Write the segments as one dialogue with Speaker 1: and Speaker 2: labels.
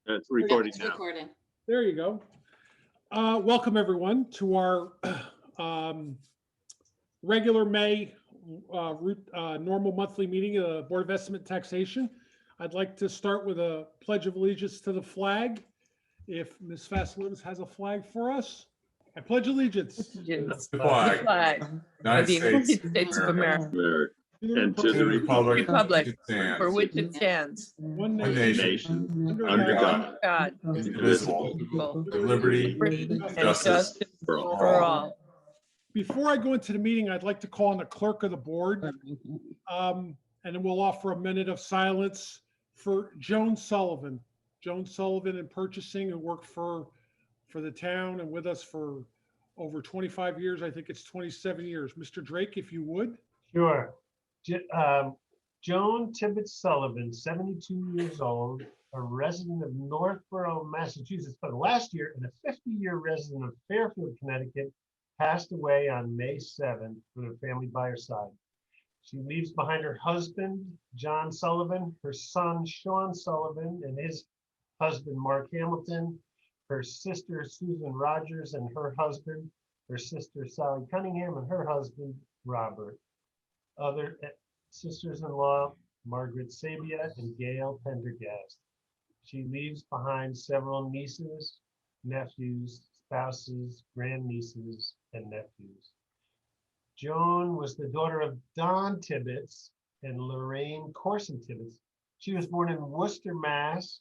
Speaker 1: It's recording
Speaker 2: It's
Speaker 1: now.
Speaker 2: recording.
Speaker 3: There you go. Welcome, everyone, to our regular May normal monthly meeting of the Board of Estimate Taxation. I'd like to start with a pledge of allegiance to the flag. If Ms. Faslins has a flag for us. I pledge allegiance
Speaker 4: The
Speaker 5: The
Speaker 4: flag
Speaker 5: flag
Speaker 4: of
Speaker 5: United
Speaker 4: the United
Speaker 5: States
Speaker 4: States of America,
Speaker 1: America, and to
Speaker 5: to the
Speaker 1: the
Speaker 5: republic
Speaker 4: Republic
Speaker 5: it stands,
Speaker 4: for which it stands,
Speaker 3: one
Speaker 5: one
Speaker 3: nation,
Speaker 5: nation,
Speaker 3: under
Speaker 5: under
Speaker 3: God,
Speaker 5: God,
Speaker 4: God,
Speaker 5: indivisible,
Speaker 4: people,
Speaker 5: with liberty
Speaker 4: free
Speaker 5: and
Speaker 4: and
Speaker 5: justice
Speaker 4: justice
Speaker 1: for all.
Speaker 4: for all.
Speaker 3: Before I go into the meeting, I'd like to call on the clerk of the board, and then we'll offer a minute of silence for Joan Sullivan. Joan Sullivan in purchasing, who worked for the town and with us for over 25 years. I think it's 27 years. Mr. Drake, if you would.
Speaker 6: Sure. Joan Tibbetts Sullivan, 72 years old, a resident of Northborough, Massachusetts, but last year, and a 50-year resident of Fairfield, Connecticut, passed away on May 7th with her family by her side. She leaves behind her husband, John Sullivan, her son, Sean Sullivan, and his husband, Mark Hamilton, her sister, Susan Rogers, and her husband, her sister, Sally Cunningham, and her husband, Robert. Other sisters-in-law, Margaret Sabia and Gail Pendergast. She leaves behind several nieces, nephews, spouses, grandnieces, and nephews. Joan was the daughter of Don Tibbetts and Lorraine Corson Tibbetts. She was born in Worcester, Mass,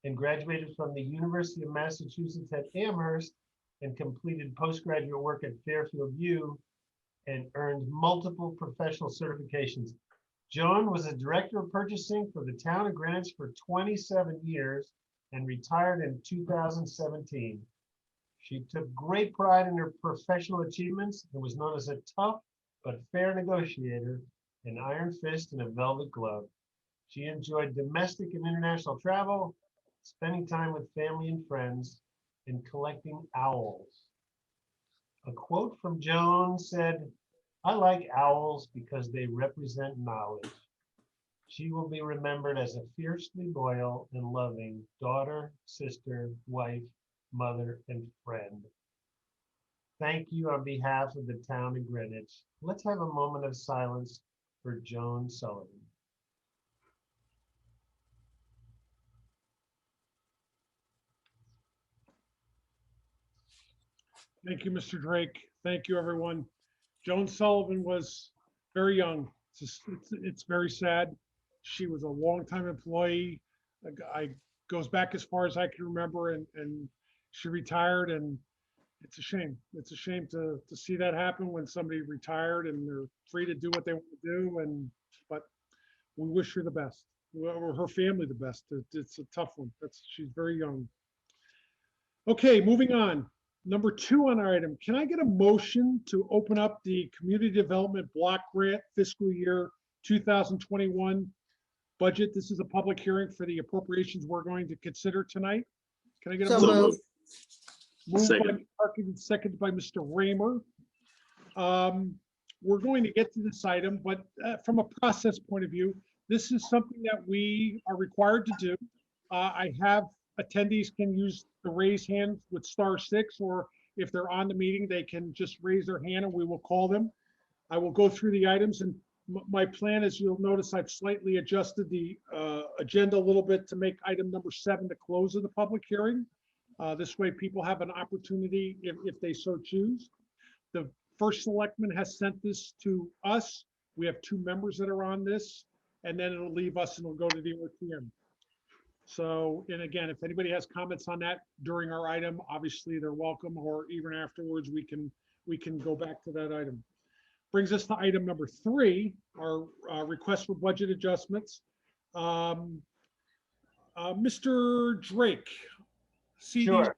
Speaker 6: and graduated from the University of Massachusetts at Amherst and completed postgraduate work at Fairfield U and earned multiple professional certifications. Joan was a director of purchasing for the town of Greenwich for 27 years and retired in 2017. She took great pride in her professional achievements and was known as a tough but fair negotiator, an iron fist and a velvet glove. She enjoyed domestic and international travel, spending time with family and friends, and collecting owls. A quote from Joan said, "I like owls because they represent knowledge." She will be remembered as a fiercely loyal and loving daughter, sister, wife, mother, and friend. Thank you on behalf of the town of Greenwich. Let's have a moment of silence for Joan Sullivan.
Speaker 3: Thank you, Mr. Drake. Thank you, everyone. Joan Sullivan was very young. It's very sad. She was a longtime employee. I goes back as far as I can remember, and she retired, and it's a shame. It's a shame to see that happen when somebody retired and they're free to do what they want to do. But we wish her the best, or her family the best. It's a tough one. She's very young. Okay, moving on. Number 2 on our item, can I get a motion to open up the Community Development Block Grant fiscal year 2021 budget? This is a public hearing for the appropriations we're going to consider tonight. Can I get a
Speaker 2: So
Speaker 3: motion?
Speaker 2: moved.
Speaker 3: Moved by
Speaker 1: Second.
Speaker 3: Ms. Perkins, seconded by Mr. Raymer. We're going to get to this item, but from a process point of view, this is something that we are required to do. I have attendees can use the raise hand with *6, or if they're on the meeting, they can just raise their hand and we will call them. I will go through the items, and my plan is, you'll notice I've slightly adjusted the agenda a little bit to make item number 7 the close of the public hearing. This way people have an opportunity if they so choose. The first selectman has sent this to us. We have 2 members that are on this, and then it'll leave us and it'll go to the OTM. So, and again, if anybody has comments on that during our item, obviously they're welcome, or even afterwards, we can go back to that item. Brings us to item number 3, our request for budget adjustments. Mr. Drake. CD.
Speaker 6: Sure.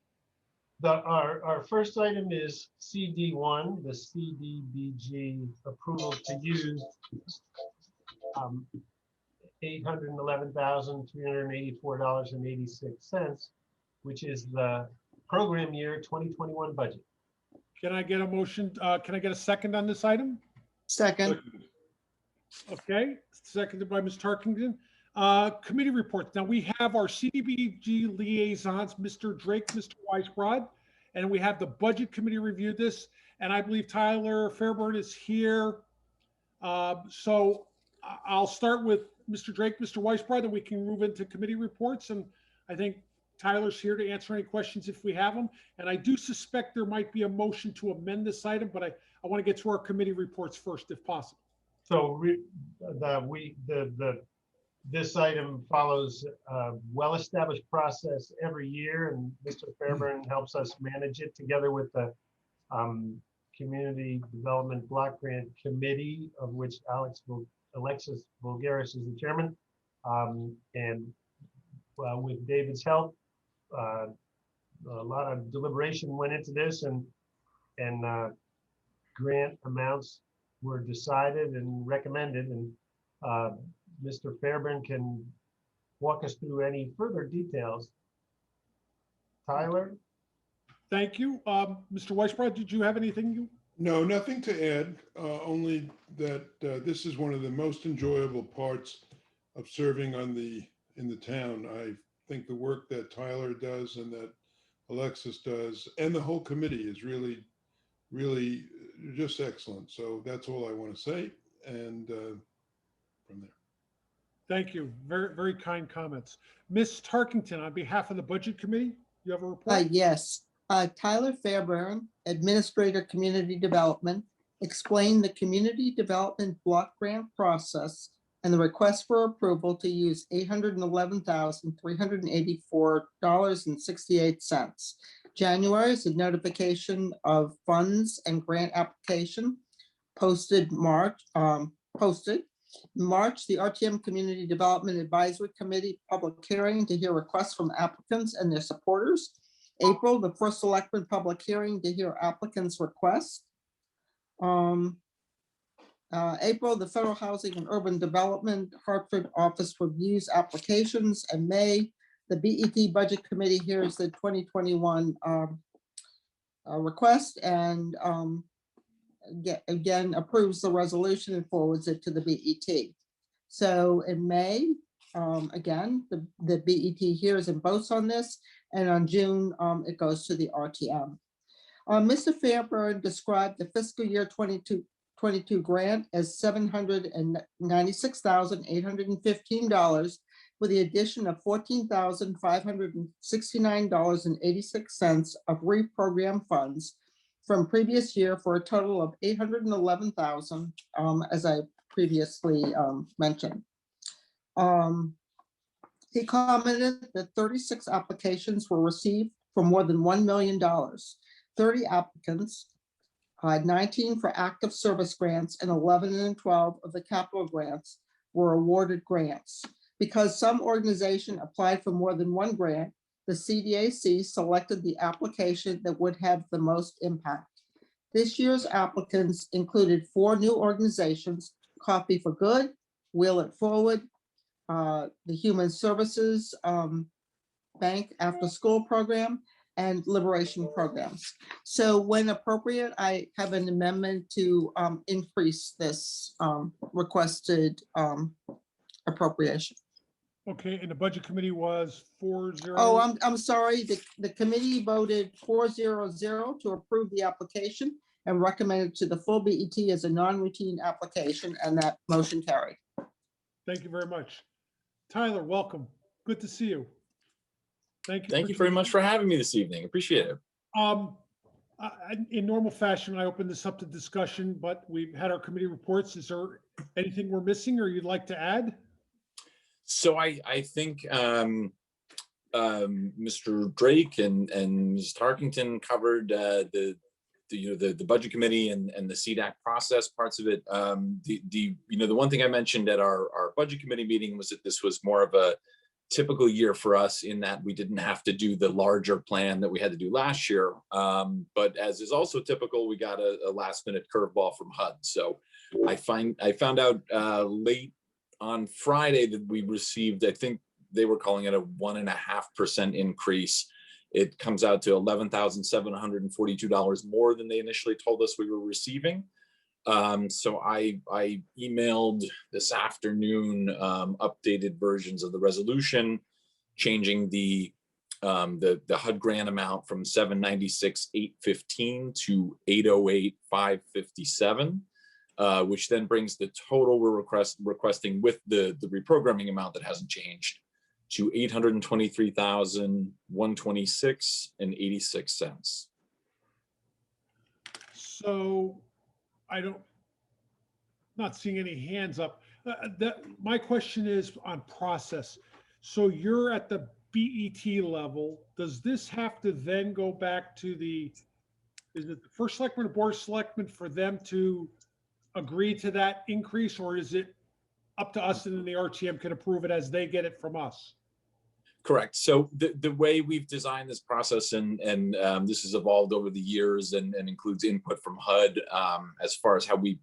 Speaker 6: Our first item is CD1, the CDBG approval to use $811,384.86, which is the program year 2021 budget.
Speaker 3: Can I get a motion? Can I get a second on this item?
Speaker 2: Second.
Speaker 3: Okay, seconded by Ms. Tarkington. Committee reports. Now, we have our CDBG liaisons, Mr. Drake, Mr. Weisbrod, and we have the Budget Committee review this, and I believe Tyler Fairburn is here. So I'll start with Mr. Drake, Mr. Weisbrod, and we can move into committee reports, and I think Tyler's here to answer any questions if we have them. And I do suspect there might be a motion to amend this item, but I want to get to our committee reports first, if possible.
Speaker 6: So this item follows a well-established process every year, and Mr. Fairburn helps us manage it together with the Community Development Block Grant Committee, of which Alexis Vulgaris is the chairman. And with David's help, a lot of deliberation went into this, and grant amounts were decided and recommended. And Mr. Fairburn can walk us through any further details. Tyler?
Speaker 3: Thank you. Mr. Weisbrod, did you have anything you?
Speaker 1: No, nothing to add, only that this is one of the most enjoyable parts of serving in the town. I think the work that Tyler does and that Alexis does and the whole committee is really, really just excellent. So that's all I want to say. And from there.
Speaker 3: Thank you. Very, very kind comments. Ms. Tarkington, on behalf of the Budget Committee, you have a report?
Speaker 2: Yes. Tyler Fairburn, Administrator Community Development, explained the Community Development Block Grant process and the request for approval to use $811,384.68. January is a notification of funds and grant application posted March. March, the RTM Community Development Advisory Committee public hearing to hear requests from applicants and their supporters. April, the first selectman public hearing to hear applicants' requests. April, the Federal Housing and Urban Development Hartford Office reviews applications, and May, the BET Budget Committee hears the 2021 request and again approves the resolution and forwards it to the BET. So in May, again, the BET hears and votes on this, and on June, it goes to the RTM. Mr. Fairburn described the fiscal year 22 grant as $796,815 with the addition of $14,569.86 of reprogram funds from previous year for a total of $811,000, as I previously mentioned. He commented that 36 applications were received for more than $1 million. 30 applicants, 19 for active service grants, and 11 and 12 of the capital grants were awarded grants. Because some organization applied for more than one grant, the CDAC selected the application that would have the most impact. This year's applicants included 4 new organizations: Coffee for Good, Wheel It Forward, the Human Services Bank After School Program, and Liberation Programs. So when appropriate, I have an amendment to increase this requested appropriation.
Speaker 3: Okay, and the Budget Committee was 4-0.
Speaker 2: Oh, I'm sorry. The committee voted 4-0-0 to approve the application and recommended to the full BET as a non-routine application, and that motion carried.
Speaker 3: Thank you very much. Tyler, welcome. Good to see you. Thank you.
Speaker 5: Thank you very much for having me this evening. Appreciate it.
Speaker 3: In normal fashion, I open this up to discussion, but we've had our committee reports. Is there anything we're missing or you'd like to add?
Speaker 5: So I think Mr. Drake and Ms. Tarkington covered the Budget Committee and the CDAC process parts of it. The one thing I mentioned at our Budget Committee meeting was that this was more of a typical year for us in that we didn't have to do the larger plan that we had to do last year. But as is also typical, we got a last minute curveball from HUD. So I found out late on Friday that we received, I think they were calling it a 1.5% increase. It comes out to $11,742 more than they initially told us we were receiving. So I emailed this afternoon updated versions of the resolution, changing the HUD grant amount from 796,815 to 808,557, which then brings the total we're requesting with the reprogramming amount that hasn't changed to 823,126.86.
Speaker 3: So not seeing any hands up. My question is on process. So you're at the BET level. Does this have to then go back to is it the first selectman or board of selectmen for them to agree to that increase, or is it up to us and then the RTM can approve it as they get it from us?
Speaker 5: Correct. So the way we've designed this process, and this has evolved over the years and includes input from HUD as far as how we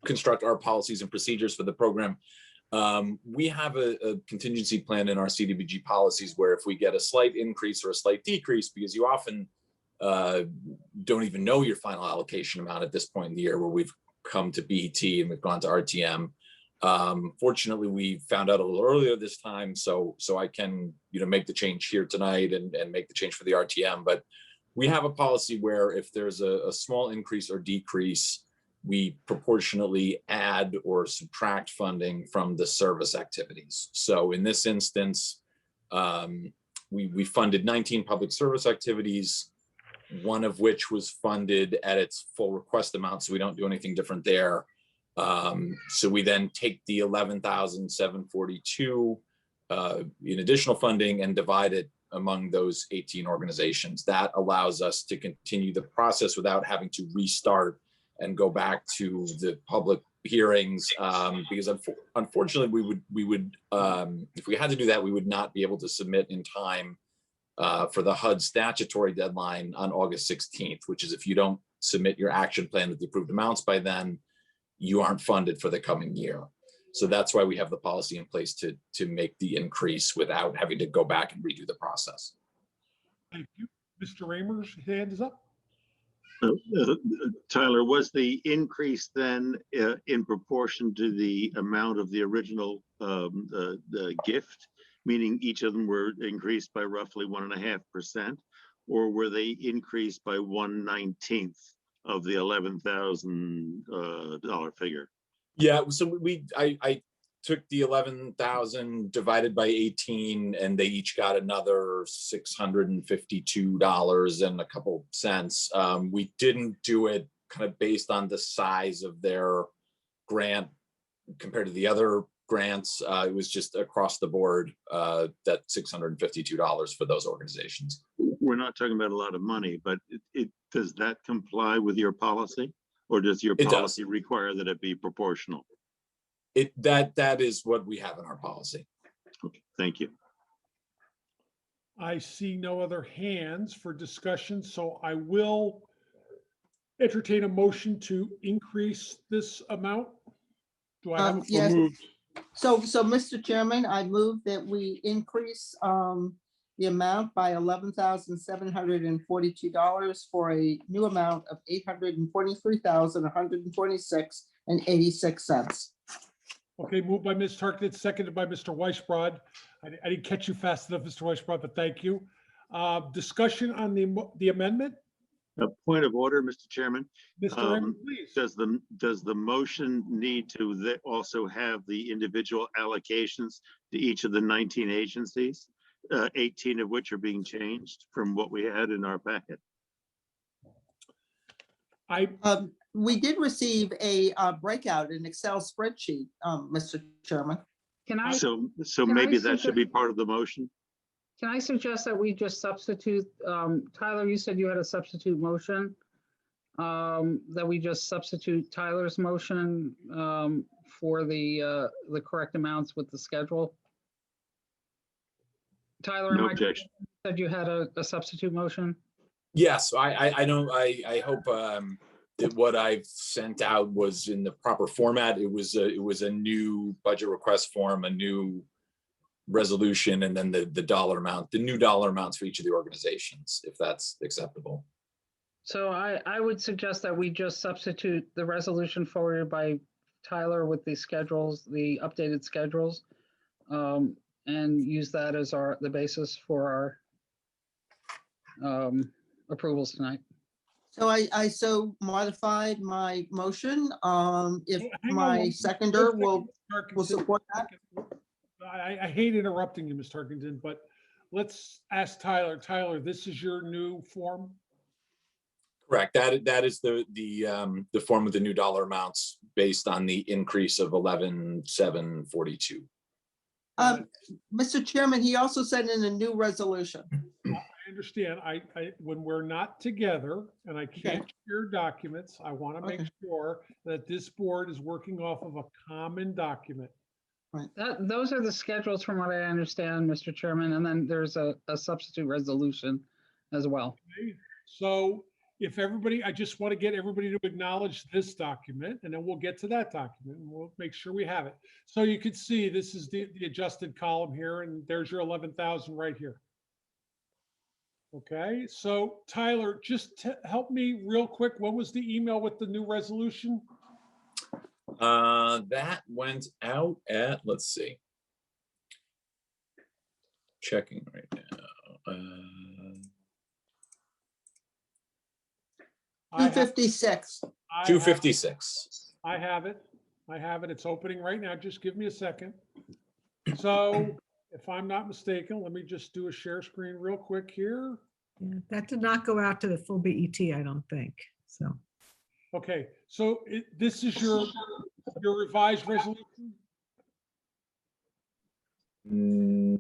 Speaker 5: construct our policies and procedures for the program. We have a contingency plan in our CDBG policies where if we get a slight increase or a slight decrease, because you often don't even know your final allocation amount at this point in the year where we've come to BET and we've gone to RTM. Fortunately, we found out a little earlier this time, so I can make the change here tonight and make the change for the RTM. But we have a policy where if there's a small increase or decrease, we proportionately add or subtract funding from the service activities. So in this instance, we funded 19 public service activities, one of which was funded at its full request amount, so we don't do anything different there. So we then take the 11,742 in additional funding and divide it among those 18 organizations. That allows us to continue the process without having to restart and go back to the public hearings, because unfortunately we would if we had to do that, we would not be able to submit in time for the HUD statutory deadline on August 16th, which is if you don't submit your action plan with the approved amounts by then, you aren't funded for the coming year. So that's why we have the policy in place to make the increase without having to go back and redo the process.
Speaker 3: Thank you. Mr. Raymer's hand is up.
Speaker 7: Tyler, was the increase then in proportion to the amount of the original the gift, meaning each of them were increased by roughly 1.5%, or were they increased by 1/19 of the $11,000 figure?
Speaker 5: Yeah, so I took the 11,000 divided by 18, and they each got another $652 and a couple cents. We didn't do it kind of based on the size of their grant compared to the other grants. It was just across the board, that $652 for those organizations.
Speaker 7: We're not talking about a lot of money, but does that comply with your policy, or does your policy require that it be proportional?
Speaker 5: That is what we have in our policy.
Speaker 7: Okay, thank you.
Speaker 3: I see no other hands for discussion, so I will entertain a motion to increase this amount. Do I have a
Speaker 2: Yes.
Speaker 1: moved.
Speaker 2: So, Mr. Chairman, I move that we increase the amount by $11,742 for a new amount of $843,126.86.
Speaker 3: Okay, moved by Ms. Tarkett, seconded by Mr. Weisbrod. I didn't catch you fast enough, Mr. Weisbrod, but thank you. Discussion on the amendment?
Speaker 7: A point of order, Mr. Chairman.
Speaker 3: Mr. Raymond, please.
Speaker 7: Does the motion need to also have the individual allocations to each of the 19 agencies, 18 of which are being changed from what we had in our packet?
Speaker 2: We did receive a breakout, an Excel spreadsheet, Mr. Chairman.
Speaker 8: Can I,
Speaker 7: So
Speaker 8: can
Speaker 7: maybe
Speaker 8: I
Speaker 7: that should be part of the motion.
Speaker 8: can I suggest that we just substitute, Tyler, you said you had a substitute motion. That we just substitute Tyler's motion for the correct amounts with the schedule. Tyler,
Speaker 7: No
Speaker 8: am I
Speaker 7: objection.
Speaker 8: said you had a substitute motion?
Speaker 5: Yes, I hope that what I've sent out was in the proper format. It was a new budget request form, a new resolution, and then the new dollar amounts for each of the organizations, if that's acceptable.
Speaker 8: So I would suggest that we just substitute the resolution forwarded by Tyler with the schedules, the updated schedules, and use that as the basis for our approvals tonight.
Speaker 2: So I so modified my motion. If
Speaker 3: Hang on
Speaker 2: my
Speaker 3: one
Speaker 2: seconder
Speaker 3: second,
Speaker 2: will
Speaker 3: Ms. Tarkington.
Speaker 2: support that.
Speaker 3: I hate interrupting you, Ms. Tarkington, but let's ask Tyler. Tyler, this is your new form?
Speaker 5: Correct. That is the form of the new dollar amounts based on the increase of 11,742.
Speaker 2: Mr. Chairman, he also sent in a new resolution.
Speaker 3: I understand. When we're not together and I can't share documents, I want to make sure that this board is working off of a common document.
Speaker 8: Those are the schedules from what I understand, Mr. Chairman, and then there's a substitute resolution as well.
Speaker 3: Okay? So if everybody, I just want to get everybody to acknowledge this document, and then we'll get to that document and we'll make sure we have it. So you can see this is the adjusted column here, and there's your 11,000 right here. Okay, so Tyler, just help me real quick. What was the email with the new resolution?
Speaker 5: That went out at, let's see. Checking right now.
Speaker 2: 256.
Speaker 5: 256.
Speaker 3: I have it. I have it. It's opening right now. Just give me a second. So if I'm not mistaken, let me just do a share screen real quick here.
Speaker 9: Yeah, that did not go out to the full BET, I don't think, so.
Speaker 3: Okay, so this is your revised resolution?
Speaker 5: No,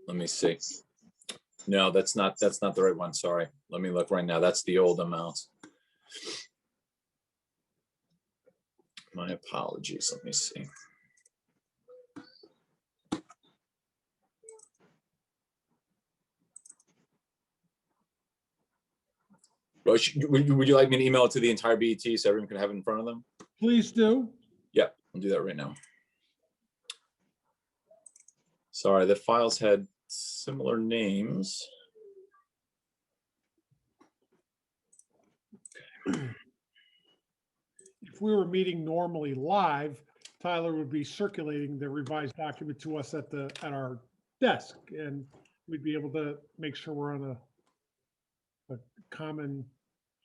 Speaker 5: let me see. No, that's not the right one. Sorry. Let me look right now. That's the old amount. My apologies. Let me see. Would you like me to email it to the entire BET so everyone can have it in front of them?
Speaker 3: Please do.
Speaker 5: Yep, I'll do that right now. Sorry, the files had similar names.
Speaker 3: If we were meeting normally live, Tyler would be circulating the revised document to us at our desk, and we'd be able to make sure we're on a common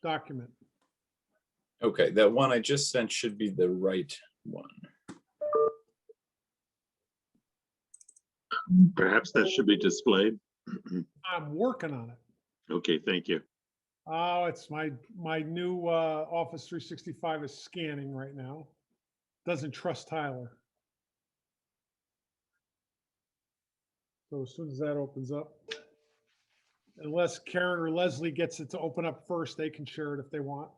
Speaker 3: document.
Speaker 5: Okay, that one I just sent should be the right one.
Speaker 7: Perhaps that should be displayed.
Speaker 3: I'm working on it.
Speaker 7: Okay, thank you.
Speaker 3: Oh, it's my new Office 365 is scanning right now. Doesn't trust Tyler. So as soon as that opens up, unless Karen or Leslie gets it to open up first, they can share it if they want.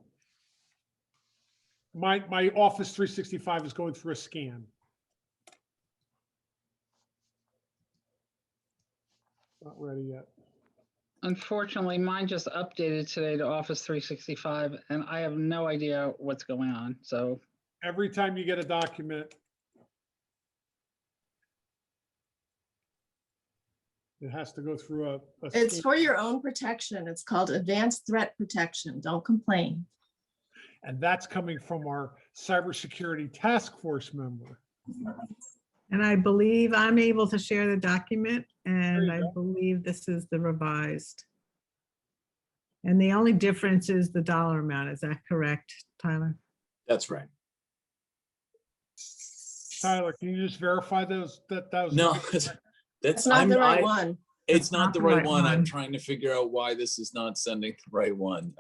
Speaker 3: My Office 365 is going through a scan. Not ready yet.
Speaker 8: Unfortunately, mine just updated today to Office 365, and I have no idea what's going on, so.
Speaker 3: Every time you get a document, it has to go through a
Speaker 10: It's
Speaker 3: scan.
Speaker 10: for your own protection. It's called advanced threat protection. Don't complain.
Speaker 3: And that's coming from our cybersecurity task force member.
Speaker 9: And I believe I'm able to share the document, and
Speaker 3: you
Speaker 9: I
Speaker 3: go.
Speaker 9: believe this is the revised. And the only difference is the dollar amount. Is that correct, Tyler?
Speaker 5: That's right.
Speaker 3: Tyler, can you just verify those? That was
Speaker 5: No,
Speaker 10: It's
Speaker 5: that's
Speaker 10: not the right one.
Speaker 5: It's not the right one. I'm
Speaker 9: one.
Speaker 5: trying to figure out why this is not sending the right one.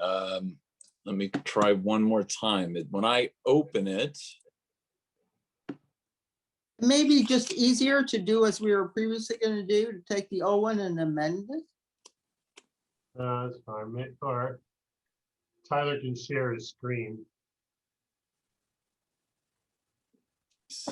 Speaker 5: Let me try one more time. When I open it,
Speaker 2: Maybe just easier to do as we were previously going to do, to take the old one and amend it.
Speaker 6: That's fine. Or Tyler can share his screen.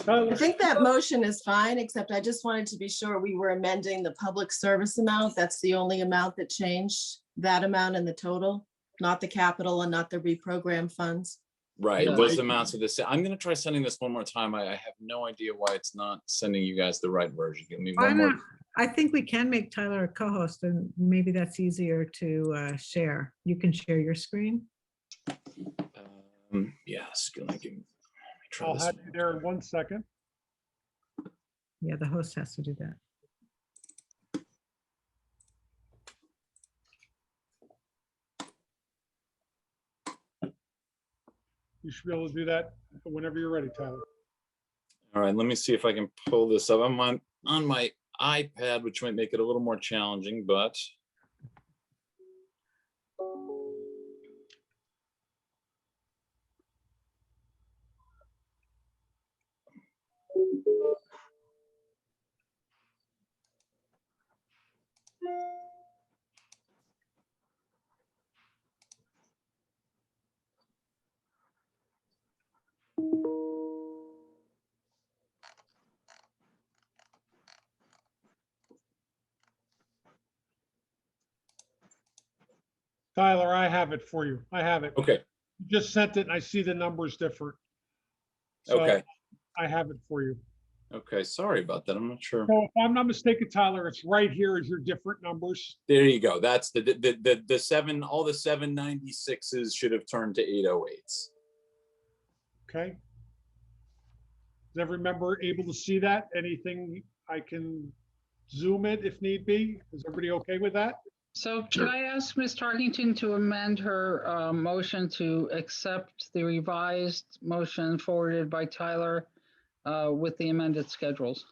Speaker 3: Tyler,
Speaker 10: I think that motion is fine, except I just wanted to be sure we were amending the public service amount. That's the only amount that changed, that amount in the total, not the capital and not the reprogram funds.
Speaker 5: right,
Speaker 8: Yeah.
Speaker 5: those amounts are the same. I'm gonna try sending this one more time. I have no idea why it's not sending you guys the right version. Give me
Speaker 9: Why
Speaker 5: one more.
Speaker 9: not? I think we can make Tyler a co-host, and maybe that's easier to share. You can share your screen.
Speaker 5: Yes, can I give, let me try
Speaker 3: I'll
Speaker 5: this
Speaker 3: have
Speaker 5: one.
Speaker 3: you there in 1 second.
Speaker 9: Yeah, the host has to do that.
Speaker 3: You should be able to do that whenever you're ready, Tyler.
Speaker 5: All right, let me see if I can pull this up. I'm on my iPad, which might make it a little more challenging, but
Speaker 3: Tyler, I have it for you. I have it.
Speaker 5: okay,
Speaker 3: You just sent it and I see the numbers different. So
Speaker 5: okay,
Speaker 3: I have it for you.
Speaker 5: okay. Sorry about that. I'm not sure.
Speaker 3: So if I'm not mistaken, Tyler, it's right here as your different numbers.
Speaker 5: There you go. That's the seven. All the 796s should have turned to 808s.
Speaker 3: Okay. Is every member able to see that? Anything I can zoom it if need be? Is everybody okay with that?
Speaker 8: So can I ask Ms. Tarkington to amend her motion to accept the revised motion forwarded by Tyler with the amended schedules?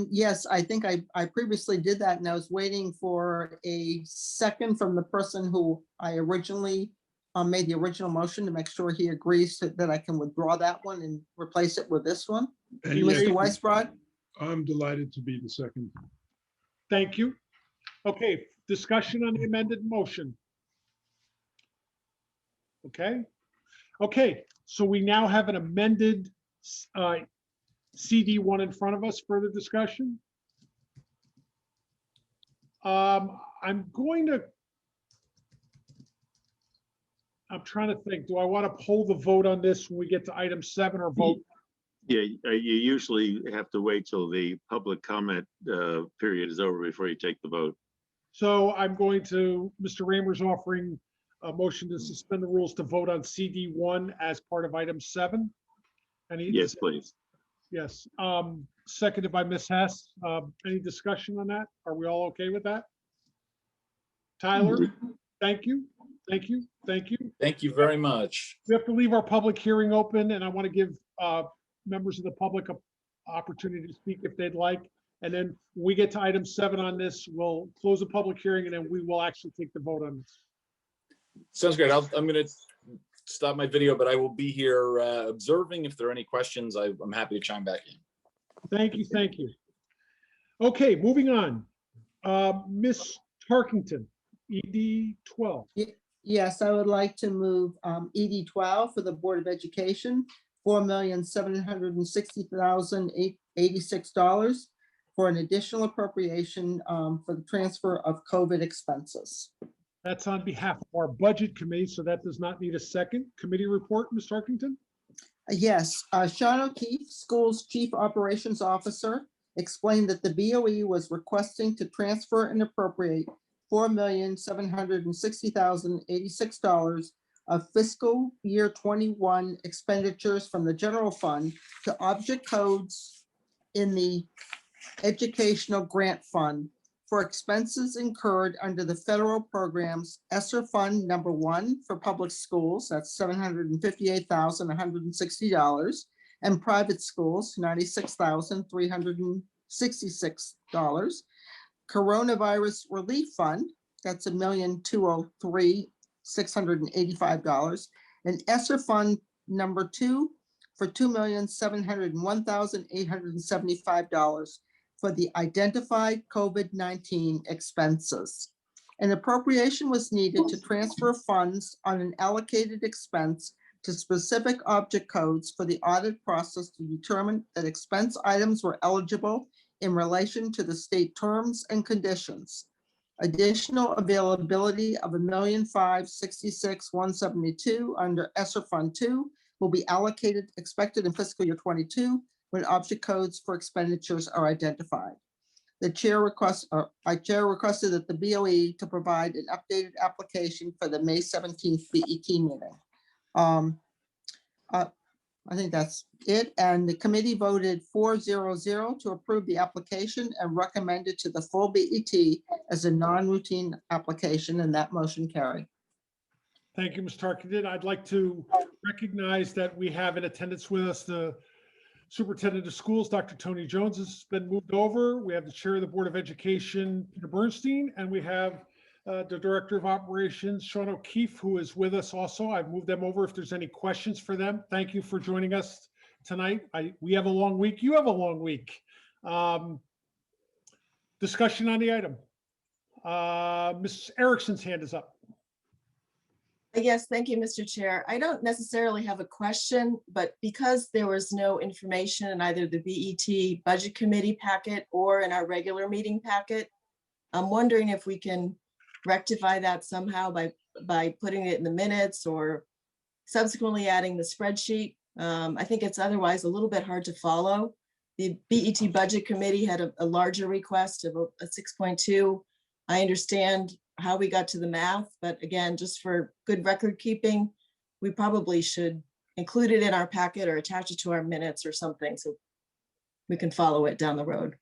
Speaker 2: Yes, I think I previously did that, and I was waiting for a second from the person who I originally made the original motion to make sure he agrees that I can withdraw that one and replace it with this one.
Speaker 1: And
Speaker 2: You,
Speaker 1: yes,
Speaker 2: Mr. Weisbrod?
Speaker 1: I'm delighted to be the second.
Speaker 3: Thank you. Okay, discussion on the amended motion. Okay. Okay, so we now have an amended CD1 in front of us. Further discussion? I'm trying to think, do I want to poll the vote on this when we get to item 7 or vote?
Speaker 7: Yeah, you usually have to wait till the public comment period is over before you take the vote.
Speaker 3: So I'm going to, Mr. Raymer's offering a motion to suspend the rules to vote on CD1 as part of item 7.
Speaker 7: Yes, please.
Speaker 3: Yes, seconded by Ms. Hess. Any discussion on that? Are we all okay with that? Tyler, thank you, thank you, thank you.
Speaker 5: Thank you very much.
Speaker 3: We have to leave our public hearing open, and I want to give members of the public an opportunity to speak if they'd like. And then when we get to item 7 on this, we'll close the public hearing, and then we will actually take the vote on this.
Speaker 5: Sounds great. I'm going to stop my video, but I will be here observing. If there are any questions, I'm happy to chime back in.
Speaker 3: Thank you, thank you. Okay, moving on. Ms. Tarkington, ED 12.
Speaker 2: Yes, I would like to move ED 12 for the Board of Education, $4,760,086 for an additional appropriation for the transfer of COVID expenses.
Speaker 3: That's on behalf of our budget committee, so that does not need a second. Committee report, Ms. Tarkington?
Speaker 2: Yes, Sean O'Keefe, School's Chief Operations Officer, explained that the BOE was requesting to transfer and appropriate $4,760,086 of fiscal year 21 expenditures from the general fund to object codes in the educational grant fund for expenses incurred under the federal programs ESSER Fund number 1 for public schools, that's $758,160, and private schools, $96,366. Coronavirus Relief Fund, that's $1,203,685, and ESSER Fund number 2 for $2,701,875 for the identified COVID-19 expenses. An appropriation was needed to transfer funds on an allocated expense to specific object codes for the audit process to determine that expense items were eligible in relation to the state terms and conditions. Additional availability of $1,566,172 under ESSER Fund 2 will be allocated, expected in fiscal year 22, when object codes for expenditures are identified. I chair requested that the BOE to provide an updated application for the May 17th BET meeting. I think that's it. And the committee voted 4-0-0 to approve the application and recommended to the full BET as a non-routine application, and that motion carried.
Speaker 3: Thank you, Ms. Tarkington. I'd like to recognize that we have in attendance with us the Superintendent of Schools, Dr. Tony Jones, has been moved over. We have the Chair of the Board of Education, Peter Bernstein, and we have the Director of Operations, Sean O'Keefe, who is with us also. I've moved them over if there's any questions for them. Thank you for joining us tonight. We have a long week. You have a long week. Discussion on the item. Ms. Erickson's hand is up.
Speaker 10: Yes, thank you, Mr. Chair. I don't necessarily have a question, but because there was no information in either the BET Budget Committee packet or in our regular meeting packet, I'm wondering if we can rectify that somehow by putting it in the minutes or subsequently adding the spreadsheet. I think it's otherwise a little bit hard to follow. The BET Budget Committee had a larger request of a 6.2. I understand how we got to the math, but again, just for good record keeping, we probably should include it in our packet or attach it to our minutes or something so we can follow it down the road.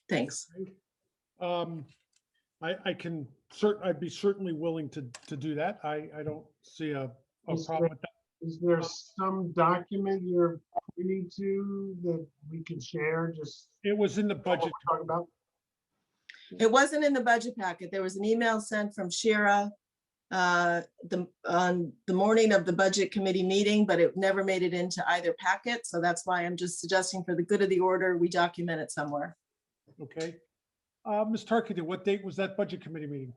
Speaker 10: Thanks.
Speaker 3: I'd be certainly willing to do that. I don't see a problem with that.
Speaker 6: Is there some document you're pointing to that we can share? Just
Speaker 3: It was in the
Speaker 6: what
Speaker 3: budget.
Speaker 6: we're talking about?
Speaker 10: It wasn't in the budget packet. There was an email sent from Shira on the morning of the Budget Committee meeting, but it never made it into either packet. So that's why I'm just suggesting for the good of the order, we document it somewhere.
Speaker 3: Okay. Ms. Tarkington, what date was that Budget Committee meeting?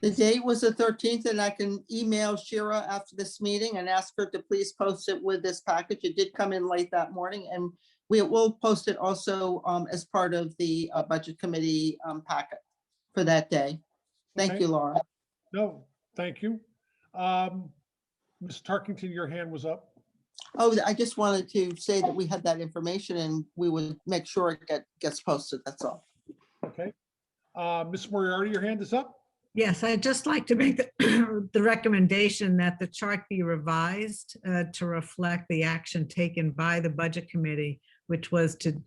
Speaker 2: The date was the 13th, and I can email Shira after this meeting and ask her to please post it with this package. It did come in late that morning, and we will post it also as part of the Budget Committee packet for that day. Thank
Speaker 3: Okay.
Speaker 2: you, Laura.
Speaker 3: No, thank you. Ms. Tarkington, your hand was up.
Speaker 2: Oh, I just wanted to say that we had that information and we would make sure it gets posted. That's all.
Speaker 3: Okay. Ms. Moriarty, your hand is up.
Speaker 9: Yes, I'd just like to make the recommendation that the chart be revised to reflect the action taken by the Budget Committee, which was to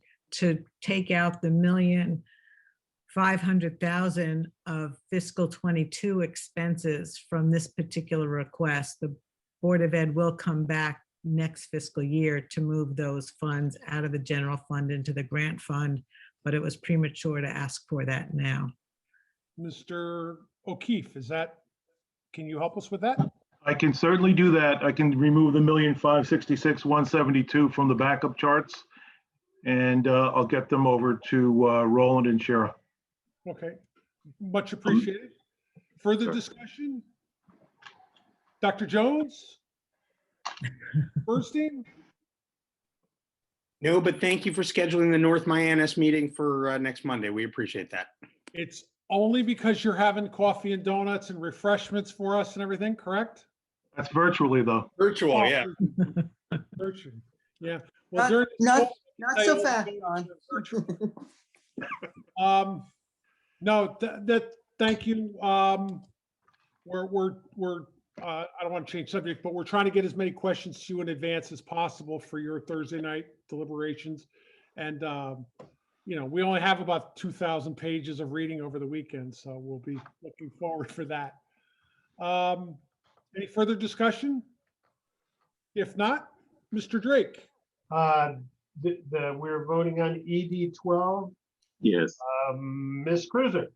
Speaker 9: take out the $1,500,000 of fiscal 22 expenses from this particular request. The Board of Ed will come back next fiscal year to move those funds out of the general fund into the grant fund, but it was premature to ask for that now.
Speaker 3: Mr. O'Keefe, can you help us with that?
Speaker 11: I can certainly do that. I can remove the 1,566,172 from the backup charts, and I'll get them over to Roland and Shara.
Speaker 3: Okay, much appreciated. Further discussion? Dr. Jones? Bernstein?
Speaker 12: No, but thank you for scheduling the North Miami meeting for next Monday. We appreciate that.
Speaker 3: It's only because you're having coffee and donuts and refreshments for us and everything, correct?
Speaker 11: That's virtually, though.
Speaker 12: Virtual, yeah.
Speaker 3: Virtual, yeah. Well,
Speaker 2: Not so fast, Ron.
Speaker 3: No, thank you. I don't want to change subject, but we're trying to get as many questions to you in advance as possible for your Thursday night deliberations. And, we only have about 2,000 pages of reading over the weekend, so we'll be looking forward for that. Any further discussion? If not, Mr. Drake.
Speaker 6: We're voting on ED 12.
Speaker 7: Yes.
Speaker 6: Ms. Cruiser,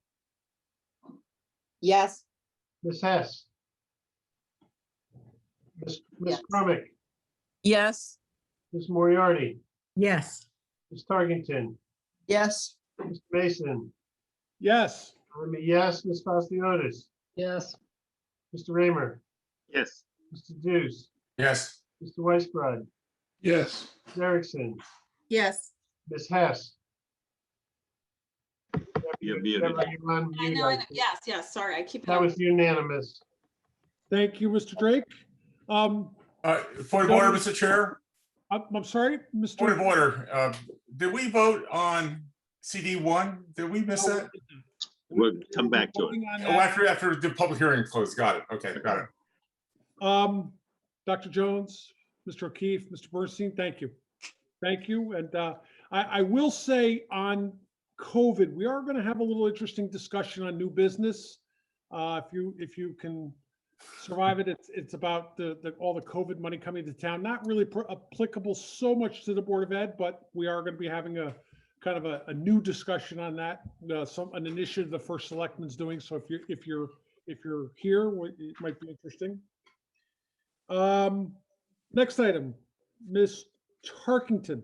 Speaker 2: Yes.
Speaker 6: Ms. Hess, Ms.
Speaker 2: Yes.
Speaker 6: Crumick,
Speaker 4: Yes.
Speaker 6: Ms. Moriarty,
Speaker 9: Yes.
Speaker 6: Ms. Tarkington,
Speaker 2: Yes.
Speaker 6: Mr. Mason,
Speaker 3: Yes.
Speaker 6: I'm a yes, Ms. Fasciotis,
Speaker 8: Yes.
Speaker 6: Mr. Raymer,
Speaker 7: Yes.
Speaker 6: Mr. Deuce,
Speaker 11: Yes.
Speaker 6: Mr. Weisbrod,
Speaker 1: Yes.
Speaker 6: Ms. Erickson,
Speaker 10: Yes.
Speaker 6: Ms. Hess.
Speaker 7: You're muted.
Speaker 6: Deborah, you're on
Speaker 13: I
Speaker 6: mute,
Speaker 13: know,
Speaker 6: I think.
Speaker 13: yes, sorry, I keep.
Speaker 6: That was unanimous.
Speaker 3: Thank you, Mr. Drake.
Speaker 14: Point of order, Mr. Chair.
Speaker 3: I'm sorry, Mr.
Speaker 14: Point of order. Did we vote on CD1, did we miss that?
Speaker 7: We'll come back to it.
Speaker 3: Voting on
Speaker 14: Oh,
Speaker 3: that.
Speaker 14: after the public hearing closed, got it, okay, got it.
Speaker 3: Dr. Jones, Mr. O'Keefe, Mr. Bernstein, thank you. Thank you. And I will say on COVID, we are going to have a little interesting discussion on new business. If you can survive it, it's about all the COVID money coming to town. Not really applicable so much to the Board of Ed, but we are going to be having a kind of a new discussion on that. An initiative the first selectman's doing. So if you're here, it might be interesting. Next item, Ms. Tarkington.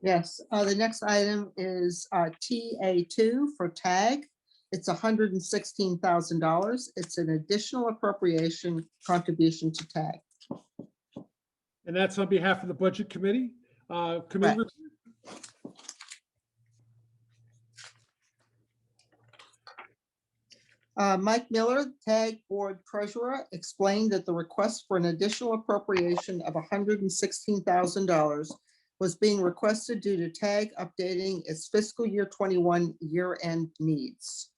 Speaker 2: Yes, the next item is TA2 for TAG. It's $116,000. It's an additional appropriation contribution to TAG.
Speaker 3: And that's on behalf of the Budget Committee. Committee
Speaker 2: Correct. Mike Miller, TAG Board Treasurer, explained that the request for an additional appropriation of $116,000 was being requested due to TAG updating its fiscal year 21 year-end needs.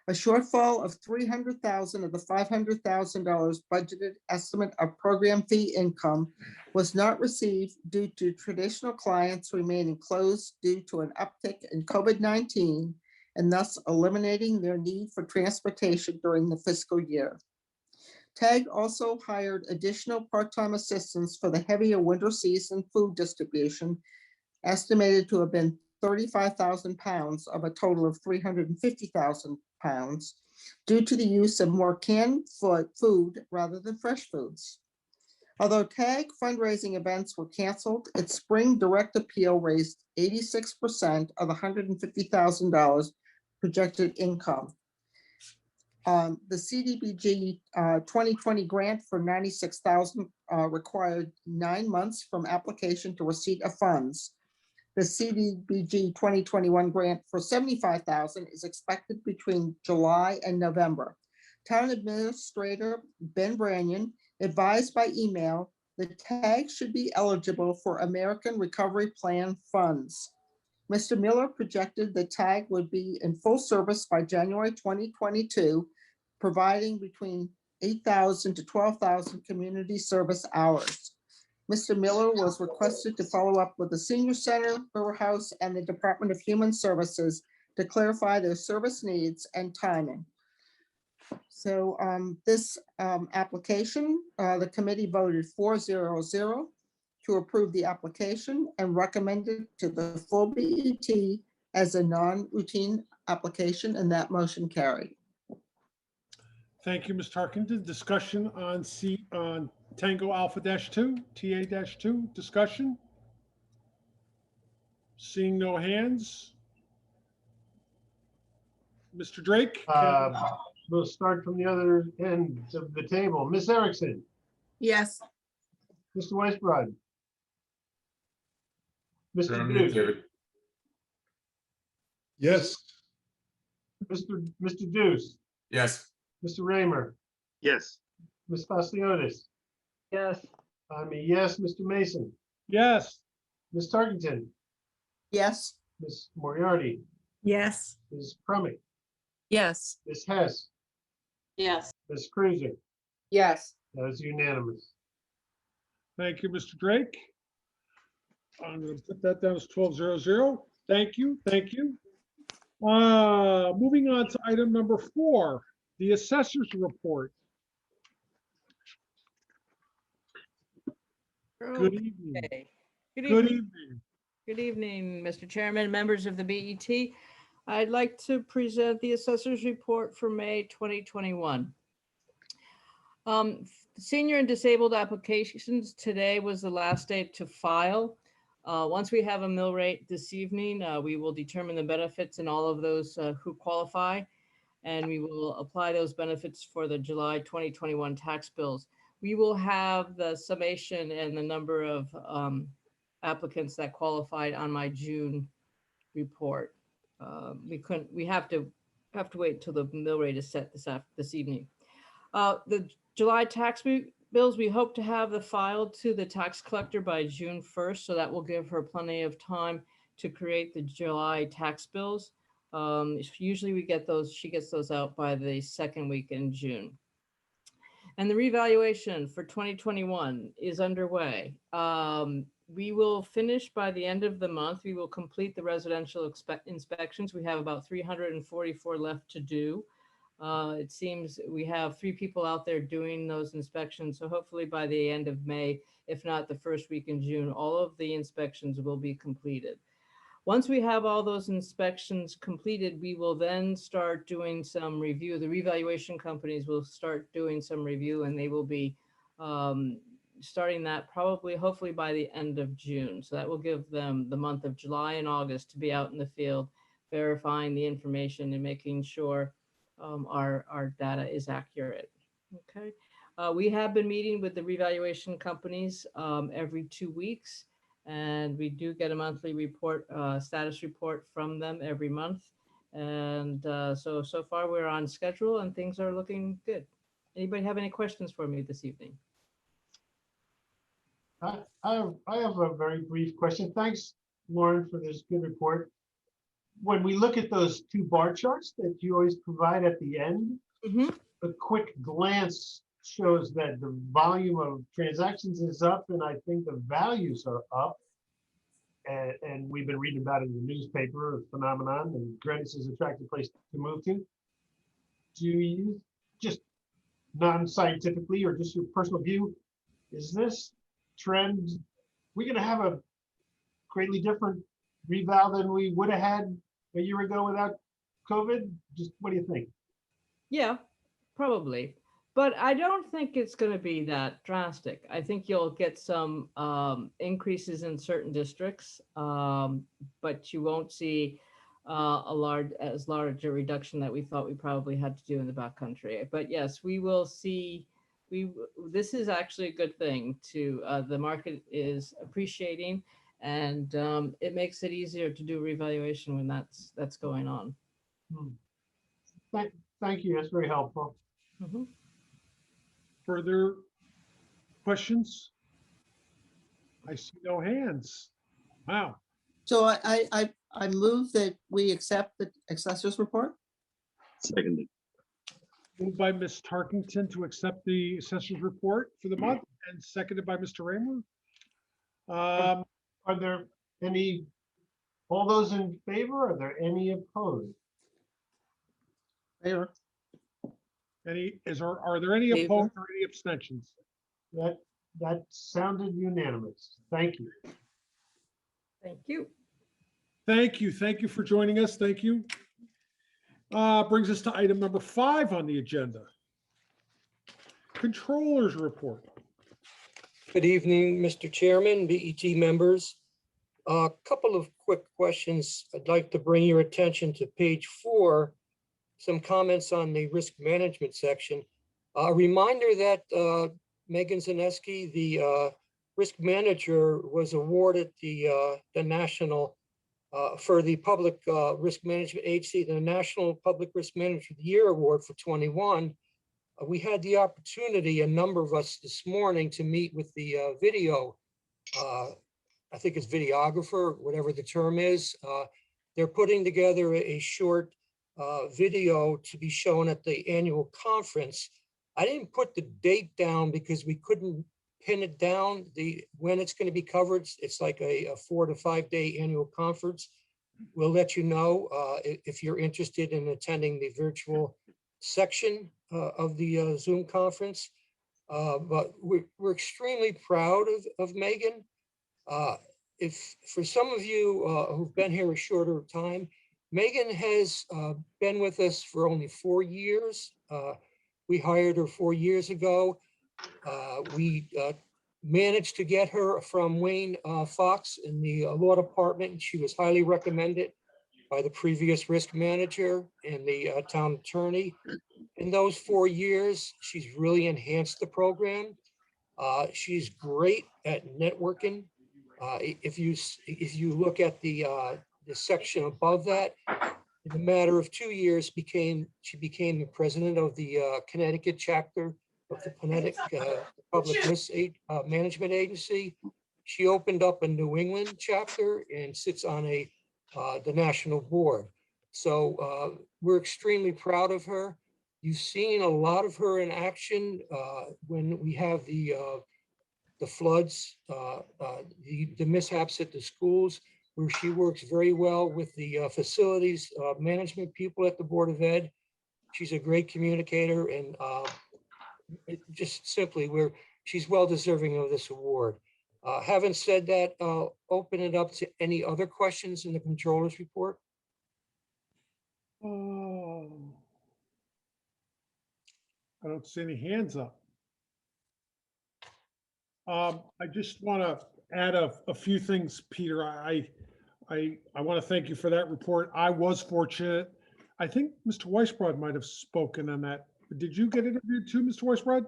Speaker 2: A shortfall of $300,000 of the $500,000 budgeted estimate of program fee income was not received due to traditional clients remaining closed due to an uptick in COVID-19 and thus eliminating their need for transportation during the fiscal year. TAG also hired additional part-time assistants for the heavier winter season food distribution, estimated to have been 35,000 pounds of a total of 350,000 pounds, due to the use of more canned food rather than fresh foods. Although TAG fundraising events were canceled, its spring direct appeal raised 86% of the $150,000 projected income. The CDBG 2020 grant for $96,000 required 9 months from application to receipt of funds. The CDBG 2021 grant for $75,000 is expected between July and November. Town Administrator Ben Branyan advised by email that TAG should be eligible for American Recovery Plan funds. Mr. Miller projected that TAG would be in full service by January 2022, providing between 8,000 to 12,000 community service hours. Mr. Miller was requested to follow up with the Senior Center, Borough House, and the Department of Human Services to clarify their service needs and timing. So this application, the committee voted 4-0-0 to approve the application and recommended to the full BET as a non-routine application, and that motion carried.
Speaker 3: Thank you, Ms. Tarkington. Discussion on Tango Alpha -2, TA-2, discussion? Seeing no hands. Mr. Drake?
Speaker 6: We'll start from the other end of the table. Ms. Erickson,
Speaker 10: Yes.
Speaker 6: Mr. Weisbrod. Mr.
Speaker 14: Turn on mute,
Speaker 6: Deuce,
Speaker 14: David.
Speaker 1: Yes,
Speaker 6: Mr. Deuce,
Speaker 14: Yes,
Speaker 6: Mr. Raymer,
Speaker 7: Yes,
Speaker 6: Ms. Basiliotis.
Speaker 8: Yes.
Speaker 6: I'm a yes. Mr. Mason,
Speaker 3: Yes.
Speaker 6: Ms. Tarkington,
Speaker 2: Yes,
Speaker 6: Ms. Moriarty,
Speaker 9: Yes,
Speaker 6: Ms. Crumick,
Speaker 4: Yes.
Speaker 6: Ms. Hess,
Speaker 10: Yes.
Speaker 6: Ms. Cruiser.
Speaker 2: yes.
Speaker 6: That is unanimous.
Speaker 3: Thank you, Mr. Drake. I'm going to put that down as 12-0-0. Thank you, thank you. Moving on to item number 4, the assessor's report. Good evening.
Speaker 4: Okay. Good
Speaker 3: Good
Speaker 4: evening.
Speaker 3: evening.
Speaker 4: Good evening, Mr. Chairman, members of the BET. I'd like to present the assessor's report for May 2021. Senior and disabled applications, today was the last day to file. Once we have a mill rate this evening, we will determine the benefits and all of those who qualify, and we will apply those benefits for the July 2021 tax bills. We will have the summation and the number of applicants that qualified on my June report. We have to wait until the mill rate is set this evening. The July tax bills, we hope to have the filed to the tax collector by June 1st, so that will give her plenty of time to create the July tax bills. Usually we get those, she gets those out by the second week in June. And the revaluation for 2021 is underway. We will finish by the end of the month. We will complete the residential inspections. We have about 344 left to do. It seems we have 3 people out there doing those inspections. So hopefully by the end of May, if not the first week in June, all of the inspections will be completed. Once we have all those inspections completed, we will then start doing some review. The revaluation companies will start doing some review, and they will be starting that probably, hopefully by the end of June. So that will give them the month of July and August to be out in the field, verifying the information and making sure our data is accurate. Okay. We have been meeting with the revaluation companies every 2 weeks. And we do get a monthly report, status report from them every month. And so far we're on schedule and things are looking good. Anybody have any questions for me this evening?
Speaker 6: I have a very brief question. Thanks, Lauren, for this good report. When we look at those 2 bar charts that you always provide at the end, a quick glance shows that the volume of transactions is up, and I think the values are up. And we've been reading about it in the newspaper, a phenomenon, and Greenwich is an attractive place to move to. Do you, just non-scientifically or just your personal view, is this trend, we're going to have a greatly different reval than we would have had a year ago without COVID? Just what do you think?
Speaker 4: Yeah, probably. But I don't think it's going to be that drastic. I think you'll get some increases in certain districts, but you won't see as large a reduction that we thought we probably had to do in the backcountry. But yes, we will see. This is actually a good thing. The market is appreciating, and it makes it easier to do revaluation when that's going on.
Speaker 6: Thank you. That's very helpful.
Speaker 3: Further questions? I see no hands. Wow.
Speaker 2: So I move that we accept the assessor's report.
Speaker 7: Seconded.
Speaker 3: Moved by Ms. Tarkington to accept the assessor's report for the month and seconded by Mr. Raymer.
Speaker 6: Are there any, all those in favor? Are there any opposed?
Speaker 2: Favor.
Speaker 3: Are there any opposed or any abstentions?
Speaker 6: That sounded unanimous. Thank you.
Speaker 4: Thank you.
Speaker 3: Thank you. Thank you for joining us. Thank you. Brings us to item number 5 on the agenda. Controller's report.
Speaker 13: Good evening, Mr. Chairman, BET members. A couple of quick questions. I'd like to bring your attention to page 4, some comments on the risk management section. A reminder that Megan Zaneski, the risk manager, was awarded the national, for the Public Risk Management Agency, the National Public Risk Manager of the Year Award for 21. We had the opportunity, a number of us this morning, to meet with the video, I think it's videographer, whatever the term is. They're putting together a short video to be shown at the annual conference. I didn't put the date down because we couldn't pin it down, when it's going to be covered. It's like a 4 to 5 day annual conference. We'll let you know if you're interested in attending the virtual section of the Zoom conference. But we're extremely proud of Megan. If for some of you who've been here a shorter time, Megan has been with us for only 4 years. We hired her 4 years ago. We managed to get her from Wayne Fox in the law department. She was highly recommended by the previous risk manager and the town attorney. In those 4 years, she's really enhanced the program. She's great at networking. If you look at the section above that, in a matter of 2 years, she became the president of the Connecticut chapter of the Connecticut Public Risk Management Agency. She opened up a New England chapter and sits on the national board. So we're extremely proud of her. You've seen a lot of her in action when we have the floods, the mishaps at the schools, where she works very well with the facilities management people at the Board of Ed. She's a great communicator, and just simply, she's well deserving of this award. Having said that, I'll open it up to any other questions in the controller's report.
Speaker 3: I don't see any hands up. I just want to add a few things, Peter. I want to thank you for that report. I was fortunate. I think Mr. Weisbrod might have spoken on that. Did you get interviewed too, Mr. Weisbrod?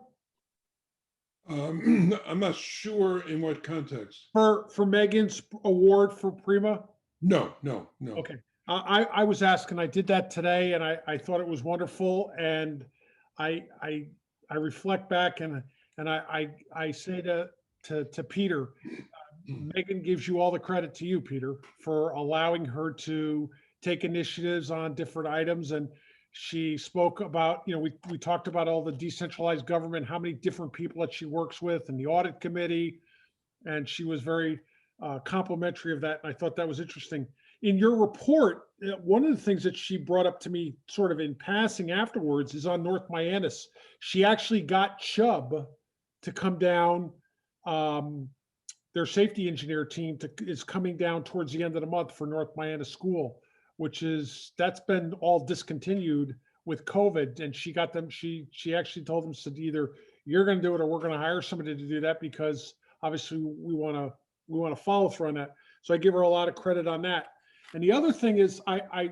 Speaker 1: I'm not sure in what context.
Speaker 3: For Megan's award for Prima?
Speaker 1: No.
Speaker 3: Okay. I was asked, and I did that today, and I thought it was wonderful. And I reflect back and I say to Peter, Megan gives you all the credit to you, Peter, for allowing her to take initiatives on different items. And she spoke about, we talked about all the decentralized government, how many different people that she works with, and the audit committee. And she was very complimentary of that. And I thought that was interesting. In your report, one of the things that she brought up to me sort of in passing afterwards is on North Mianus. She actually got Chubb to come down. Their safety engineer team is coming down towards the end of the month for North Mianus School, that's been all discontinued with COVID. And she got them, she actually told them, said, either you're going to do it or we're going to hire somebody to do that, because obviously we want to follow through on that. So I give her a lot of credit on that. And the other thing is I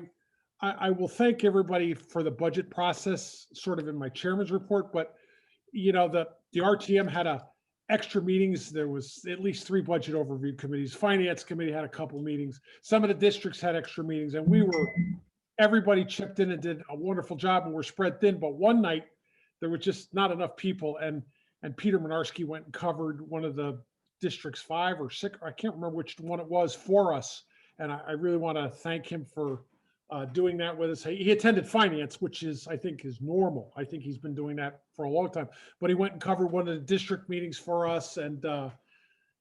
Speaker 3: will thank everybody for the budget process sort of in my chairman's report, but the RTM had extra meetings. There was at least 3 budget overview committees. Finance committee had a couple meetings. Some of the districts had extra meetings, and everybody chipped in and did a wonderful job, and we're spread thin. But one night there was just not enough people, and Peter Minarski went and covered one of the districts 5 or 6, I can't remember which one it was, for us. And I really want to thank him for doing that with us. He attended finance, which I think is normal. I think he's been doing that for a long time, but he went and covered one of the district meetings for us. And,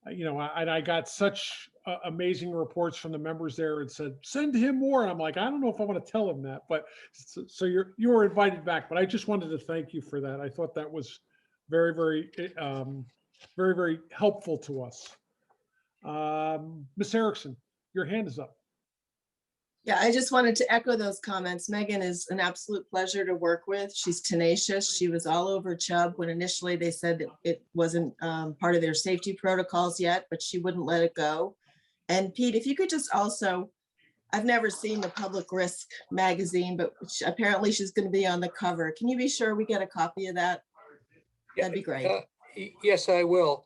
Speaker 3: I got such amazing reports from the members there and said, send him more. And I'm like, I don't know if I want to tell him that, but so you were invited back, but I just wanted to thank you for that. I thought that was very, very, very, very helpful to us. Ms. Erickson, your hand is up.
Speaker 10: Yeah, I just wanted to echo those comments. Megan is an absolute pleasure to work with. She's tenacious. She was all over Chubb when initially they said that it wasn't part of their safety protocols yet, but she wouldn't let it go. And Pete, if you could just also, I've never seen the Public Risk magazine, but apparently she's going to be on the cover. Can you be sure we get a copy of that? That'd be great.
Speaker 13: Yes, I will.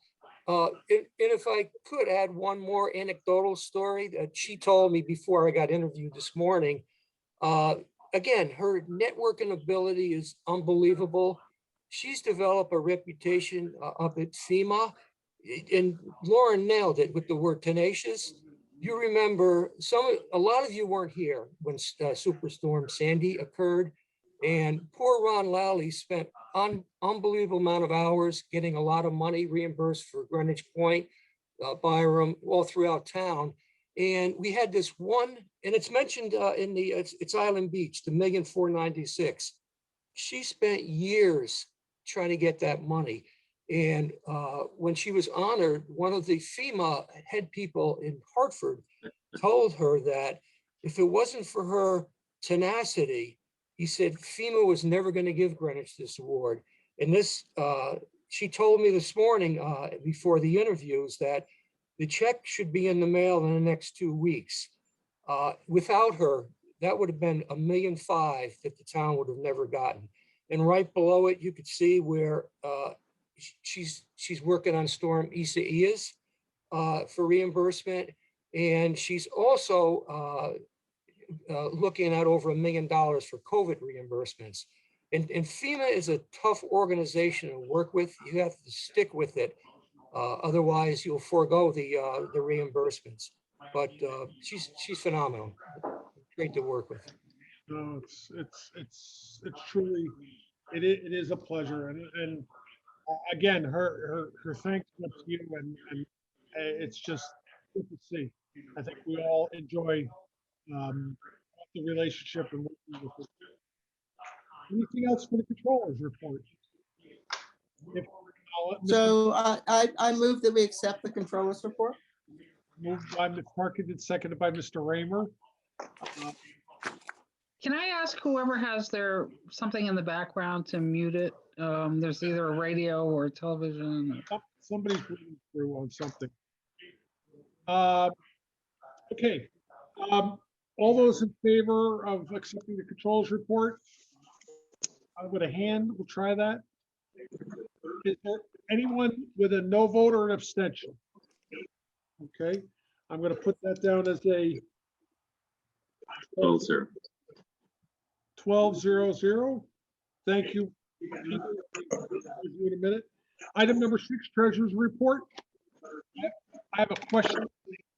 Speaker 13: And if I could add one more anecdotal story that she told me before I got interviewed this morning. Again, her networking ability is unbelievable. She's developed a reputation up at FEMA, and Lauren nailed it with the word tenacious. You remember a lot of you weren't here when Superstorm Sandy occurred, and poor Ron Lally spent unbelievable amount of hours getting a lot of money reimbursed for Greenwich Point, Byram, all throughout town. And we had this one, and it's mentioned in it's Island Beach, the $1,496,000. She spent years trying to get that money. And when she was honored, one of the FEMA head people in Hartford told her that if it wasn't for her tenacity, he said FEMA was never going to give Greenwich this award. And this, she told me this morning before the interviews that the check should be in the mail in the next 2 weeks. Without her, that would have been $1.5 million that the town would have never gotten. And right below it, you could see where she's working on Storm Isaias for reimbursement. And she's also looking at over $1 million for COVID reimbursements. And FEMA is a tough organization to work with. You have to stick with it. Otherwise, you'll forego the reimbursements. But she's phenomenal. Great to work with.
Speaker 3: No, it's truly, it is a pleasure. And again, her thanks up to you it's just good to see. I think we all enjoy the relationship and working with her. Anything else for the controllers report? If,
Speaker 2: So I move that we accept the controller's report.
Speaker 3: moved by Ms. Parkinson, seconded by Mr. Raymer.
Speaker 8: Can I ask whoever has something in the background to mute it? There's either a radio or television.
Speaker 3: Somebody's reading through on something. Okay. All those in favor of accepting the controls report? With a hand, we'll try that. Is there anyone with a no vote or an abstention? Okay, I'm going to put that down as a
Speaker 7: Oh, sir.
Speaker 3: 12-0-0. Thank you. In a minute. Item number 6, treasurer's report. I have a question,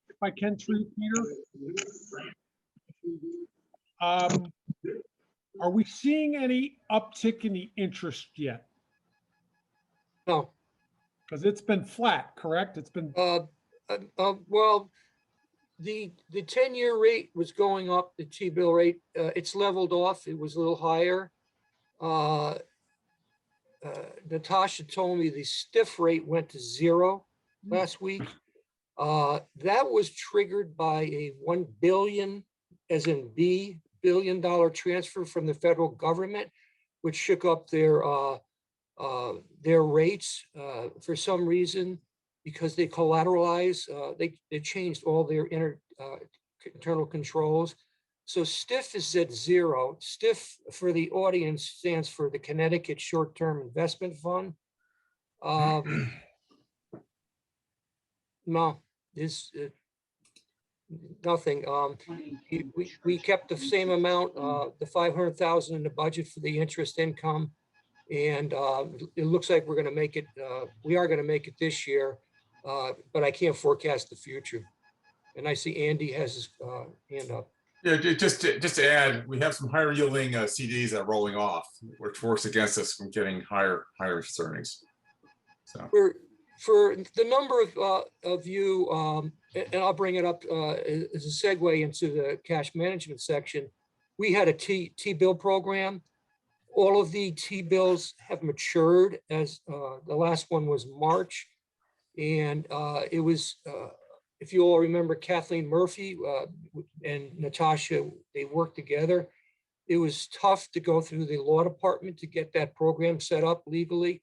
Speaker 3: if I can, through you, Peter. Are we seeing any uptick in the interest yet?
Speaker 13: No.
Speaker 3: Because it's been flat, correct? It's been.
Speaker 13: Well, the 10-year rate was going up, the T-bill rate. It's leveled off. It was a little higher. Natasha told me the stiff rate went to 0 last week. That was triggered by a $1 billion, as in $1 billion transfer from the federal government, which shook up their rates for some reason, because they collateralize. They changed all their internal controls. So STIF is at 0. STIF, for the audience, stands for the Connecticut Short-Term Investment Fund. No, it's nothing. We kept the same amount, the 500,000 in the budget for the interest income, and it looks like we're going to make it. We are going to make it this year, but I can't forecast the future. And I see Andy has his hand up.
Speaker 14: Yeah, just to add, we have some higher yielding CDs that are rolling off, which works against us from getting higher earnings. So
Speaker 13: for the number of you, and I'll bring it up as a segue into the cash management section. We had a T-bill program. All of the T-bills have matured, as the last one was March, and it was. If you all remember Kathleen Murphy and Natasha, they worked together. It was tough to go through the law department to get that program set up legally.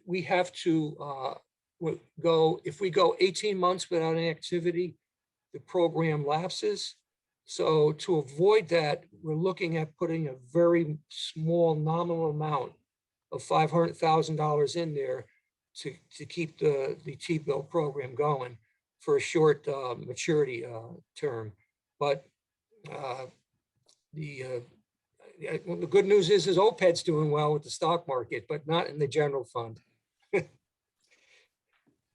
Speaker 13: We have to go, if we go 18 months without any activity, the program lapses. So to avoid that, we're looking at putting a very small nominal amount of $500,000 in there to keep the T-bill program going for a short maturity term. But the good news is OPED's doing well with the stock market, but not in the general fund.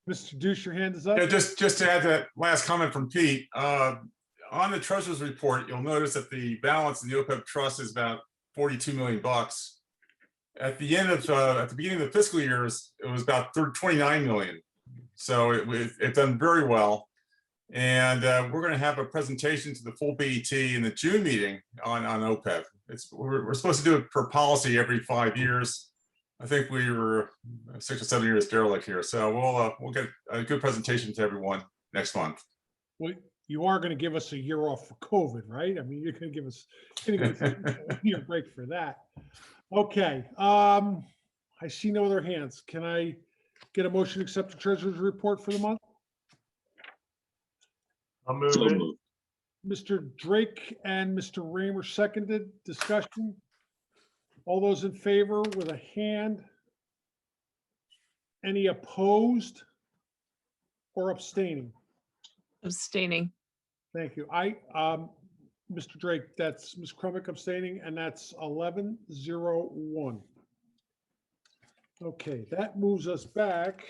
Speaker 3: Mr. Douche, your hand is up.
Speaker 14: yeah, just to add that last comment from Pete, on the treasurer's report, you'll notice that the balance in the OPEB trust is about 42 million bucks. At the end of at the beginning of the fiscal years, it was about 29 million. So it's done very well. And we're going to have a presentation to the full BET in the June meeting on OPEB. We're supposed to do it per policy every 5 years. I think we were 6 or 7 years derelict here. So we'll get a good presentation to everyone next month.
Speaker 3: Well, you are going to give us a year off for COVID, right? I mean, you're going to give us a year break for that. Okay. I see no other hands. Can I get a motion to accept the treasurer's report for the month?
Speaker 6: I'll move
Speaker 7: So
Speaker 6: it.
Speaker 7: moved.
Speaker 3: Mr. Drake and Mr. Raymer seconded. Discussion. All those in favor with a hand. Any opposed or abstaining?
Speaker 15: Abstaining.
Speaker 3: Thank you. Mr. Drake, that's Ms. Crumick abstaining, and that's 11-0-1. Okay, that moves us back.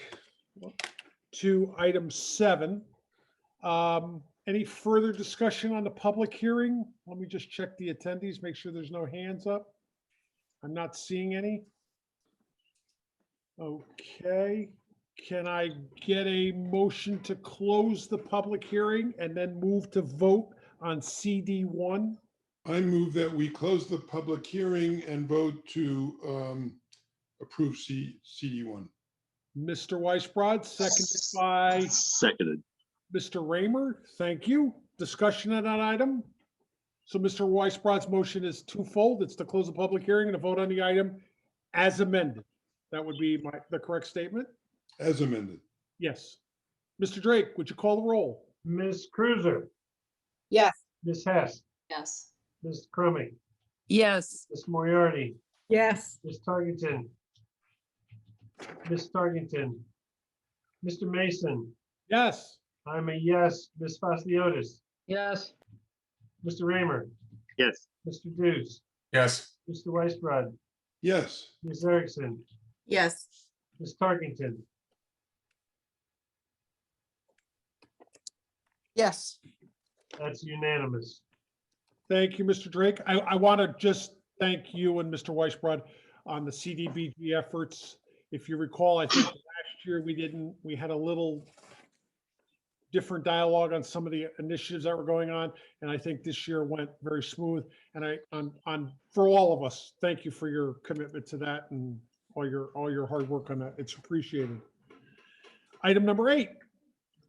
Speaker 3: to item 7. Any further discussion on the public hearing? Let me just check the attendees, make sure there's no hands up. I'm not seeing any. Okay, can I get a motion to close the public hearing and then move to vote on CD1?
Speaker 1: I move that we close the public hearing and vote to approve CD1.
Speaker 3: Mr. Weisbrod, seconded by
Speaker 7: Seconded.
Speaker 3: Mr. Raymer. Thank you. Discussion on that item? So Mr. Weisbrod's motion is twofold. It's to close the public hearing and to vote on the item as amended. That would be the correct statement?
Speaker 1: As amended.
Speaker 3: Yes. Mr. Drake, would you call the roll?
Speaker 6: Ms. Cruiser,
Speaker 2: Yes.
Speaker 6: Ms. Hess,
Speaker 10: Yes.
Speaker 6: Ms. Crummey,
Speaker 15: Yes.
Speaker 6: Ms. Moriarty,
Speaker 9: Yes.
Speaker 6: Ms. Tarkington, Ms. Tarkington, Mr. Mason,
Speaker 3: Yes.
Speaker 6: I'm a yes. Ms. Fasiliotis,
Speaker 8: yes,
Speaker 6: Mr. Raymer,
Speaker 7: Yes.
Speaker 6: Mr. Deuce,
Speaker 14: yes,
Speaker 6: Mr. Weisbrod,
Speaker 1: Yes.
Speaker 6: Ms. Erickson,
Speaker 10: Yes.
Speaker 6: Ms. Tarkington,
Speaker 2: Yes.
Speaker 6: that's unanimous.
Speaker 3: Thank you, Mr. Drake. I want to just thank you and Mr. Weisbrod on the CDBG efforts. If you recall, I think last year we had a little different dialogue on some of the initiatives that were going on. And I think this year went very smooth. And for all of us, thank you for your commitment to that and all your hard work on that. It's appreciated. Item number 8,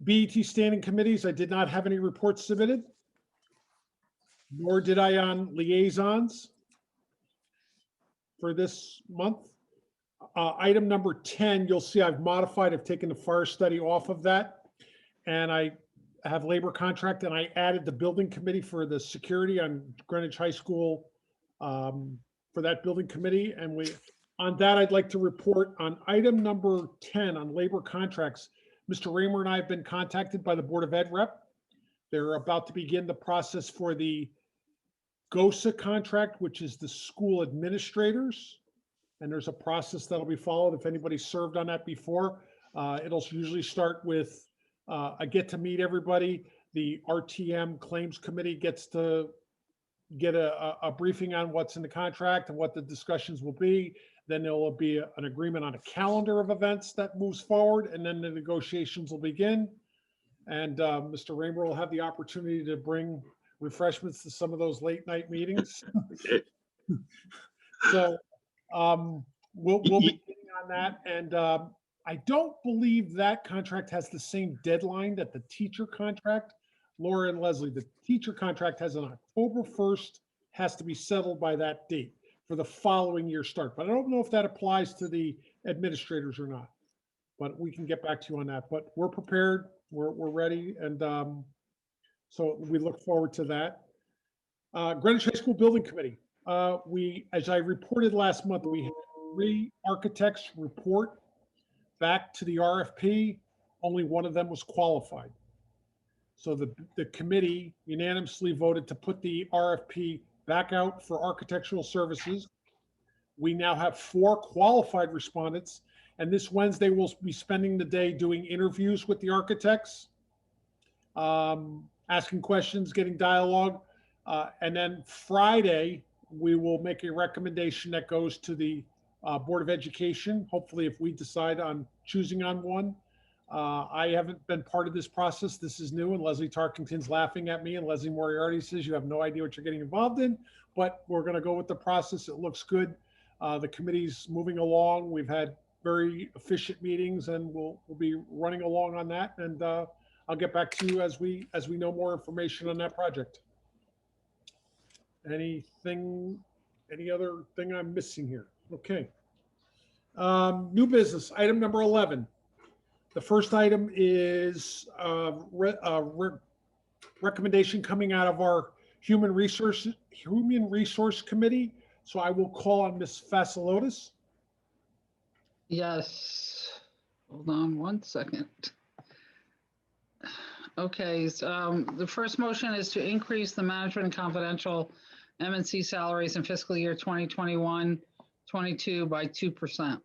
Speaker 3: BET standing committees. I did not have any reports submitted, nor did I on liaisons for this month. Item number 10, you'll see I've modified, I've taken the fire study off of that. And I have labor contract, and I added the building committee for the security on Greenwich High School for that building committee. And on that, I'd like to report on item number 10 on labor contracts. Mr. Raymer and I have been contacted by the Board of Ed rep. They're about to begin the process for the GOSA contract, which is the school administrators. And there's a process that'll be followed. If anybody's served on that before, it'll usually start with I get to meet everybody. The RTM claims committee gets to get a briefing on what's in the contract and what the discussions will be. Then there will be an agreement on a calendar of events that moves forward, and then the negotiations will begin. And Mr. Raymer will have the opportunity to bring refreshments to some of those late night meetings. So we'll be getting on that. And I don't believe that contract has the same deadline that the teacher contract. Laura and Leslie, the teacher contract has an October 1st, has to be settled by that date for the following year start. But I don't know if that applies to the administrators or not. But we can get back to you on that. But we're prepared, we're ready, and so we look forward to that. Greenwich High School Building Committee. As I reported last month, we had 3 architects report back to the RFP. Only one of them was qualified. So the committee unanimously voted to put the RFP back out for architectural services. We now have 4 qualified respondents, and this Wednesday we'll be spending the day doing interviews with the architects, asking questions, getting dialogue, and then Friday we will make a recommendation that goes to the Board of Education. Hopefully, if we decide on choosing on one. I haven't been part of this process. This is new, and Leslie Tarkington's laughing at me, and Leslie Moriarty says you have no idea what you're getting involved in, but we're going to go with the process. It looks good. The committee's moving along. We've had very efficient meetings, and we'll be running along on that. And I'll get back to you as we know more information on that project. Any other thing I'm missing here? Okay. New business, item number 11. The first item is recommendation coming out of our Human Resource Committee. So I will call on Ms. Fasiliotis.
Speaker 8: yes. Hold on one second. Okay, so, the first motion is to increase the management and confidential M&C salaries in fiscal year 2021-22 by 2%.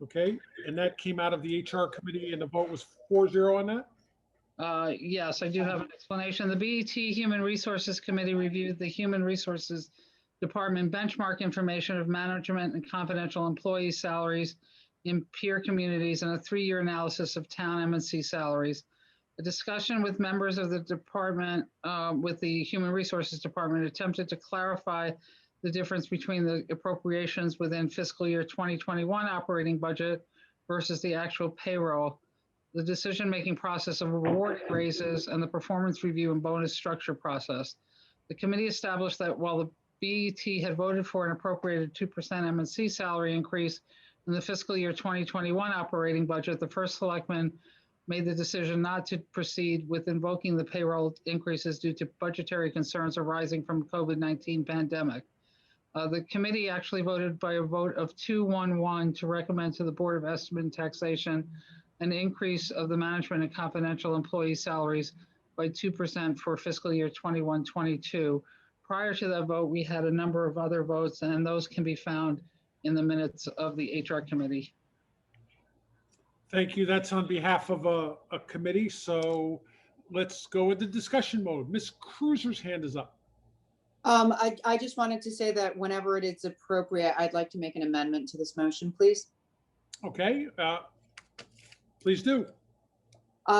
Speaker 3: Okay, and that came out of the HR committee and the vote was 4-0 on that?
Speaker 8: Yes, I do have an explanation. The BET Human Resources Committee reviewed the Human Resources Department benchmark information of management and confidential employee salaries in peer communities and a 3-year analysis of town M&C salaries. A discussion with members of the department, with the Human Resources Department, attempted to clarify the difference between the appropriations within fiscal year 2021 operating budget versus the actual payroll, the decision-making process of awarding raises, and the performance review and bonus structure process. The committee established that while the BET had voted for an appropriated 2% M&C salary increase in the fiscal year 2021 operating budget, the first selectman made the decision not to proceed with invoking the payroll increases due to budgetary concerns arising from COVID-19 pandemic. The committee actually voted by a vote of 2-1-1 to recommend to the Board of Estimate and Taxation an increase of the management and confidential employee salaries by 2% for fiscal year 21-22. Prior to that vote, we had a number of other votes, and those can be found in the minutes of the HR committee.
Speaker 3: Thank you. That's on behalf of a committee. So let's go into discussion mode. Ms. Cruiser's hand is up.
Speaker 16: I just wanted to say that whenever it is appropriate, I'd like to make an amendment to this motion, please.
Speaker 3: Okay, please do.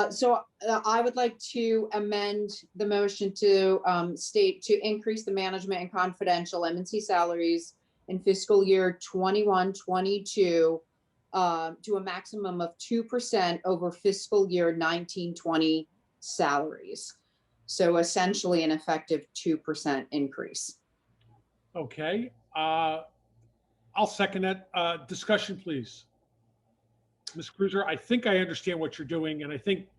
Speaker 16: So I would like to amend the motion to state to increase the management and confidential M&C salaries in fiscal year 21-22 to a maximum of 2% over fiscal year 19-20 salaries. So essentially an effective 2% increase.
Speaker 3: Okay, I'll second that. Discussion, please. Ms. Cruiser, I think I understand what you're doing, and I think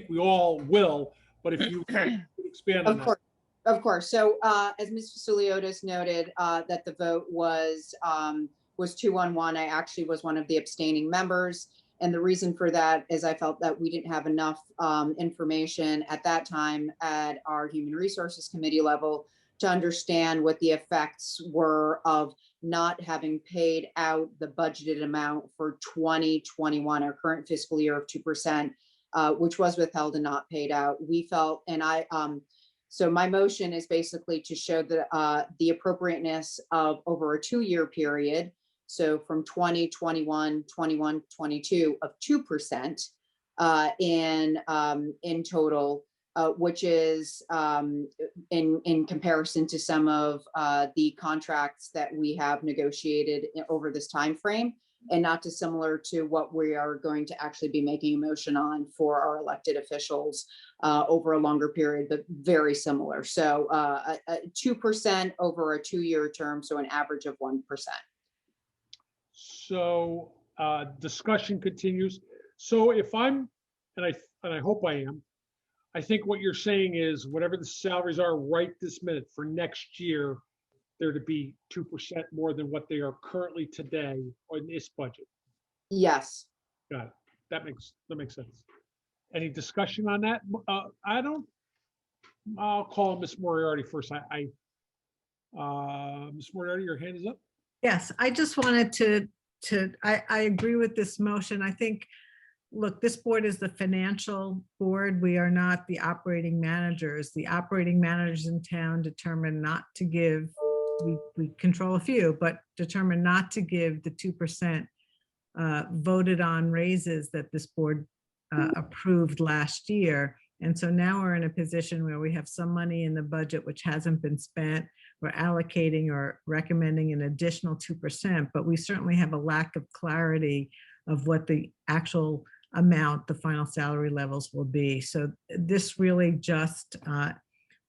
Speaker 3: we all will, but if you could expand on that.
Speaker 16: Of course. So as Ms. Vasiliotis noted, that the vote was 2-1-1. I actually was one of the abstaining members. And the reason for that is I felt that we didn't have enough information at that time at our Human Resources Committee level to understand what the effects were of not having paid out the budgeted amount for 2021, our current fiscal year of 2%, which was withheld and not paid out. We felt, and so my motion is basically to show the appropriateness of over a 2-year period. So from 2021, 21, 22 of 2% in total, which is in comparison to some of the contracts that we have negotiated over this time frame, and not dissimilar to what we are going to actually be making a motion on for our elected officials over a longer period, but very similar. So 2% over a 2-year term, so an average of 1%.
Speaker 3: So discussion continues. So if I'm, and I hope I am, I think what you're saying is whatever the salaries are right this minute for next year, they're to be 2% more than what they are currently today in this budget.
Speaker 16: Yes.
Speaker 3: Got it. That makes sense. Any discussion on that? I'll call Ms. Moriarty first. Ms. Moriarty, your hand is up.
Speaker 9: Yes, I just wanted I agree with this motion. I think, look, this board is the financial board. We are not the operating managers. The operating managers in town determine not to give, we control a few, but determine not to give the 2% voted on raises that this board approved last year. And so now we're in a position where we have some money in the budget which hasn't been spent. We're allocating or recommending an additional 2%, but we certainly have a lack of clarity of what the actual amount, the final salary levels will be. So this really just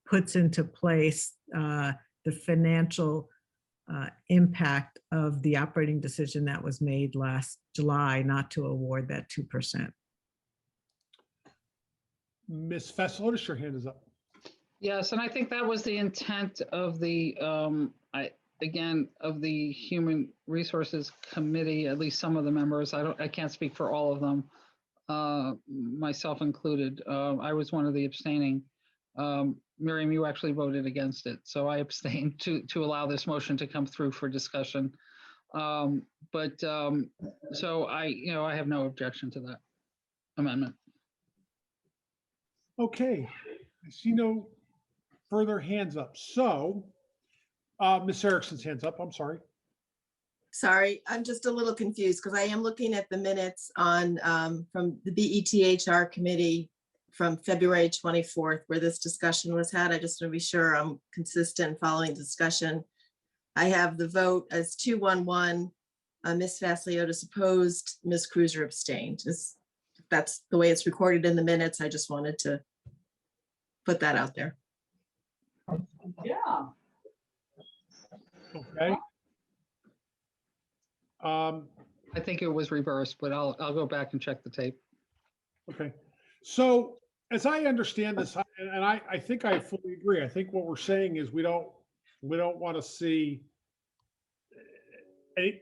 Speaker 9: puts into place the financial impact of the operating decision that was made last July not to award that 2%.
Speaker 3: Ms. Vasiliotis, your hand is up.
Speaker 8: Yes, and I think that was the intent of the, again, of the Human Resources Committee, at least some of the members. I can't speak for all of them, myself included. I was one of the abstaining. Miriam, you actually voted against it, so I abstained to allow this motion to come through for discussion. So I have no objection to that amendment.
Speaker 3: Okay, I see no further hands up. So, Ms. Erickson's hands up, I'm sorry.
Speaker 10: Sorry, I'm just a little confused because I am looking at the minutes on, from the BETHR committee from February 24th, where this discussion was had. I just want to be sure I'm consistent following discussion. I have the vote as 2-1-1. Ms. Vasiliotis opposed, Ms. Cruiser abstained. That's the way it's recorded in the minutes. I just wanted to put that out there.
Speaker 16: Yeah.
Speaker 3: Okay.
Speaker 8: I think it was reversed, but I'll go back and check the tape.
Speaker 3: Okay, so as I understand this, and I think I fully agree. I think what we're saying is we don't want to see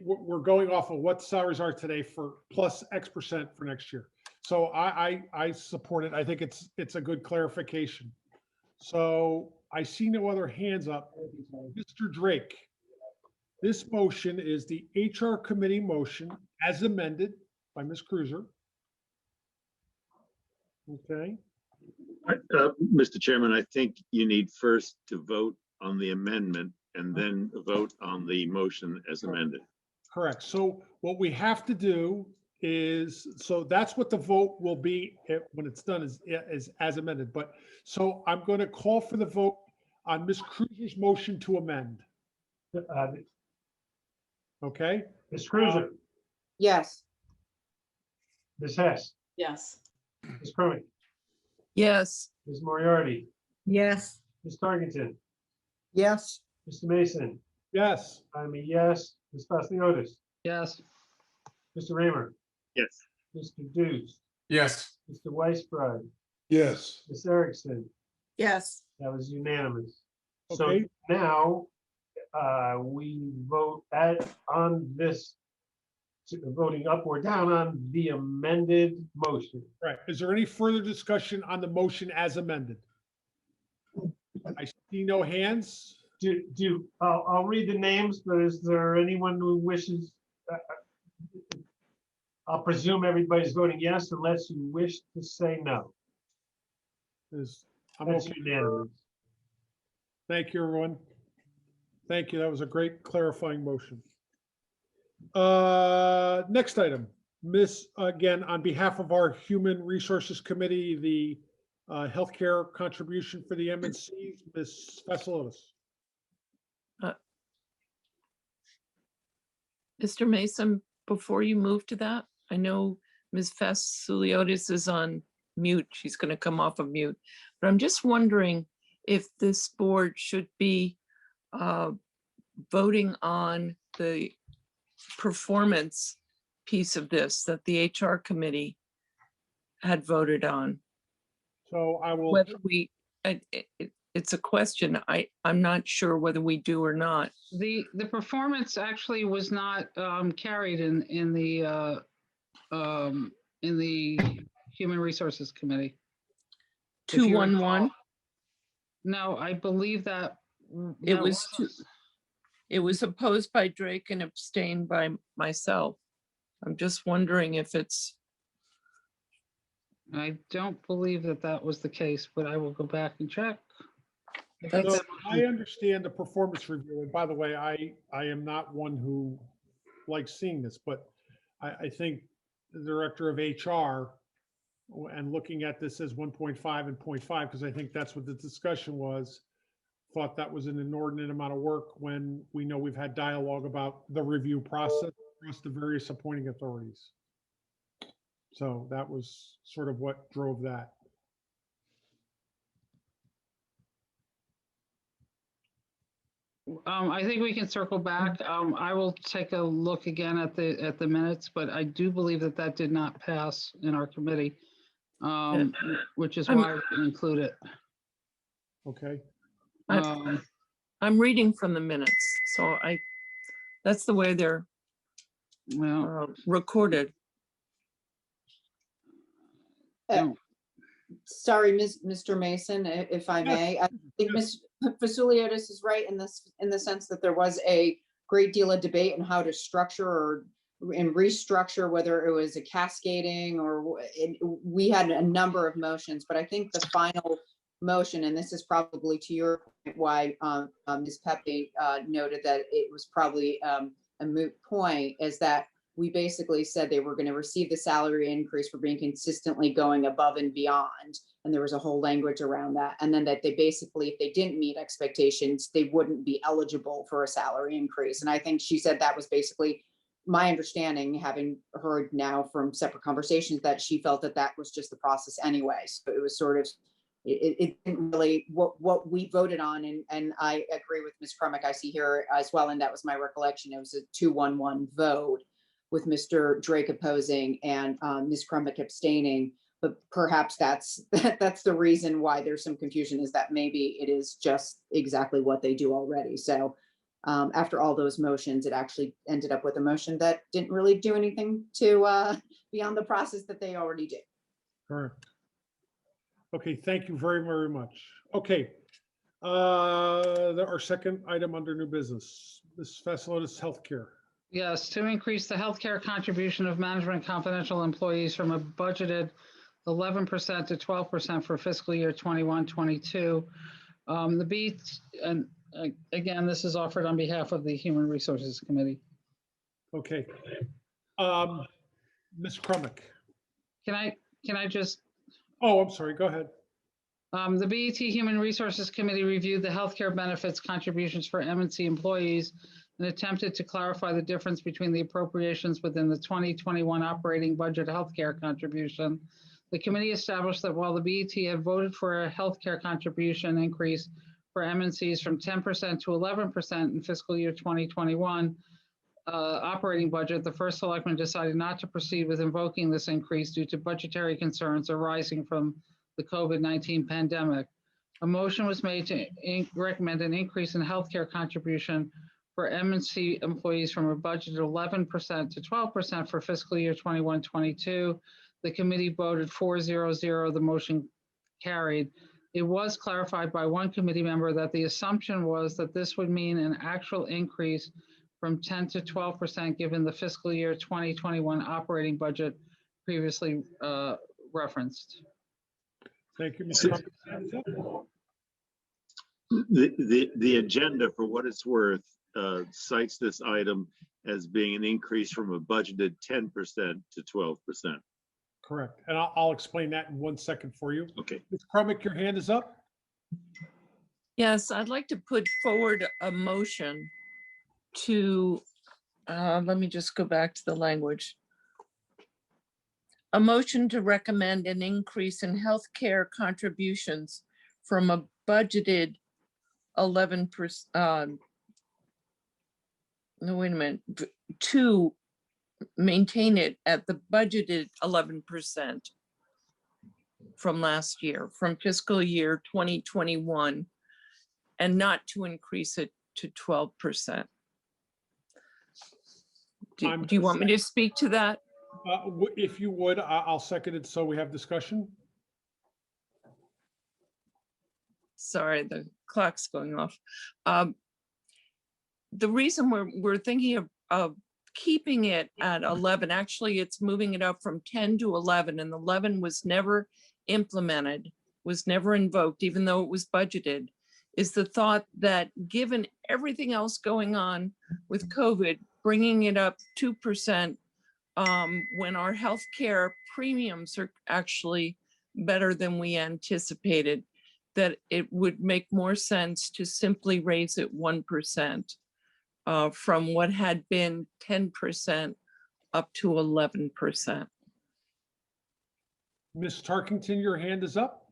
Speaker 3: we're going off of what salaries are today for plus X% for next year. So I support it. I think it's a good clarification. So I see no other hands up. Mr. Drake, this motion is the HR committee motion as amended by Ms. Cruiser. Okay.
Speaker 7: Mr. Chairman, I think you need first to vote on the amendment and then vote on the motion as amended.
Speaker 3: Correct. So what we have to do is, so that's what the vote will be when it's done is as amended. But so I'm going to call for the vote on Ms. Cruiser's motion to amend. Okay.
Speaker 6: Ms. Cruiser,
Speaker 16: Yes.
Speaker 6: Ms. Hess,
Speaker 10: Yes.
Speaker 6: Ms. Curley,
Speaker 15: Yes.
Speaker 6: Ms. Moriarty,
Speaker 9: Yes.
Speaker 6: Ms. Tarkington,
Speaker 2: Yes.
Speaker 6: Mr. Mason,
Speaker 3: Yes.
Speaker 6: I'm a yes. Ms. Vasiliotis,
Speaker 8: Yes.
Speaker 6: Mr. Raymer,
Speaker 7: Yes.
Speaker 6: Mr. Dews,
Speaker 14: Yes.
Speaker 6: Mr. Weisbrod,
Speaker 1: Yes.
Speaker 6: Ms. Erickson.
Speaker 10: Yes.
Speaker 6: That was unanimous.
Speaker 3: Okay.
Speaker 6: So now we vote on this, voting up or down on the amended motion.
Speaker 3: Right. Is there any further discussion on the motion as amended? I see no hands.
Speaker 6: I'll read the names, but is there anyone who wishes? I'll presume everybody's voting yes unless you wish to say no.
Speaker 3: I'm
Speaker 6: That's
Speaker 3: okay.
Speaker 6: unanimous.
Speaker 3: Thank you, everyone. Thank you. That was a great clarifying motion. Next item, again, on behalf of our Human Resources Committee, the healthcare contribution for the MNCs, Ms. Vasiliotis.
Speaker 15: Mr. Mason, before you move to that, I know Ms. Vasiliotis is on mute. She's going to come off of mute. But I'm just wondering if this board should be voting on the performance piece of this that the HR committee had voted on.
Speaker 3: So I will.
Speaker 15: Whether it's a question. I'm not sure whether we do or not.
Speaker 8: The performance actually was not carried in the Human Resources Committee.
Speaker 15: 2-1-1.
Speaker 8: No, I believe that
Speaker 15: It was opposed by Drake and abstained by myself. I'm just wondering if it's.
Speaker 8: I don't believe that was the case, but I will go back and check.
Speaker 3: So I understand the performance review, and by the way, I am not one who likes seeing this, but I think the director of HR and looking at this as 1.5 and 0.5, because I think that's what the discussion was, thought that was an inordinate amount of work when we know we've had dialogue about the review process across the various appointing authorities. So that was sort of what drove that.
Speaker 8: I think we can circle back. I will take a look again at the minutes, but I do believe that did not pass in our committee, which is why I didn't include it.
Speaker 3: Okay.
Speaker 15: I'm reading from the minutes, so that's the way they're recorded.
Speaker 16: Sorry, Mr. Mason, if I may. I think Ms. Vasiliotis is right in the sense that there was a great deal of debate on how to structure or and restructure, whether it was a cascading or we had a number of motions, but I think the final motion, and this is probably to your point, why Ms. Pepe noted that it was probably a moot point, is that we basically said they were going to receive the salary increase for being consistently going above and beyond. And there was a whole language around that. And then that they basically, if they didn't meet expectations, they wouldn't be eligible for a salary increase. And I think she said that was basically my understanding, having heard now from separate conversations, that she felt that that was just the process anyway. So it was sort of, it didn't really, what we voted on, and I agree with Ms. Crumick, I see here as well, and that was my recollection, it was a 2-1-1 vote with Mr. Drake opposing and Ms. Crumick abstaining. But perhaps that's the reason why there's some confusion, is that maybe it is just exactly what they do already. So after all those motions, it actually ended up with a motion that didn't really do anything to beyond the process that they already did.
Speaker 3: Correct. Okay, thank you very, very much. Okay. Our second item under new business, Ms. Vassilotis, healthcare.
Speaker 8: Yes, to increase the healthcare contribution of management confidential employees from a budgeted 11% to 12% for fiscal year 21-22. The beat, and again, this is offered on behalf of the Human Resources Committee.
Speaker 3: Okay. Ms. Crumick.
Speaker 8: Can I just?
Speaker 3: Oh, I'm sorry, go ahead.
Speaker 8: The BET Human Resources Committee reviewed the healthcare benefits contributions for M&C employees and attempted to clarify the difference between the appropriations within the 2021 operating budget healthcare contribution. The committee established that while the BET had voted for a healthcare contribution increase for M&Cs from 10% to 11% in fiscal year 2021 operating budget, the first selectman decided not to proceed with invoking this increase due to budgetary concerns arising from the COVID-19 pandemic. A motion was made to recommend an increase in healthcare contribution for M&C employees from a budget of 11% to 12% for fiscal year 21-22. The committee voted 4-0-0. The motion carried. It was clarified by one committee member that the assumption was that this would mean an actual increase from 10 to 12% given the fiscal year 2021 operating budget previously referenced.
Speaker 3: Thank you, Ms. Crumick.
Speaker 7: The agenda, for what it's worth, cites this item as being an increase from a budgeted 10% to 12%.
Speaker 3: Correct. And I'll explain that in 1 second for you.
Speaker 7: Okay.
Speaker 3: Ms. Crumick, your hand is up.
Speaker 15: Yes, I'd like to put forward a motion to, let me just go back to the language. A motion to recommend an increase in healthcare contributions from a budgeted 11%, no, wait a minute, to maintain it at the budgeted 11% from last year, from fiscal year 2021, and not to increase it to 12%. Do you want me to speak to that?
Speaker 3: If you would, I'll second it so we have discussion.
Speaker 15: Sorry, the clock's going off. The reason we're thinking of keeping it at 11, actually it's moving it up from 10 to 11, and 11 was never implemented, was never invoked, even though it was budgeted, is the thought that given everything else going on with COVID, bringing it up 2% when our healthcare premiums are actually better than we anticipated, that it would make more sense to simply raise it 1% from what had been 10% up to 11%.
Speaker 3: Ms. Tarkington, your hand is up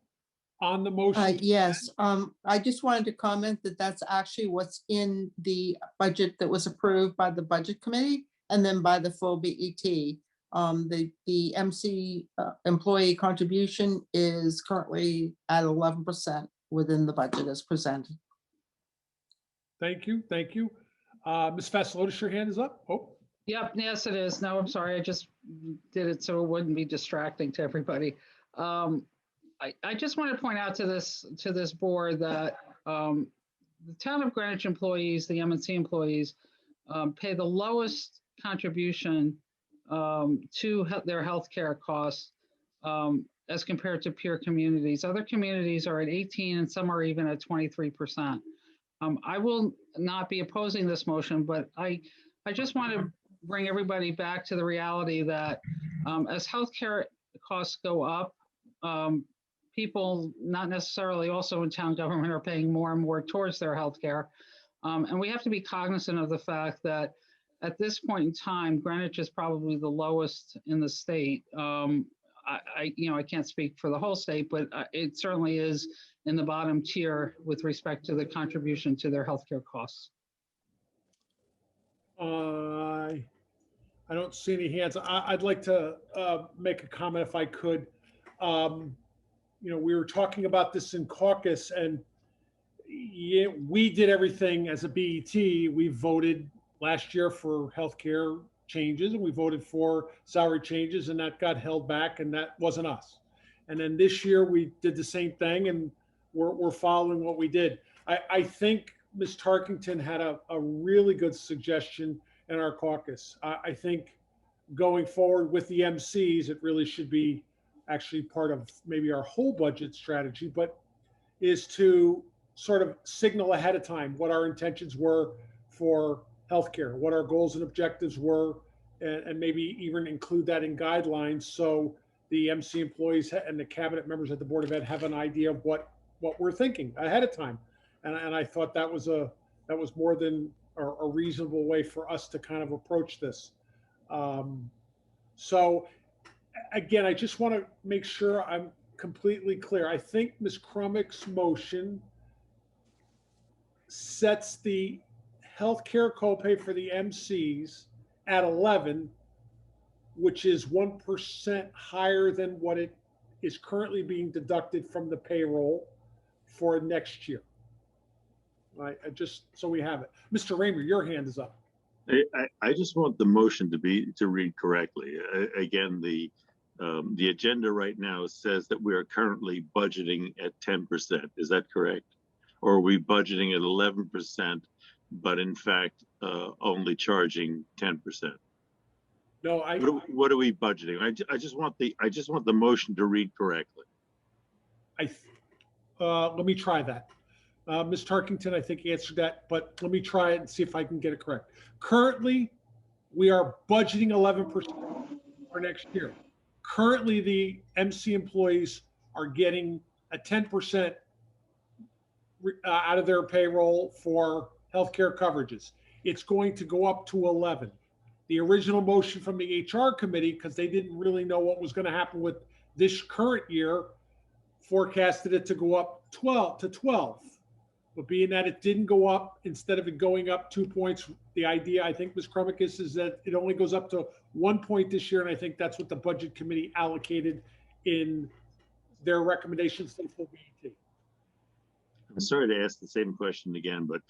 Speaker 3: on the motion.
Speaker 2: Yes, I just wanted to comment that that's actually what's in the budget that was approved by the Budget Committee and then by the full BET. The MC employee contribution is currently at 11% within the budget as presented.
Speaker 3: Thank you, thank you. Ms. Vassilotis, your hand is up. Oh.
Speaker 8: Yep, yes, it is. No, I'm sorry. I just did it so it wouldn't be distracting to everybody. I just want to point out to this board that the town of Greenwich employees, the M&C employees, pay the lowest contribution to their healthcare costs as compared to peer communities. Other communities are at 18 and some are even at 23%. I will not be opposing this motion, but I just want to bring everybody back to the reality that as healthcare costs go up, people not necessarily also in town government are paying more and more towards their healthcare. And we have to be cognizant of the fact that at this point in time, Greenwich is probably the lowest in the state. I can't speak for the whole state, but it certainly is in the bottom tier with respect to the contribution to their healthcare costs.
Speaker 3: I don't see any hands. I'd like to make a comment if I could. We were talking about this in caucus, and yeah, we did everything as a BET. We voted last year for healthcare changes, and we voted for salary changes, and that got held back, and that wasn't us. And then this year we did the same thing, and we're following what we did. I think Ms. Tarkington had a really good suggestion in our caucus. I think going forward with the MCs, it really should be actually part of maybe our whole budget strategy, but is to sort of signal ahead of time what our intentions were for healthcare, what our goals and objectives were, and maybe even include that in guidelines so the MC employees and the cabinet members at the Board of Ed have an idea of what we're thinking ahead of time. And I thought that was more than a reasonable way for us to kind of approach this. So again, I just want to make sure I'm completely clear. I think Ms. Crumick's motion sets the healthcare copay for the MCs at 11, which is 1% higher than what it is currently being deducted from the payroll for next year. Right, just so we have it. Mr. Raymer, your hand is up.
Speaker 7: I just want the motion to read correctly. Again, the agenda right now says that we are currently budgeting at 10%. Is that correct? Or are we budgeting at 11%, but in fact only charging 10%?
Speaker 3: No,
Speaker 7: what are we budgeting? I just want the motion to read correctly.
Speaker 3: Let me try that. Ms. Tarkington, I think answered that, but let me try it and see if I can get it correct. Currently, we are budgeting 11% for next year. Currently, the MC employees are getting a 10% out of their payroll for healthcare coverages. It's going to go up to 11. The original motion from the HR committee, because they didn't really know what was going to happen with this current year, forecasted it to go up 12. But being that it didn't go up, instead of it going up 2 points, the idea, I think, Ms. Krumikis, is that it only goes up to 1 point this year, and I think that's what the budget committee allocated in their recommendations to the full BET.
Speaker 7: I'm sorry to ask the same question again, but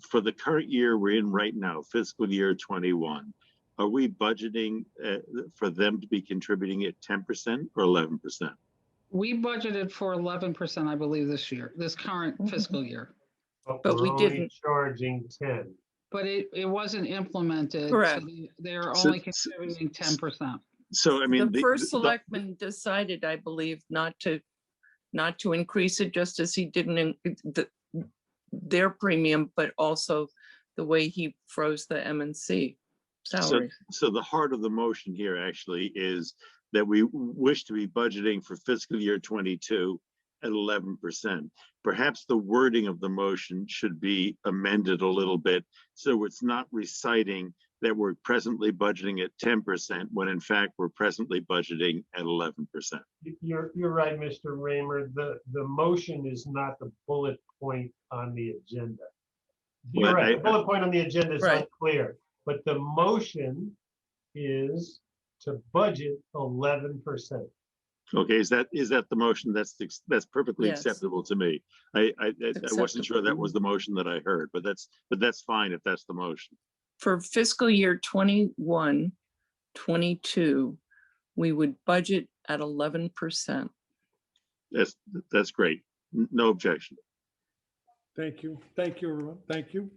Speaker 7: for the current year we're in right now, fiscal year 21, are we budgeting for them to be contributing at 10% or 11%?
Speaker 8: We budgeted for 11%, I believe, this year, this current fiscal year.
Speaker 6: But we didn't charging 10.
Speaker 8: But it wasn't implemented.
Speaker 15: Correct.
Speaker 8: So they're only contributing 10%.
Speaker 7: So I mean,
Speaker 15: the first selectman decided, I believe, not to increase it, just as he didn't their premium, but also the way he froze the M&C salary.
Speaker 7: So the heart of the motion here actually is that we wish to be budgeting for fiscal year 22 at 11%. Perhaps the wording of the motion should be amended a little bit so it's not reciting that we're presently budgeting at 10% when in fact we're presently budgeting at 11%.
Speaker 6: You're right, Mr. Raymer. The motion is not the bullet point on the agenda. You're right. The bullet point on the agenda is unclear, but the motion is to budget 11%.
Speaker 7: Okay, is that the motion? That's perfectly acceptable to me. I wasn't sure that was the motion that I heard, but that's fine if that's the motion.
Speaker 15: For fiscal year 21, 22, we would budget at 11%.
Speaker 7: That's great. No objection.
Speaker 3: Thank you, everyone. Thank you.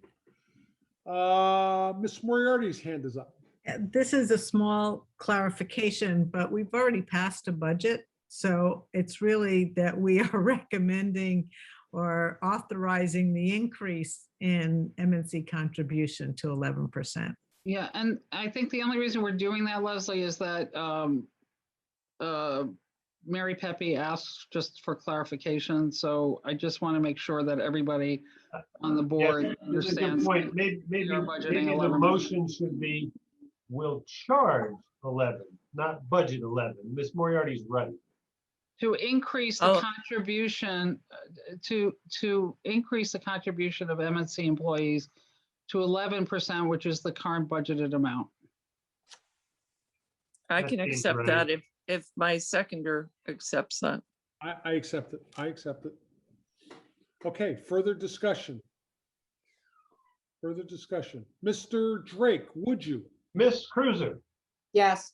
Speaker 3: Ms. Moriarty's hand is up.
Speaker 9: This is a small clarification, but we've already passed a budget. So it's really that we are recommending or authorizing the increase in MNC contribution to 11%.
Speaker 8: Yeah, and I think the only reason we're doing that, Leslie, is that Mary Pepe asked just for clarification. So I just want to make sure that everybody on the board
Speaker 6: Yes, this is a good
Speaker 8: understands.
Speaker 6: point. Maybe
Speaker 8: we are budgeting
Speaker 6: maybe the
Speaker 8: 11%.
Speaker 6: motion should be, will charge 11, not budget 11. Ms. Moriarty's right.
Speaker 8: To increase the
Speaker 15: Oh.
Speaker 8: contribution, to increase the contribution of MNC employees to 11%, which is the current budgeted amount.
Speaker 15: I
Speaker 6: That
Speaker 15: can
Speaker 6: seems
Speaker 15: accept
Speaker 6: right.
Speaker 15: that if my seconder accepts that.
Speaker 3: I accept it. I accept it. Okay, further discussion. Further discussion. Mr. Drake, would you?
Speaker 6: Ms. Cruiser,
Speaker 16: Yes.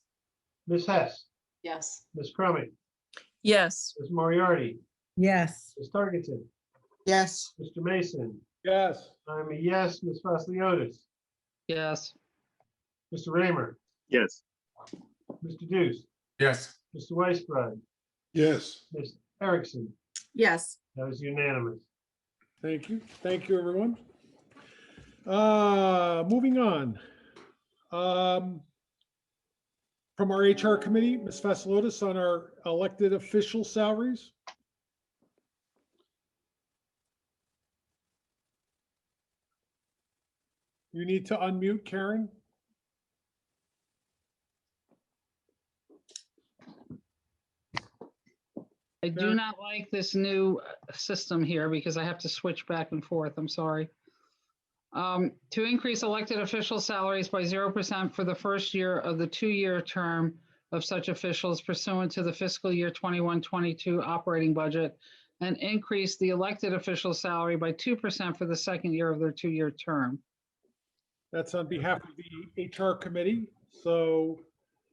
Speaker 6: Ms. Hess,
Speaker 10: Yes.
Speaker 6: Ms. Crummey,
Speaker 15: Yes,
Speaker 6: Ms. Moriarty,
Speaker 9: Yes.
Speaker 6: Ms. Targeton,
Speaker 2: Yes.
Speaker 6: Mr. Mason.
Speaker 3: Yes.
Speaker 6: I'm a yes. Ms. Vasiliotis,
Speaker 8: Yes.
Speaker 6: Mr. Raymer,
Speaker 7: Yes.
Speaker 6: Mr. Deuce,
Speaker 14: Yes.
Speaker 6: Mr. Weisbrod,
Speaker 1: Yes.
Speaker 6: Ms. Erickson.
Speaker 10: Yes.
Speaker 6: That was unanimous.
Speaker 3: Thank you. Thank you, everyone. Moving on. From our HR committee, Ms. Vasiliotis, on our elected official salaries. You need to unmute, Karen.
Speaker 8: I do not like this new system here because I have to switch back and forth. I'm sorry. To increase elected official salaries by 0% for the first year of the 2-year term of such officials pursuant to the fiscal year 21-22 operating budget, and increase the elected official salary by 2% for the second year of their 2-year term.
Speaker 3: That's on behalf of the HR committee. So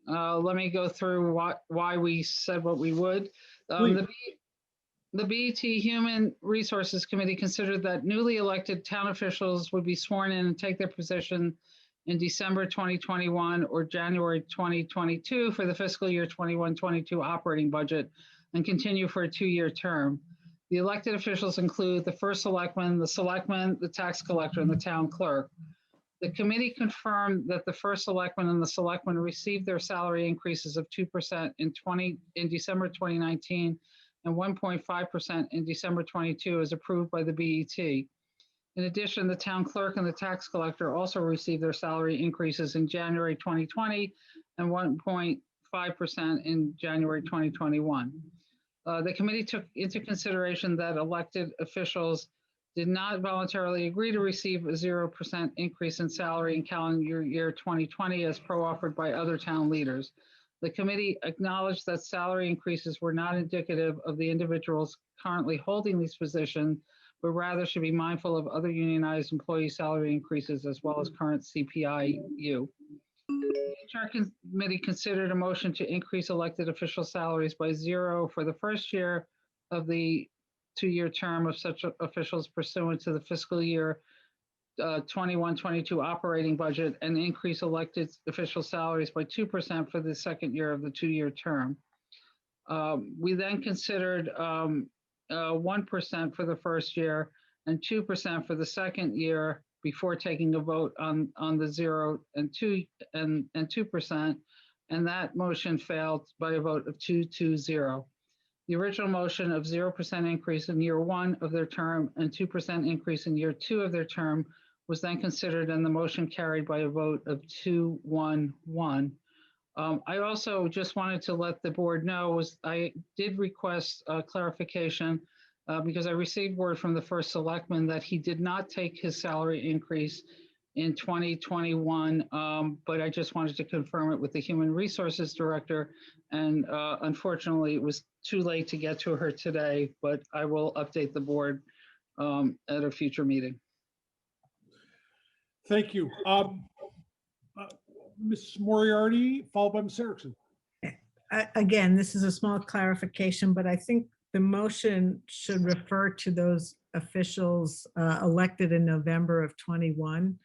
Speaker 8: Let me go through why we said what we would. The BET Human Resources Committee considered that newly elected town officials would be sworn in and take their position in December 2021 or January 2022 for the fiscal year 21-22 operating budget and continue for a 2-year term. The elected officials include the first selectman, the tax collector, and the town clerk. The committee confirmed that the first selectman and the selectman received their salary increases of 2% in December 2019 and 1.5% in December 22 as approved by the BET. In addition, the town clerk and the tax collector also received their salary increases in January 2020 and 1.5% in January 2021. The committee took into consideration that elected officials did not voluntarily agree to receive a 0% increase in salary in calendar year 2020 as pro-offered by other town leaders. The committee acknowledged that salary increases were not indicative of the individuals currently holding these positions, but rather should be mindful of other unionized employee salary increases as well as current CPIU. The HR committee considered a motion to increase elected official salaries by 0 for the first year of the 2-year term of such officials pursuant to the fiscal year 21-22 operating budget and increase elected official salaries by 2% for the second year of the 2-year term. We then considered 1% for the first year and 2% for the second year before taking a vote on the 0 and 2%, and that motion failed by a vote of 2-0. The original motion of 0% increase in year 1 of their term and 2% increase in year 2 of their term was then considered, and the motion carried by a vote of 2-1-1. I also just wanted to let the board know I did request clarification because I received word from the first selectman that he did not take his salary increase in 2021, but I just wanted to confirm it with the Human Resources Director. And unfortunately, it was too late to get to her today, but I will update the board at a future meeting.
Speaker 3: thank you. Ms. Moriarty, followed by Ms. Erickson.
Speaker 9: Again, this is a small clarification, but I think the motion should refer to those officials elected in November of 21.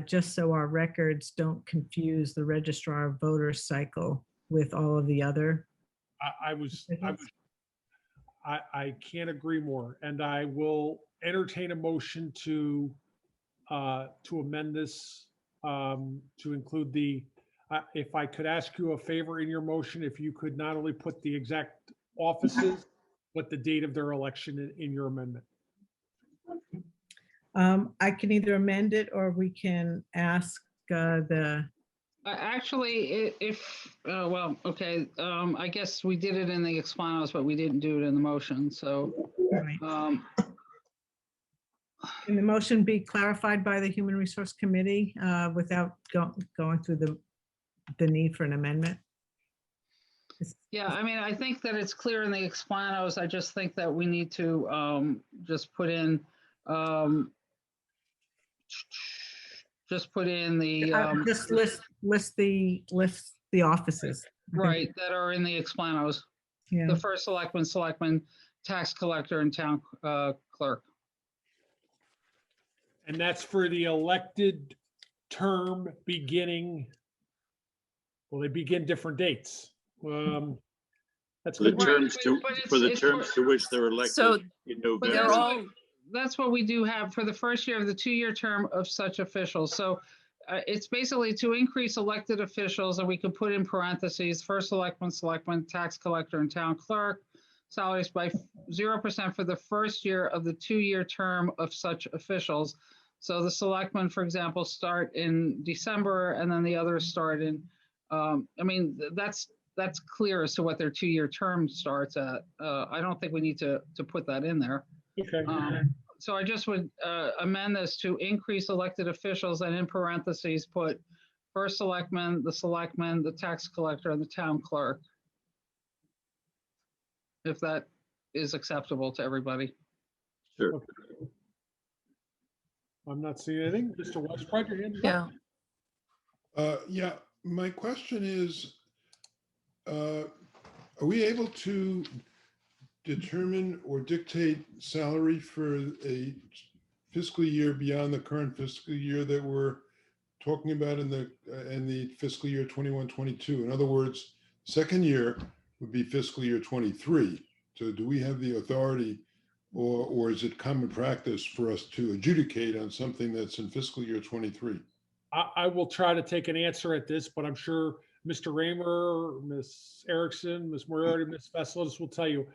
Speaker 9: just so our records don't confuse the registrar of voters cycle with all of the other.
Speaker 3: I can't agree more, and I will entertain a motion to amend this, to include if I could ask you a favor in your motion, if you could not only put the exact offices, but the date of their election in your amendment.
Speaker 9: I can either amend it or we can ask
Speaker 8: Actually, well, okay, I guess we did it in the explanations, but we didn't do it in the motion, so.
Speaker 9: Can the motion be clarified by the Human Resource Committee without going through the need for an amendment?
Speaker 8: Yeah, I mean, I think that it's clear in the explanations. I just think that we need to just put in the
Speaker 9: Just list the offices.
Speaker 8: right that are in the explanations.
Speaker 9: Yeah.
Speaker 8: The first selectman, tax collector, and town clerk.
Speaker 3: And that's for the elected term beginning, well, they begin different dates. That's
Speaker 7: For the
Speaker 3: good.
Speaker 7: terms to which they're elected
Speaker 15: So,
Speaker 7: in
Speaker 8: But
Speaker 7: November.
Speaker 8: that's what we do have for the first year of the 2-year term of such officials. So it's basically to increase elected officials, and we could put in parentheses, first selectman, tax collector, and town clerk, salaries by 0% for the first year of the 2-year term of such officials. So the selectmen, for example, start in December, and then the others start in, I mean, that's clear as to what their 2-year term starts at. I don't think we need to put that in there.
Speaker 3: Okay.
Speaker 8: So I just would amend this to increase elected officials, and in parentheses, put first selectman, the tax collector, and the town clerk. If that is acceptable to everybody.
Speaker 7: Sure.
Speaker 3: Okay. I'm not seeing anything. Mr. Westbrook, your hand is
Speaker 15: yeah,
Speaker 3: up.
Speaker 1: Yeah, my question is, are we able to determine or dictate salary for a fiscal year beyond the current fiscal year that we're talking about in the fiscal year 21-22? In other words, second year would be fiscal year 23. So do we have the authority, or is it common practice for us to adjudicate on something that's in fiscal year 23?
Speaker 3: I will try to take an answer at this, but I'm sure Mr. Raymer, Ms. Erickson, Ms. Moriarty, Ms. Vassilis will tell you,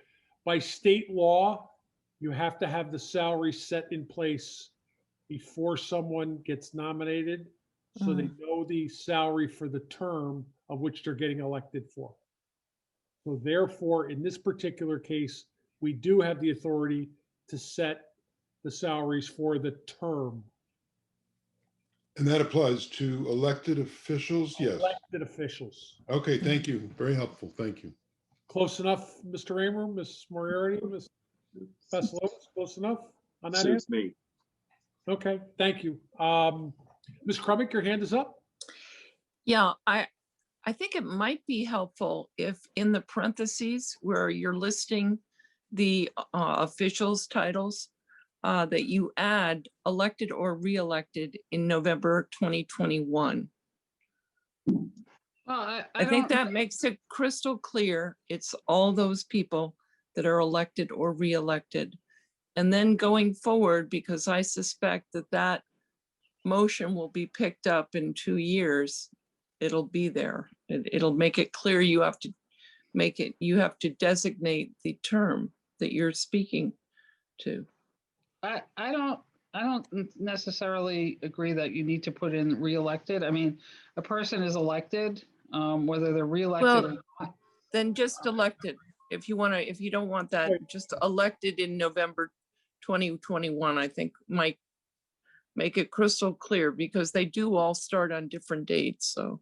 Speaker 3: by state law, you have to have the salary set in place before someone gets nominated, so they know the salary for the term of which they're getting elected for. So therefore, in this particular case, we do have the authority to set the salaries for the term.
Speaker 1: And that applies to elected officials? Yes.
Speaker 3: Elected officials.
Speaker 1: Okay, thank you. Very helpful. Thank you.
Speaker 3: Close enough, Mr. Raymer, Ms. Moriarty, Ms. Vassilis, close enough on that answer?
Speaker 7: Suits me.
Speaker 3: Okay, thank you. Ms. Krummick, your hand is up.
Speaker 15: yeah, I think it might be helpful if in the parentheses where you're listing the officials' titles, that you add elected or re-elected in November 2021.
Speaker 8: Well,
Speaker 15: I think that makes it crystal clear. It's all those people that are elected or re-elected. And then going forward, because I suspect that motion will be picked up in 2 years, it'll be there. It'll make it clear you have to designate the term that you're speaking to.
Speaker 8: I don't necessarily agree that you need to put in re-elected. I mean, a person is elected, whether they're re-elected or
Speaker 15: Well,
Speaker 8: not.
Speaker 15: then just elected. If you don't want that, just elected in November 2021, I think might make it crystal clear, because they do all start on different dates, so.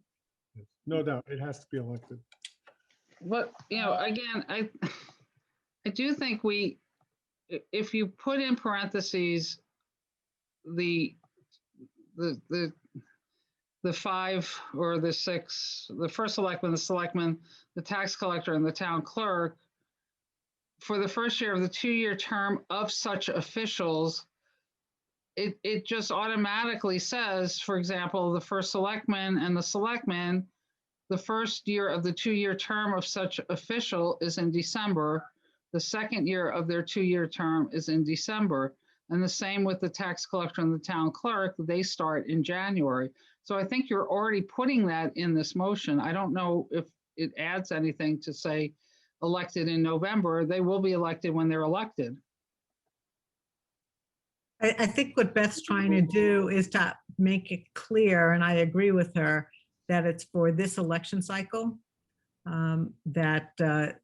Speaker 3: No doubt, it has to be elected.
Speaker 8: But, again, I do think if you put in parentheses, the 5 or the 6, the first selectman, the tax collector, and the town clerk, for the first year of the 2-year term of such officials, it just automatically says, for example, the first selectman and the selectmen, the first year of the 2-year term of such official is in December. The second year of their 2-year term is in December. And the same with the tax collector and the town clerk, they start in January. So I think you're already putting that in this motion. I don't know if it adds anything to say elected in November. They will be elected when they're elected.
Speaker 9: I think what Beth's trying to do is to make it clear, and I agree with her, that it's for this election cycle, that the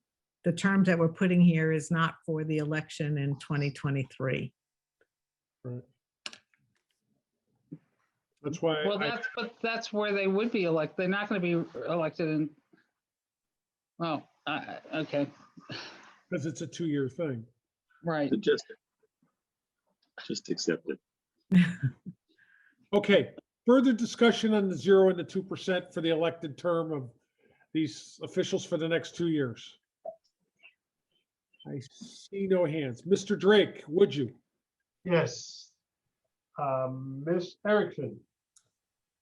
Speaker 9: terms that we're putting here is not for the election in 2023.
Speaker 3: Right. That's why.
Speaker 8: Well, that's where they would be elected. They're not going to be elected in. Oh, okay.
Speaker 3: Because it's a 2-year thing.
Speaker 8: Right.
Speaker 7: Just accept it.
Speaker 3: Okay, further discussion on the 0 and the 2% for the elected term of these officials for the next 2 years. I see no hands. Mr. Drake, would you?
Speaker 6: Yes. Ms. Erickson,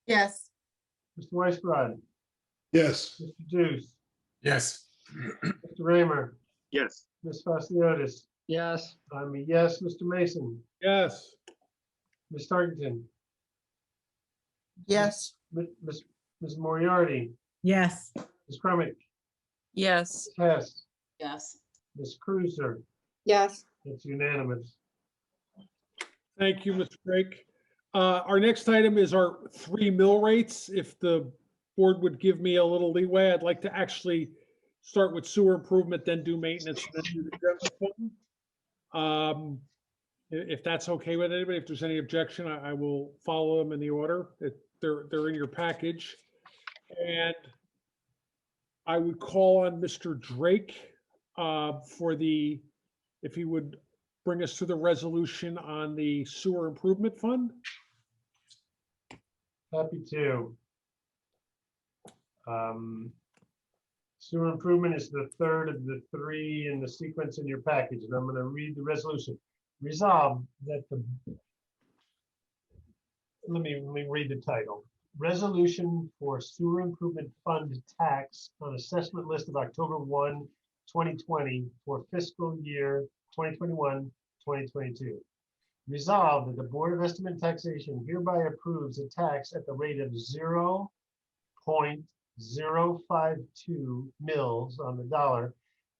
Speaker 10: Yes.
Speaker 6: Mr. Weisbrod,
Speaker 1: Yes.
Speaker 6: Mr. Deuce,
Speaker 14: Yes.
Speaker 6: Mr. Raymer,
Speaker 7: Yes.
Speaker 6: Ms. Fasciotis.
Speaker 8: Yes.
Speaker 6: I'm a yes. Mr. Mason,
Speaker 3: Yes.
Speaker 6: Ms. Tarkington,
Speaker 2: yes,
Speaker 6: Ms. Moriarty,
Speaker 9: Yes,
Speaker 6: Ms. Crumick,
Speaker 15: Yes,
Speaker 6: Ms. Hess,
Speaker 10: Yes.
Speaker 6: Ms. Cruiser.
Speaker 16: yes,
Speaker 6: It's unanimous.
Speaker 3: Thank you, Mr. Drake. Our next item is our 3 mill rates. If the board would give me a little leeway, I'd like to actually start with sewer improvement, then do maintenance, then do the general fund. If that's okay with anybody, if there's any objection, I will follow them in the order. They're in your package. And I would call on Mr. Drake if he would bring us to the resolution on the sewer improvement fund.
Speaker 6: Happy to. Sewer improvement is the third of the 3 in the sequence in your package, and I'm going to read the resolution. Resolved that let me read the title. Resolution for Sewer Improvement Fund Tax on Assessment List of October 1, 2020 for fiscal year 2021-2022. Resolved that the Board of Estimate and Taxation hereby approves a tax at the rate of 0.052 mils on the dollar,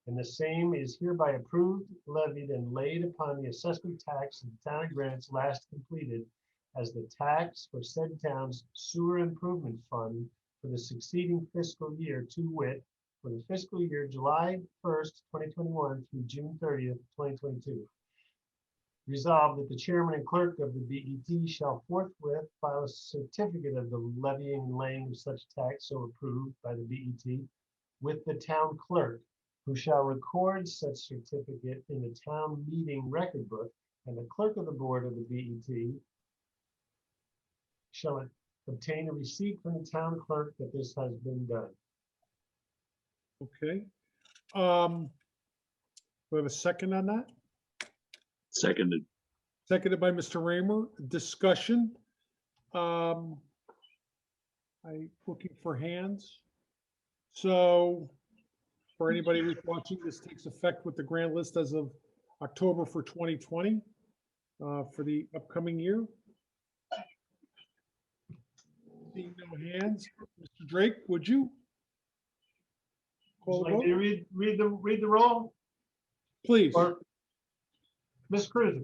Speaker 6: and the same is hereby approved, levied, and laid upon the assessment tax of the town of Greenwich last completed as the tax for said town's sewer improvement fund for the succeeding fiscal year, to wit, for the fiscal year July 1st, 2021 through June 30th, 2022. Resolved that the chairman and clerk of the BET shall forthwith file a certificate of the levying and laying of such tax so approved by the BET with the town clerk, who shall record such certificate in the town meeting record book, and the clerk of the board of the BET shall obtain a receipt from the town clerk that this has been done.
Speaker 3: Okay. We have a second on that?
Speaker 7: Seconded.
Speaker 3: Seconded by Mr. Raymer. Discussion. I'm looking for hands. So for anybody who's watching, this takes effect with the grant list as of October for 2020 for the upcoming year. Seeing no hands. Mr. Drake, would you? Call
Speaker 6: Would
Speaker 3: the
Speaker 6: you like
Speaker 3: vote,
Speaker 6: me to read the roll?
Speaker 3: please.
Speaker 6: Or Ms. Cruiser,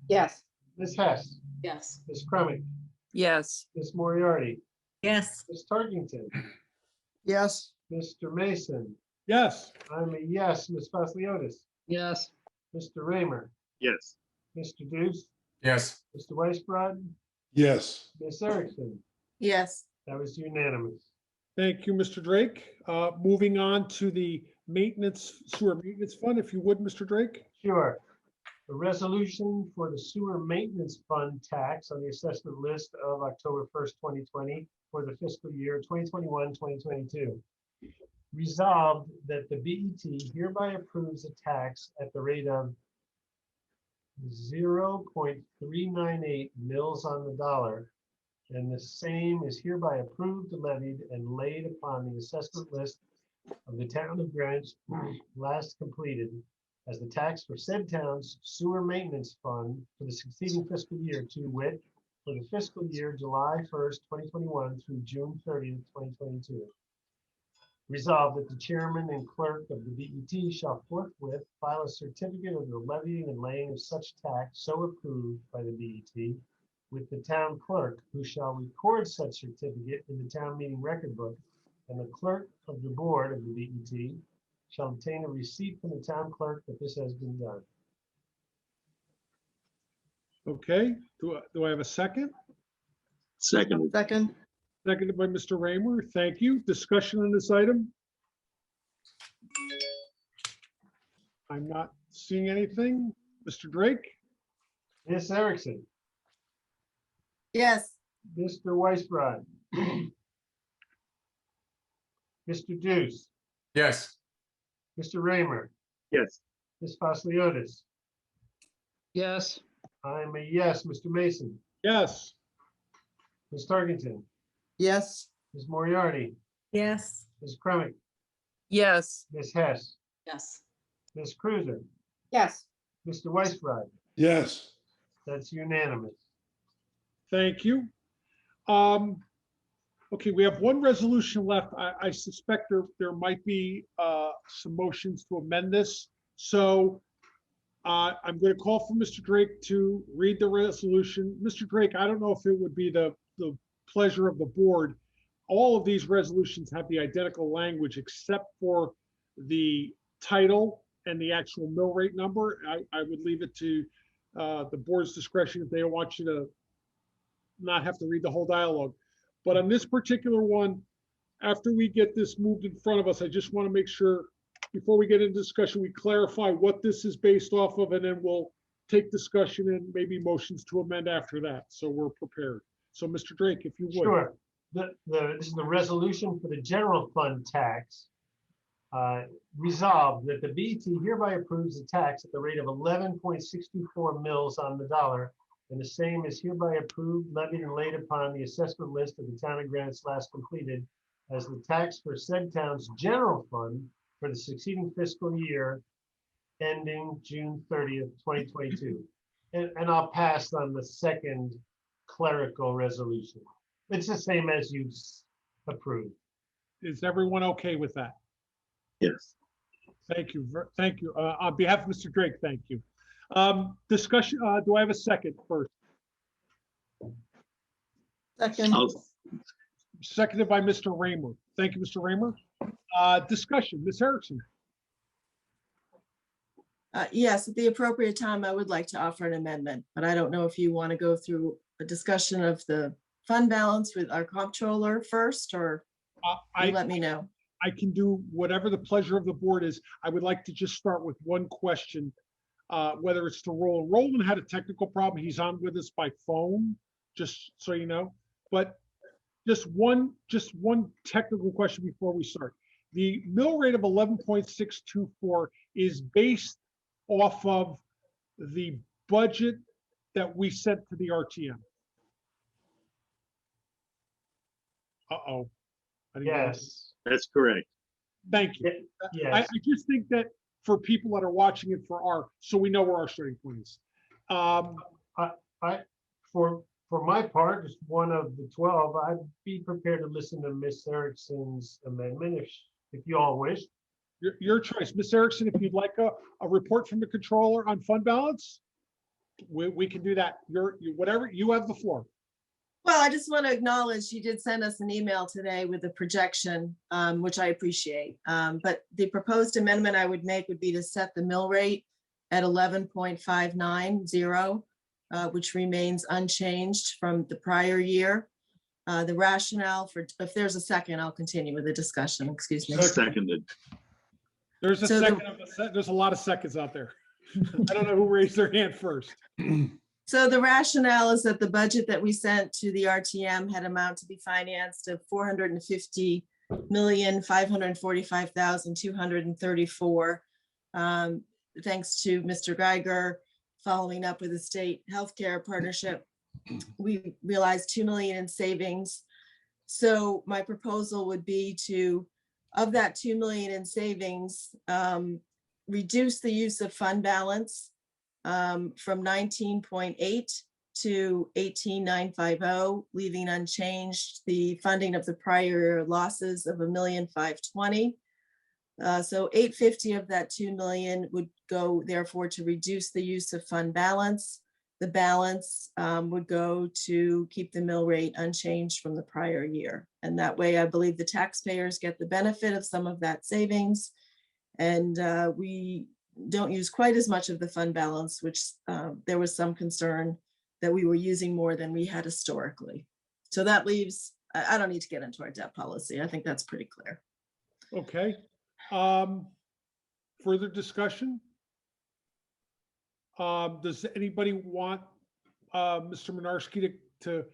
Speaker 16: yes,
Speaker 6: Ms. Hess,
Speaker 10: Yes.
Speaker 6: Ms. Crumick,
Speaker 15: yes,
Speaker 6: Ms. Moriarty,
Speaker 9: yes,
Speaker 6: Ms. Tarkington,
Speaker 2: yes,
Speaker 6: Mr. Mason.
Speaker 3: Yes.
Speaker 6: I'm a yes. Ms. Fasciotis,
Speaker 8: Yes.
Speaker 6: Mr. Raymer,
Speaker 7: Yes.
Speaker 6: Mr. Deuce,
Speaker 14: Yes.
Speaker 6: Mr. Weisbrod,
Speaker 1: Yes.
Speaker 6: Ms. Erickson.
Speaker 10: Yes.
Speaker 6: That was unanimous.
Speaker 3: Thank you, Mr. Drake. Moving on to the sewer maintenance fund, if you would, Mr. Drake.
Speaker 6: Sure. A resolution for the sewer maintenance fund tax on the assessment list of October 1st, 2020 for the fiscal year 2021-2022. Resolved that the BET hereby approves a tax at the rate of 0.398 mils on the dollar, and the same is hereby approved, levied, and laid upon the assessment list of the town of Greenwich last completed as the tax for said town's sewer maintenance fund for the succeeding fiscal year, to wit, for the fiscal year July 1st, 2021 through June 30th, 2022. Resolved that the chairman and clerk of the BET shall forthwith file a certificate of the levying and laying of such tax so approved by the BET with the town clerk, who shall record such certificate in the town meeting record book, and the clerk of the board of the BET shall obtain a receipt from the town clerk that this has been done.
Speaker 3: Okay, do I have a second?
Speaker 7: Second.
Speaker 2: Second,
Speaker 3: Seconded by Mr. Raymer. Thank you. Discussion on this item? I'm not seeing anything. Mr. Drake?
Speaker 6: Ms. Erickson,
Speaker 10: Yes.
Speaker 6: Mr. Weisbrod, Mr. Deuce,
Speaker 14: Yes.
Speaker 6: Mr. Raymer,
Speaker 7: Yes.
Speaker 6: Ms. Pasliotis.
Speaker 8: yes,
Speaker 6: I'm a yes. Mr. Mason,
Speaker 3: Yes.
Speaker 6: Ms. Tarkington,
Speaker 2: yes,
Speaker 6: Ms. Moriarty,
Speaker 9: yes,
Speaker 6: Ms. Kremick,
Speaker 15: yes,
Speaker 6: Ms. Hess,
Speaker 10: Yes.
Speaker 6: Ms. Cruiser,
Speaker 16: yes,
Speaker 6: Mr. Weisbrod.
Speaker 1: yes,
Speaker 6: That's unanimous.
Speaker 3: Thank you. Okay, we have one resolution left. I suspect there might be some motions to amend this. So I'm going to call for Mr. Drake to read the resolution. Mr. Drake, I don't know if it would be the pleasure of the board. All of these resolutions have the identical language except for the title and the actual mill rate number. I would leave it to the board's discretion if they don't want you to not have to read the whole dialogue. But on this particular one, after we get this moved in front of us, I just want to make sure before we get into discussion, we clarify what this is based off of, and then we'll take discussion and maybe motions to amend after that. So we're prepared. So Mr. Drake, if you would.
Speaker 6: Sure. This is the resolution for the general fund tax. Resolved that the BET hereby approves the tax at the rate of 11.64 mils on the dollar, and the same is hereby approved, levied, and laid upon the assessment list of the town of Greenwich last completed as the tax for said town's general fund for the succeeding fiscal year ending June 30th, 2022. And I'll pass on the second clerical resolution. It's the same as you approved.
Speaker 3: Is everyone okay with that?
Speaker 7: Yes.
Speaker 3: Thank you. Thank you. On behalf of Mr. Drake, thank you. Discussion, do I have a second first?
Speaker 2: second,
Speaker 3: Seconded by Mr. Raymer. Thank you, Mr. Raymer. Discussion, Ms. Erickson.
Speaker 10: Yes, at the appropriate time, I would like to offer an amendment, but I don't know if you want to go through a discussion of the fund balance with our comptroller first, or you let me know.
Speaker 3: I can do whatever the pleasure of the board is. I would like to just start with one question, whether it's to Roland. Roland had a technical problem. He's on with us by phone, just so you know. But just one technical question before we start. The mill rate of 11.624 is based off of the budget that we sent to the RTM. Uh-oh. I didn't get it.
Speaker 6: Yes.
Speaker 7: That's correct.
Speaker 3: Thank you. I
Speaker 6: Yes.
Speaker 3: just think that for people that are watching it so we know where our starting point is.
Speaker 6: For my part, as one of the 12, I'd be prepared to listen to Ms. Erickson's amendment if you all wish.
Speaker 3: Your choice. Ms. Erickson, if you'd like a report from the controller on fund balance, we can do that. Whatever, you have the floor.
Speaker 10: Well, I just want to acknowledge you did send us an email today with a projection, which I appreciate. But the proposed amendment I would make would be to set the mill rate at 11.590, which remains unchanged from the prior year. The rationale for, if there's a second, I'll continue with the discussion. Excuse me.
Speaker 7: Seconded.
Speaker 3: There's a
Speaker 10: So
Speaker 3: second. There's a lot of seconds out there. I don't know who raised their hand first.
Speaker 10: So the rationale is that the budget that we sent to the RTM had amount to be financed of $450,545,234. Thanks to Mr. Geiger following up with the state healthcare partnership, we realized 2 million in savings. So my proposal would be to, of that 2 million in savings, reduce the use of fund balance from 19.8 to 18,950, leaving unchanged the funding of the prior losses of 1,520,000. So 850 of that 2 million would go therefore to reduce the use of fund balance. The balance would go to keep the mill rate unchanged from the prior year. And that way, I believe the taxpayers get the benefit of some of that savings. And we don't use quite as much of the fund balance, which there was some concern that we were using more than we had historically. So that leaves, I don't need to get into our debt policy. I think that's pretty clear.
Speaker 3: Okay. Further discussion? Does anybody want Mr. Minarski to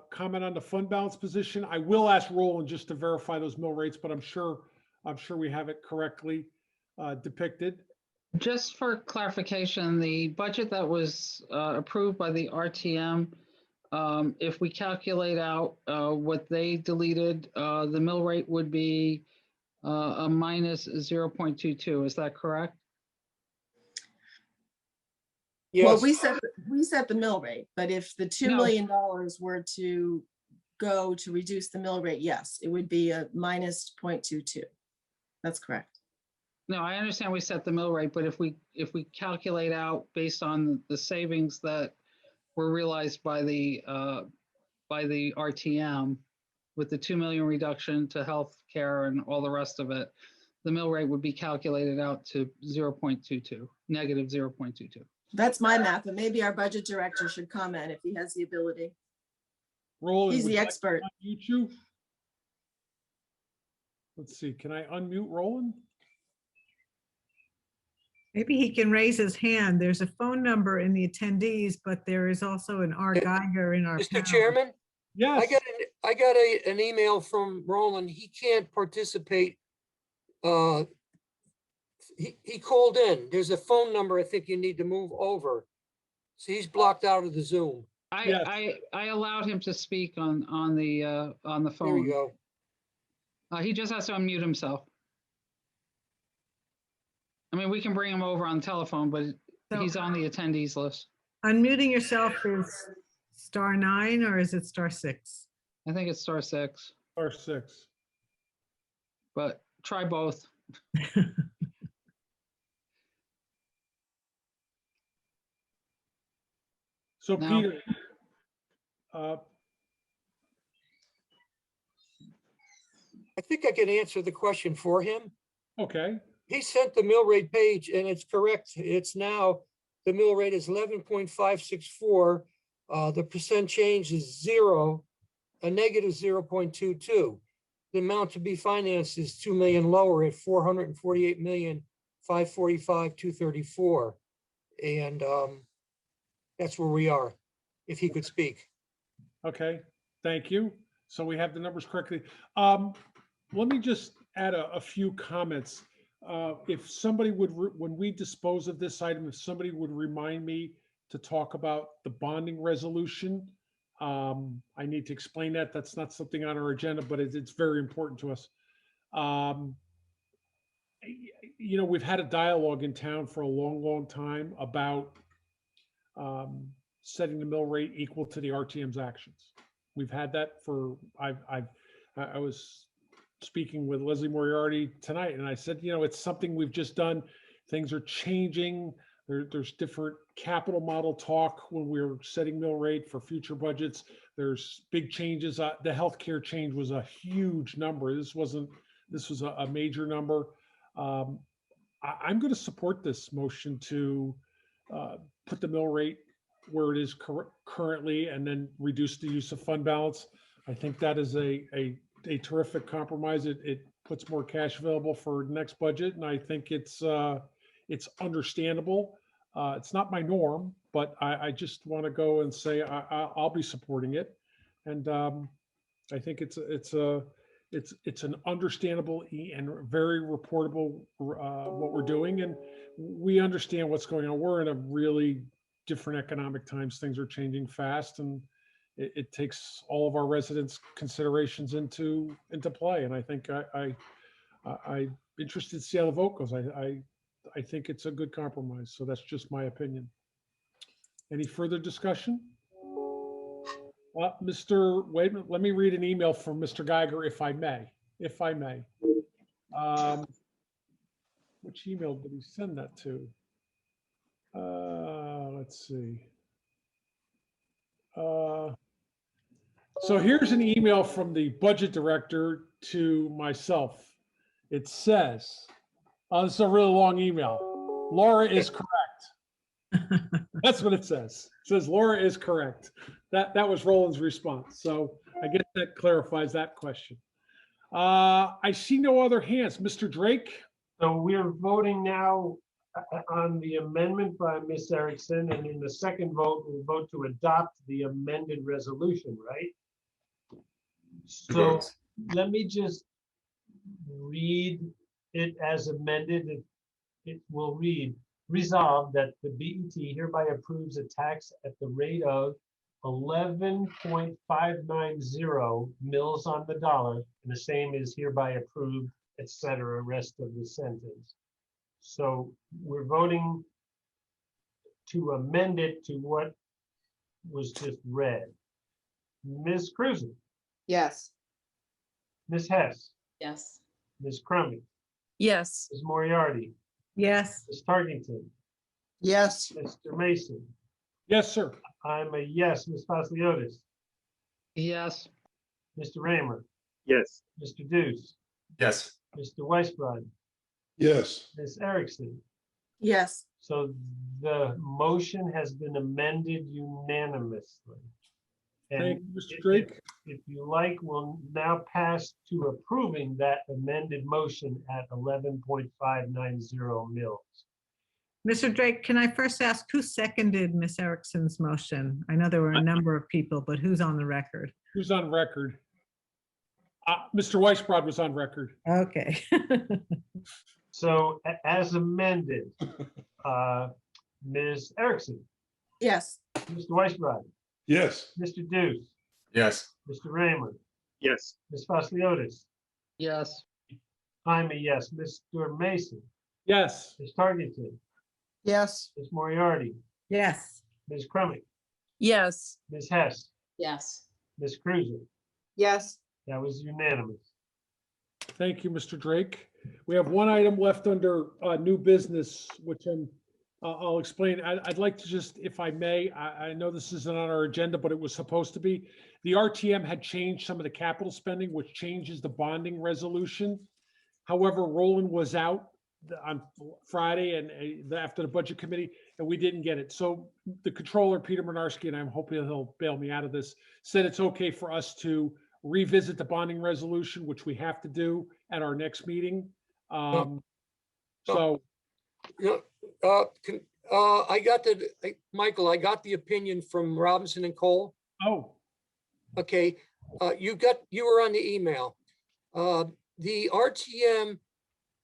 Speaker 3: comment on the fund balance position? I will ask Roland just to verify those mill rates, but I'm sure we have it correctly depicted.
Speaker 8: Just for clarification, the budget that was approved by the RTM, if we calculate out what they deleted, the mill rate would be a minus 0.22. Is that correct?
Speaker 10: Well,
Speaker 13: Yes,
Speaker 10: we set the mill rate, but if the $2
Speaker 8: No.
Speaker 10: million were to go to reduce the mill rate, yes, it would be a minus 0.22. That's correct.
Speaker 8: No, I understand we set the mill rate, but if we calculate out based on the savings that were realized by the RTM with the 2 million reduction to health care and all the rest of it, the mill rate would be calculated out to 0.22, negative 0.22.
Speaker 10: That's my math, but maybe our budget director should comment if he has the ability.
Speaker 3: Roland,
Speaker 10: He's
Speaker 3: would
Speaker 10: the
Speaker 3: you like to
Speaker 10: expert.
Speaker 3: unmute you? Let's see, can I unmute Roland?
Speaker 9: Maybe he can raise his hand. There's a phone number in the attendees, but there is also an R. Geiger in our
Speaker 13: Mr.
Speaker 9: panel.
Speaker 13: Chairman,
Speaker 3: Yes.
Speaker 13: I got an email from Roland. He can't participate. He called in. There's a phone number I think you need to move over. So he's blocked out of the Zoom.
Speaker 3: Yes.
Speaker 8: I allowed him to speak on the phone.
Speaker 13: There you go.
Speaker 8: He just has to unmute himself. I mean, we can bring him over on telephone, but
Speaker 9: So-
Speaker 8: he's on the attendees list.
Speaker 9: Unmuting yourself is *9 or is it *6?
Speaker 8: I think it's *6,
Speaker 3: R6.
Speaker 8: but try both.
Speaker 3: So
Speaker 8: No.
Speaker 3: Peter,
Speaker 13: I think I can answer the question for him.
Speaker 3: okay,
Speaker 13: He sent the mill rate page and it's correct. It's now, the mill rate is 11.564. The percent change is 0, a negative 0.22. The amount to be financed is 2 million lower at 448,545,234. And that's where we are, if he could speak.
Speaker 3: okay, thank you. So we have the numbers correctly. Let me just add a few comments. If somebody would, when we dispose of this item, if somebody would remind me to talk about the bonding resolution. I need to explain that. That's not something on our agenda, but it's very important to us. You know, we've had a dialogue in town for a long, long time about setting the mill rate equal to the RTM's actions. We've had that for, I was speaking with Leslie Moriarty tonight, and I said, you know, it's something we've just done. Things are changing. There's different capital model talk when we're setting mill rate for future budgets. There's big changes. The healthcare change was a huge number. This was a major number. I'm going to support this motion to put the mill rate where it is currently and then reduce the use of fund balance. I think that is a terrific compromise. It puts more cash available for next budget, and I think it's understandable. It's not my norm, but I just want to go and say I'll be supporting it, and I think it's a It's an understandable and very reportable what we're doing, and we understand what's going on. We're in a really different economic times. Things are changing fast, and it takes all of our residents' considerations into play. And I think I'm interested to see how the vote goes. I think it's a good compromise. So that's just my opinion. Any further discussion? Wait a minute, let me read an email from Mr. Geiger, if I may. Which email did he send that to? Let's see. So here's an email from the budget director to myself. It says, this is a really long email. Laura is correct. That's what it says. It says Laura is correct. That was Roland's response. So I guess that clarifies that question. I see no other hands. Mr. Drake?
Speaker 6: So we're voting now on the amendment by Ms. Erickson, and in the second vote, we'll vote to adopt the amended resolution, right? So let me just read it as amended. It will read, resolved that the BET hereby approves a tax at the rate of 11.590 mils on the dollar, and the same is hereby approved, etc. Rest of the sentence. So we're voting to amend it to what was just read. Ms. Cruiser,
Speaker 16: Yes.
Speaker 6: Ms. Hess,
Speaker 10: Yes.
Speaker 6: Ms. Crummy,
Speaker 15: Yes.
Speaker 6: Ms. Moriarty,
Speaker 9: Yes.
Speaker 6: Ms. Tarkington,
Speaker 2: Yes.
Speaker 6: Mr. Mason.
Speaker 3: Yes, sir.
Speaker 6: I'm a yes. Ms. Pasliotis,
Speaker 8: Yes.
Speaker 6: Mr. Raymer,
Speaker 7: Yes.
Speaker 6: Mr. Deuce,
Speaker 14: Yes.
Speaker 6: Mr. Weisbrod,
Speaker 1: Yes.
Speaker 6: Ms. Erickson.
Speaker 10: Yes.
Speaker 6: So the motion has been amended unanimously.
Speaker 3: Thank
Speaker 6: And
Speaker 3: you, Mr. Drake.
Speaker 6: if you like, we'll now pass to approving that amended motion at 11.590 mils.
Speaker 9: Mr. Drake, can I first ask who seconded Ms. Erickson's motion? I know there were a number of people, but who's on the record?
Speaker 3: Who's on record? Mr. Weisbrod was on record.
Speaker 9: Okay.
Speaker 6: So as amended, Ms. Erickson,
Speaker 10: Yes.
Speaker 6: Mr. Weisbrod,
Speaker 1: Yes.
Speaker 6: Mr. Deuce,
Speaker 14: Yes.
Speaker 6: Mr. Raymer,
Speaker 7: Yes.
Speaker 6: Ms. Pasliotis.
Speaker 8: Yes.
Speaker 6: I'm a yes. Mr. Mason,
Speaker 3: Yes.
Speaker 6: Ms. Tarkington,
Speaker 2: Yes.
Speaker 6: Ms. Moriarty,
Speaker 9: Yes.
Speaker 6: Ms. Crummy,
Speaker 15: Yes.
Speaker 6: Ms. Hess,
Speaker 10: Yes.
Speaker 6: Ms. Cruiser.
Speaker 16: Yes.
Speaker 6: That was unanimous.
Speaker 3: Thank you, Mr. Drake. We have one item left under new business, which I'll explain. I'd like to just, if I may, I know this isn't on our agenda, but it was supposed to be. The RTM had changed some of the capital spending, which changes the bonding resolution. However, Roland was out on Friday and after the budget committee, and we didn't get it. So the controller, Peter Mynarski, and I'm hoping he'll bail me out of this, said it's okay for us to revisit the bonding resolution, which we have to do at our next meeting. So
Speaker 13: Yeah, Michael, I got the opinion from Robinson and Cole.
Speaker 3: Oh,
Speaker 13: Okay, you were on the email. The RTM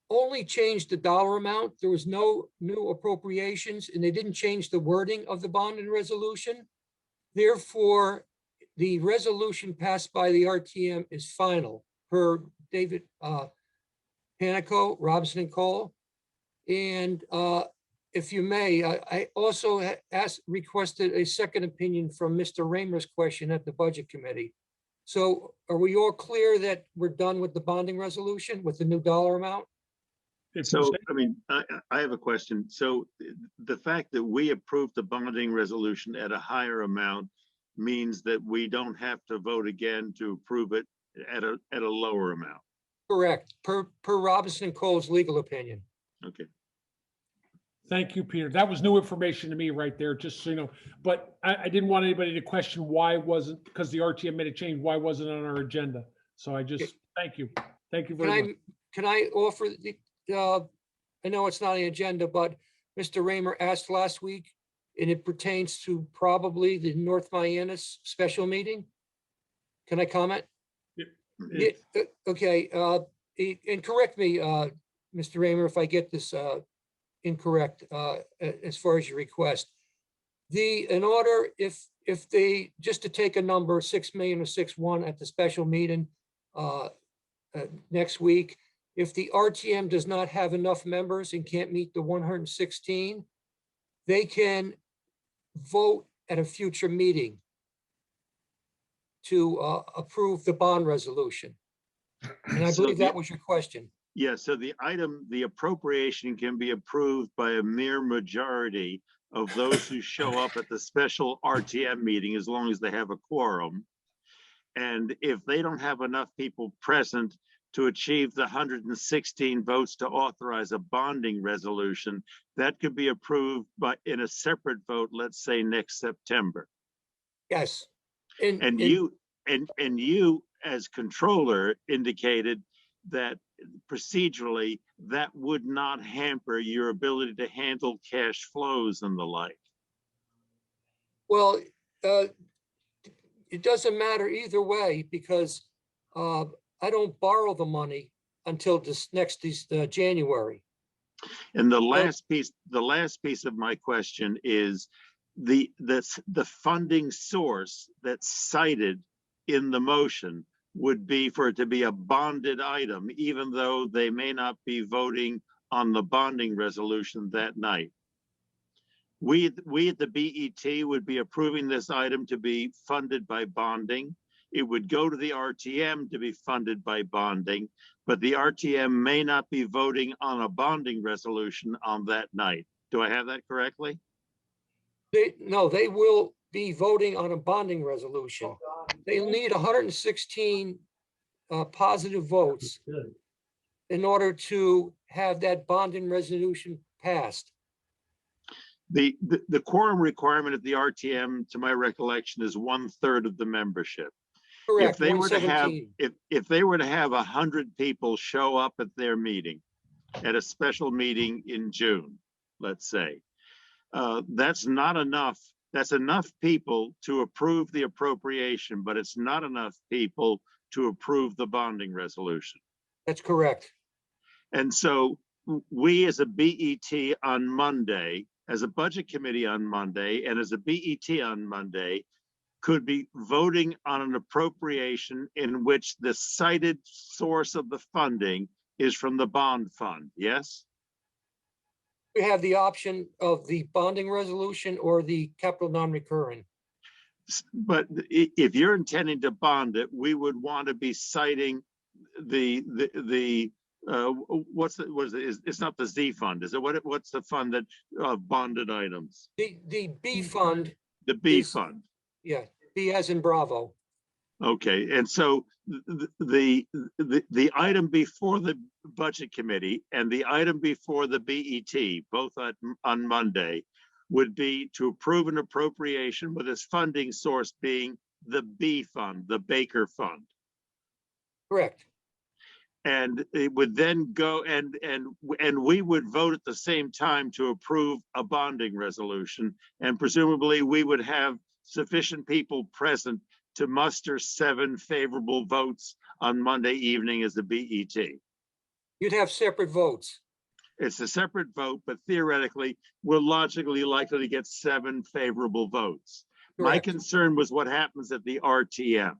Speaker 13: only changed the dollar amount. There was no new appropriations, and they didn't change the wording of the bond and resolution. Therefore, the resolution passed by the RTM is final per David Panico, Robinson and Cole. And if you may, I also requested a second opinion from Mr. Raymer's question at the Budget Committee. So are we all clear that we're done with the bonding resolution with the new dollar amount?
Speaker 7: So, I mean, I have a question. So the fact that we approved the bonding resolution at a higher amount means that we don't have to vote again to approve it at a lower amount.
Speaker 13: Correct, per Robinson and Cole's legal opinion.
Speaker 7: Okay.
Speaker 3: thank you, Peter. That was new information to me right there, just so you know. But I didn't want anybody to question why wasn't, because the RTM made a change, why wasn't it on our agenda? So I just, thank you. Thank you very much.
Speaker 13: Can I offer the, I know it's not on the agenda, but Mr. Raymer asked last week, and it pertains to probably the North Miami special meeting. Can I comment? Okay, and correct me, Mr. Raymer, if I get this incorrect, as far as your request. In order, if they, just to take a number, 6 million or 6.1 at the special meeting next week, if the RTM does not have enough members and can't meet the 116, they can vote at a future meeting to approve the bond resolution. And I
Speaker 7: So
Speaker 13: believe
Speaker 7: the-
Speaker 13: that was your question.
Speaker 7: Yeah, so the appropriation can be approved by a mere majority of those who show up at the special RTM meeting, as long as they have a quorum. And if they don't have enough people present to achieve the 116 votes to authorize a bonding resolution, that could be approved in a separate vote, let's say next September.
Speaker 13: Yes.
Speaker 7: And you as controller indicated that procedurally that would not hamper your ability to handle cash flows and the like.
Speaker 13: Well, it doesn't matter either way, because I don't borrow the money until this next January.
Speaker 7: And the last piece of my question is the funding source that's cited in the motion would be for it to be a bonded item, even though they may not be voting on the bonding resolution that night. We at the BET would be approving this item to be funded by bonding. It would go to the RTM to be funded by bonding, but the RTM may not be voting on a bonding resolution on that night. Do I have that correctly?
Speaker 13: No, they will be voting on a bonding resolution. They'll need 116 positive votes in order to have that bonding resolution passed.
Speaker 7: The quorum requirement at the RTM, to my recollection, is 1/3 of the membership.
Speaker 13: Correct.
Speaker 7: If they were to have,
Speaker 13: 117.
Speaker 7: if they were to have 100 people show up at their meeting, at a special meeting in June, let's say, that's not enough. That's enough people to approve the appropriation, but it's not enough people to approve the bonding resolution.
Speaker 13: That's correct.
Speaker 7: And so we as a BET on Monday, as a budget committee on Monday, and as a BET on Monday, could be voting on an appropriation in which the cited source of the funding is from the bond fund, yes?
Speaker 13: We have the option of the bonding resolution or the capital non-recurring.
Speaker 7: But if you're intending to bond it, we would want to be citing it's not the Z fund, is it? What's the fund that bonded items?
Speaker 13: The B fund.
Speaker 7: The B fund.
Speaker 13: Yeah, B as in Bravo.
Speaker 7: Okay, and so the item before the budget committee and the item before the BET, both on Monday, would be to approve an appropriation with its funding source being the B fund, the Baker Fund.
Speaker 13: Correct.
Speaker 7: And it would then go and we would vote at the same time to approve a bonding resolution, and presumably we would have sufficient people present to muster 7 favorable votes on Monday evening as the BET.
Speaker 13: You'd have separate votes.
Speaker 7: It's a separate vote, but theoretically, we're logically likely to get 7 favorable votes.
Speaker 13: Correct.
Speaker 7: My concern was what happens at the RTM.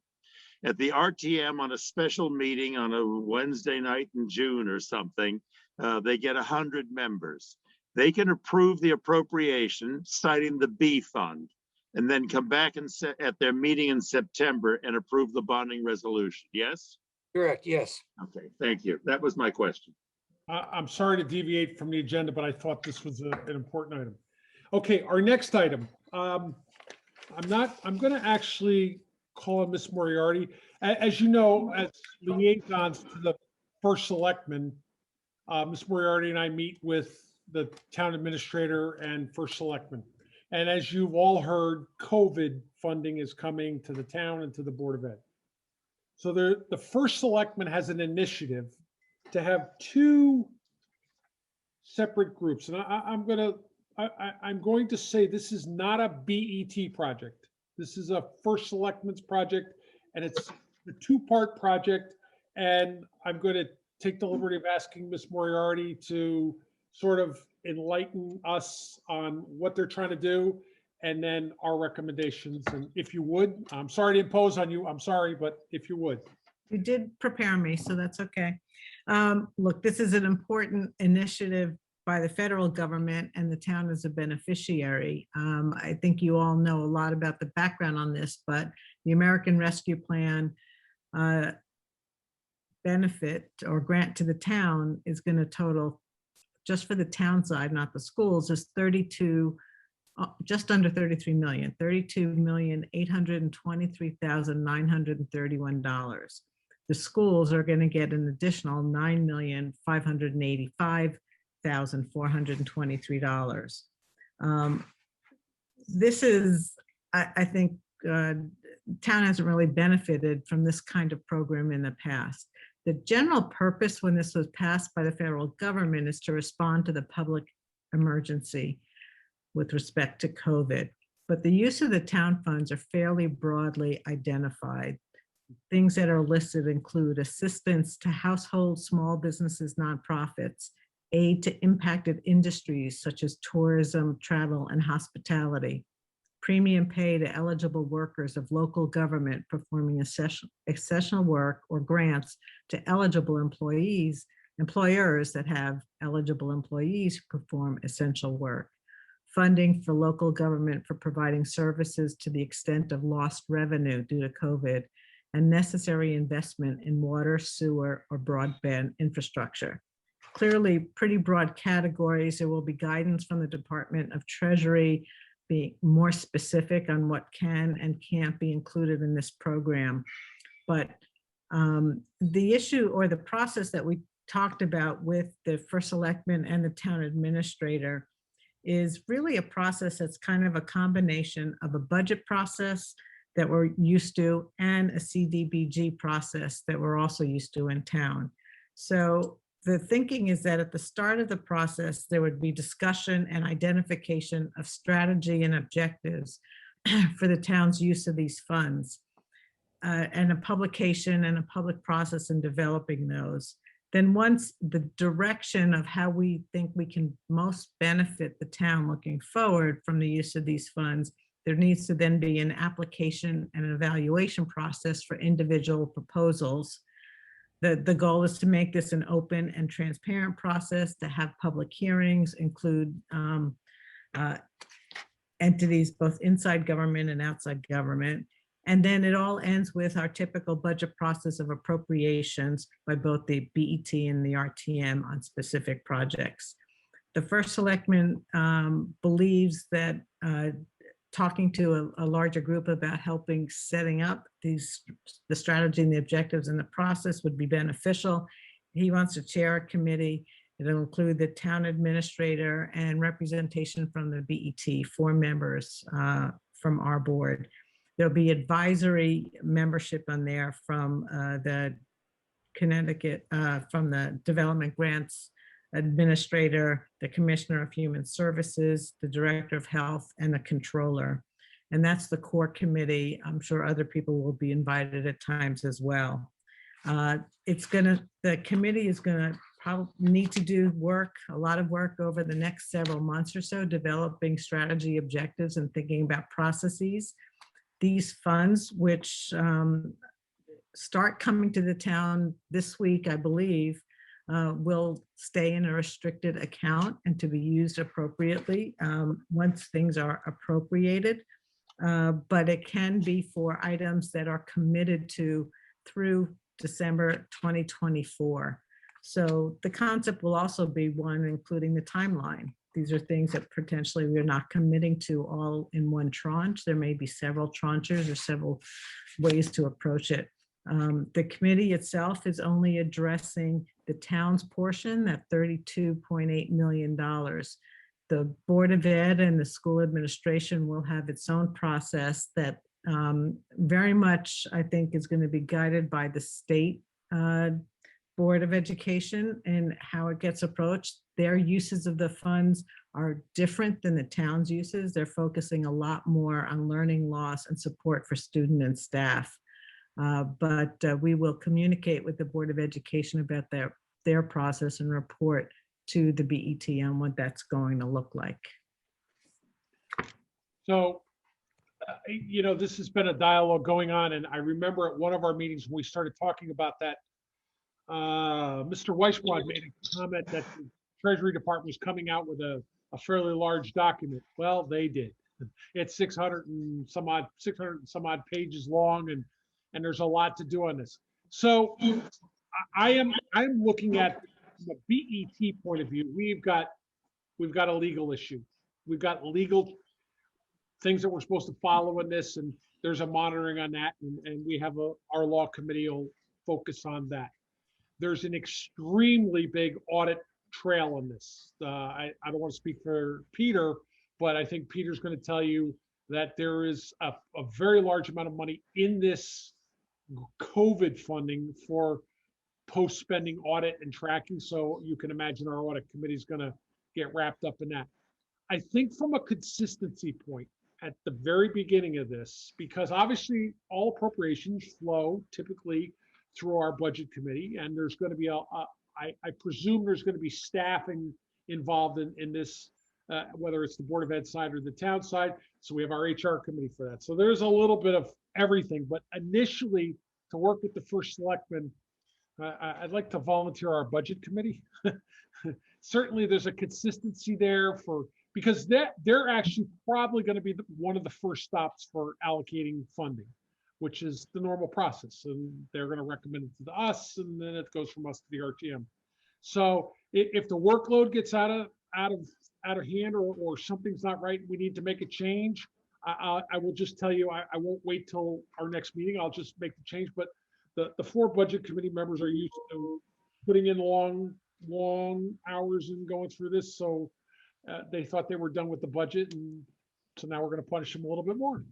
Speaker 7: At the RTM on a special meeting on a Wednesday night in June or something, they get 100 members. They can approve the appropriation citing the B fund, and then come back and at their meeting in September and approve the bonding resolution. Yes?
Speaker 13: Correct, yes.
Speaker 7: Okay, thank you. That was my question.
Speaker 3: I'm sorry to deviate from the agenda, but I thought this was an important item. Okay, our next item. I'm going to actually call on Ms. Moriarty. As you know, as liaisons to the first selectman, Ms. Moriarty and I meet with the town administrator and first selectman. And as you've all heard, COVID funding is coming to the town and to the Board of Ed. So the first selectman has an initiative to have 2 separate groups. And I'm going to say this is not a BET project. This is a first selectman's project, and it's a two-part project, and I'm going to take the liberty of asking Ms. Moriarty to sort of enlighten us on what they're trying to do, and then our recommendations. And if you would, I'm sorry to impose on you. I'm sorry, but if you would.
Speaker 9: You did prepare me, so that's okay. Look, this is an important initiative by the federal government, and the town is a beneficiary. I think you all know a lot about the background on this, but the American Rescue Plan benefit or grant to the town is going to total, just for the town side, not the schools, is 32, just under 33 million, $32,823,931. The schools are going to get an additional $9,585,423. This is, I think, town hasn't really benefited from this kind of program in the past. The general purpose when this was passed by the federal government is to respond to the public emergency with respect to COVID. But the use of the town funds are fairly broadly identified. Things that are listed include assistance to households, small businesses, nonprofits, aid to impacted industries such as tourism, travel, and hospitality, premium pay to eligible workers of local government performing essential work, or grants to eligible employers that have eligible employees who perform essential work, funding for local government for providing services to the extent of lost revenue due to COVID, and necessary investment in water, sewer, or broadband infrastructure. Clearly, pretty broad categories. There will be guidance from the Department of Treasury being more specific on what can and can't be included in this program. But the issue or the process that we talked about with the first selectman and the town administrator is really a process that's kind of a combination of a budget process that we're used to and a CDBG process that we're also used to in town. So the thinking is that at the start of the process, there would be discussion and identification of strategy and objectives for the town's use of these funds, and a publication and a public process in developing those. Then once the direction of how we think we can most benefit the town looking forward from the use of these funds, there needs to then be an application and an evaluation process for individual proposals. The goal is to make this an open and transparent process, to have public hearings, include entities both inside government and outside government. And then it all ends with our typical budget process of appropriations by both the BET and the RTM on specific projects. The first selectman believes that talking to a larger group about helping setting up the strategy and the objectives and the process would be beneficial. He wants to chair a committee. It'll include the town administrator and representation from the BET, 4 members from our board. There'll be advisory membership on there from the Connecticut, from the Development Grants Administrator, the Commissioner of Human Services, the Director of Health, and the Controller. And that's the core committee. I'm sure other people will be invited at times as well. The committee is gonna probably need to do a lot of work over the next several months or so, developing strategy objectives and thinking about processes. These funds, which start coming to the town this week, I believe, will stay in a restricted account and to be used appropriately once things are appropriated. But it can be for items that are committed to through December 2024. So the concept will also be one including the timeline. These are things that potentially we're not committing to all in one tranche. There may be several tranches or several ways to approach it. The committee itself is only addressing the town's portion, that $32.8 million. The Board of Ed and the school administration will have its own process that very much, I think, is going to be guided by the state Board of Education and how it gets approached. Their uses of the funds are different than the town's uses. They're focusing a lot more on learning loss and support for student and staff. But we will communicate with the Board of Education about their process and report to the BET on what that's going to look like.
Speaker 3: So, this has been a dialogue going on, and I remember at one of our meetings when we started talking about that, Mr. Weisbrod made a comment that the Treasury Department was coming out with a fairly large document. Well, they did. It's 600 and some odd pages long, and there's a lot to do on this. So I'm looking at from a BET point of view. We've got a legal issue. We've got legal things that we're supposed to follow in this, and there's a monitoring on that, and we have our law committee will focus on that. There's an extremely big audit trail on this. I don't want to speak for Peter, but I think Peter's going to tell you that there is a very large amount of money in this COVID funding for post-spending audit and tracking. So you can imagine our audit committee is going to get wrapped up in that. I think from a consistency point at the very beginning of this, because obviously all appropriations flow typically through our budget committee, and there's going to be I presume there's going to be staffing involved in this, whether it's the Board of Ed side or the town side. So we have our HR committee for that. So there's a little bit of everything, but initially to work with the first selectman, I'd like to volunteer our budget committee. Certainly there's a consistency there because they're actually probably going to be one of the first stops for allocating funding, which is the normal process. And they're going to recommend it to us, and then it goes from us to the RTM. So if the workload gets out of hand or something's not right, we need to make a change. I will just tell you, I won't wait till our next meeting. I'll just make the change. But the 4 budget committee members are used to putting in long hours and going through this. So they thought they were done with the budget, and so now we're going to punish them a little bit more.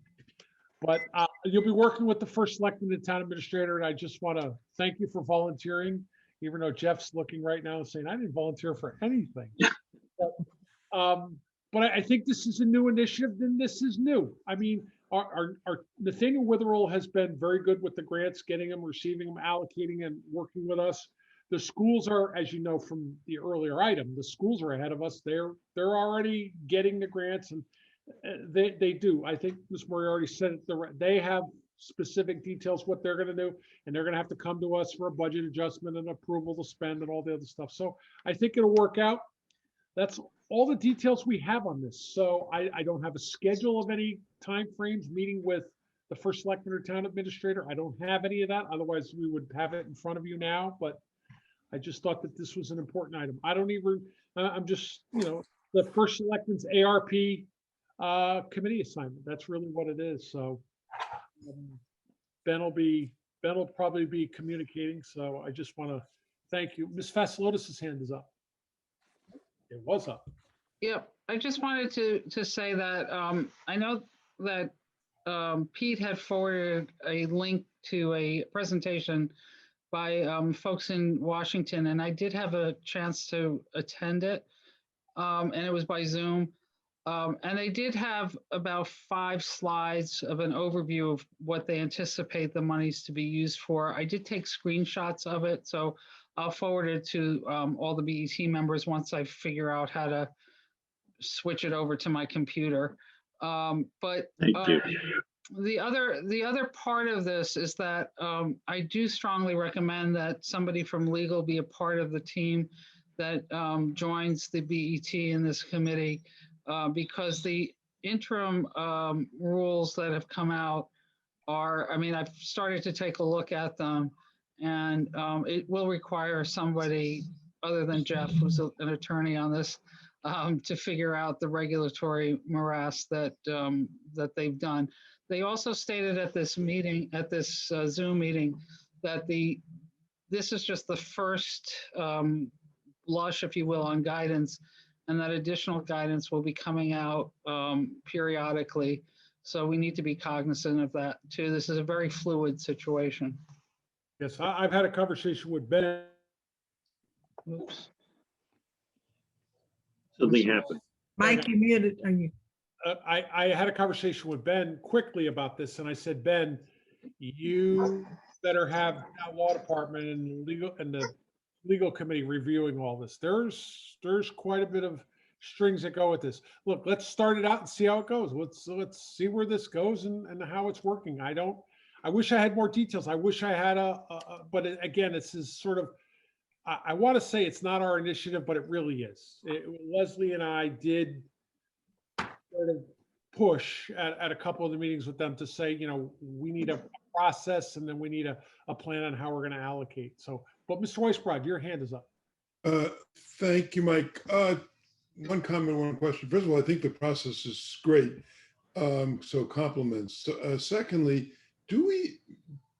Speaker 3: But you'll be working with the first selectman and town administrator, and I just want to thank you for volunteering, even though Jeff's looking right now and saying, I didn't volunteer for anything. But I think this is a new initiative, and this is new. I mean, our Nathaniel Witherell has been very good with the grants, getting them, receiving them, allocating, and working with us. The schools are, as you know from the earlier item, the schools are ahead of us. They're already getting the grants, and they do. I think Ms. Murray already said it. They have specific details what they're going to do, and they're going to have to come to us for a budget adjustment and approval to spend and all the other stuff. So I think it'll work out. That's all the details we have on this. So I don't have a schedule of any timeframes meeting with the first selectman or town administrator. I don't have any of that. Otherwise, we would have it in front of you now. But I just thought that this was an important item. I'm just, the first selectman's ARP committee assignment. That's really what it is. So Ben will probably be communicating. So I just want to thank you. Ms. Fascilotis' hand is up. It was up.
Speaker 8: Yeah, I just wanted to say that I know that Pete had forwarded a link to a presentation by folks in Washington, and I did have a chance to attend it, and it was by Zoom. And they did have about 5 slides of an overview of what they anticipate the monies to be used for. I did take screenshots of it, so I'll forward it to all the BET members once I figure out how to switch it over to my computer. But
Speaker 7: Thank you.
Speaker 8: the other part of this is that I do strongly recommend that somebody from legal be a part of the team that joins the BET in this committee, because the interim rules that have come out are, I've started to take a look at them, and it will require somebody other than Jeff, who's an attorney on this, to figure out the regulatory morass that they've done. They also stated at this meeting, at this Zoom meeting, that this is just the first blush, if you will, on guidance, and that additional guidance will be coming out periodically. So we need to be cognizant of that too. This is a very fluid situation.
Speaker 3: Yes, I've had a conversation with Ben.
Speaker 8: Oops.
Speaker 7: Something happened.
Speaker 9: Mike, you muted. Are you?
Speaker 3: I had a conversation with Ben quickly about this, and I said, Ben, you better have that law department and the legal committee reviewing all this. There's quite a bit of strings that go with this. Look, let's start it out and see how it goes. Let's see where this goes and how it's working. I wish I had more details. I wish I had but again, this is sort of, I want to say it's not our initiative, but it really is. Leslie and I did sort of push at a couple of the meetings with them to say, we need a process and then we need a plan on how we're going to allocate. So, but Mr. Weisbrod, your hand is up.
Speaker 1: Thank you, Mike. One comment, one question. First of all, I think the process is great. So compliments. Secondly,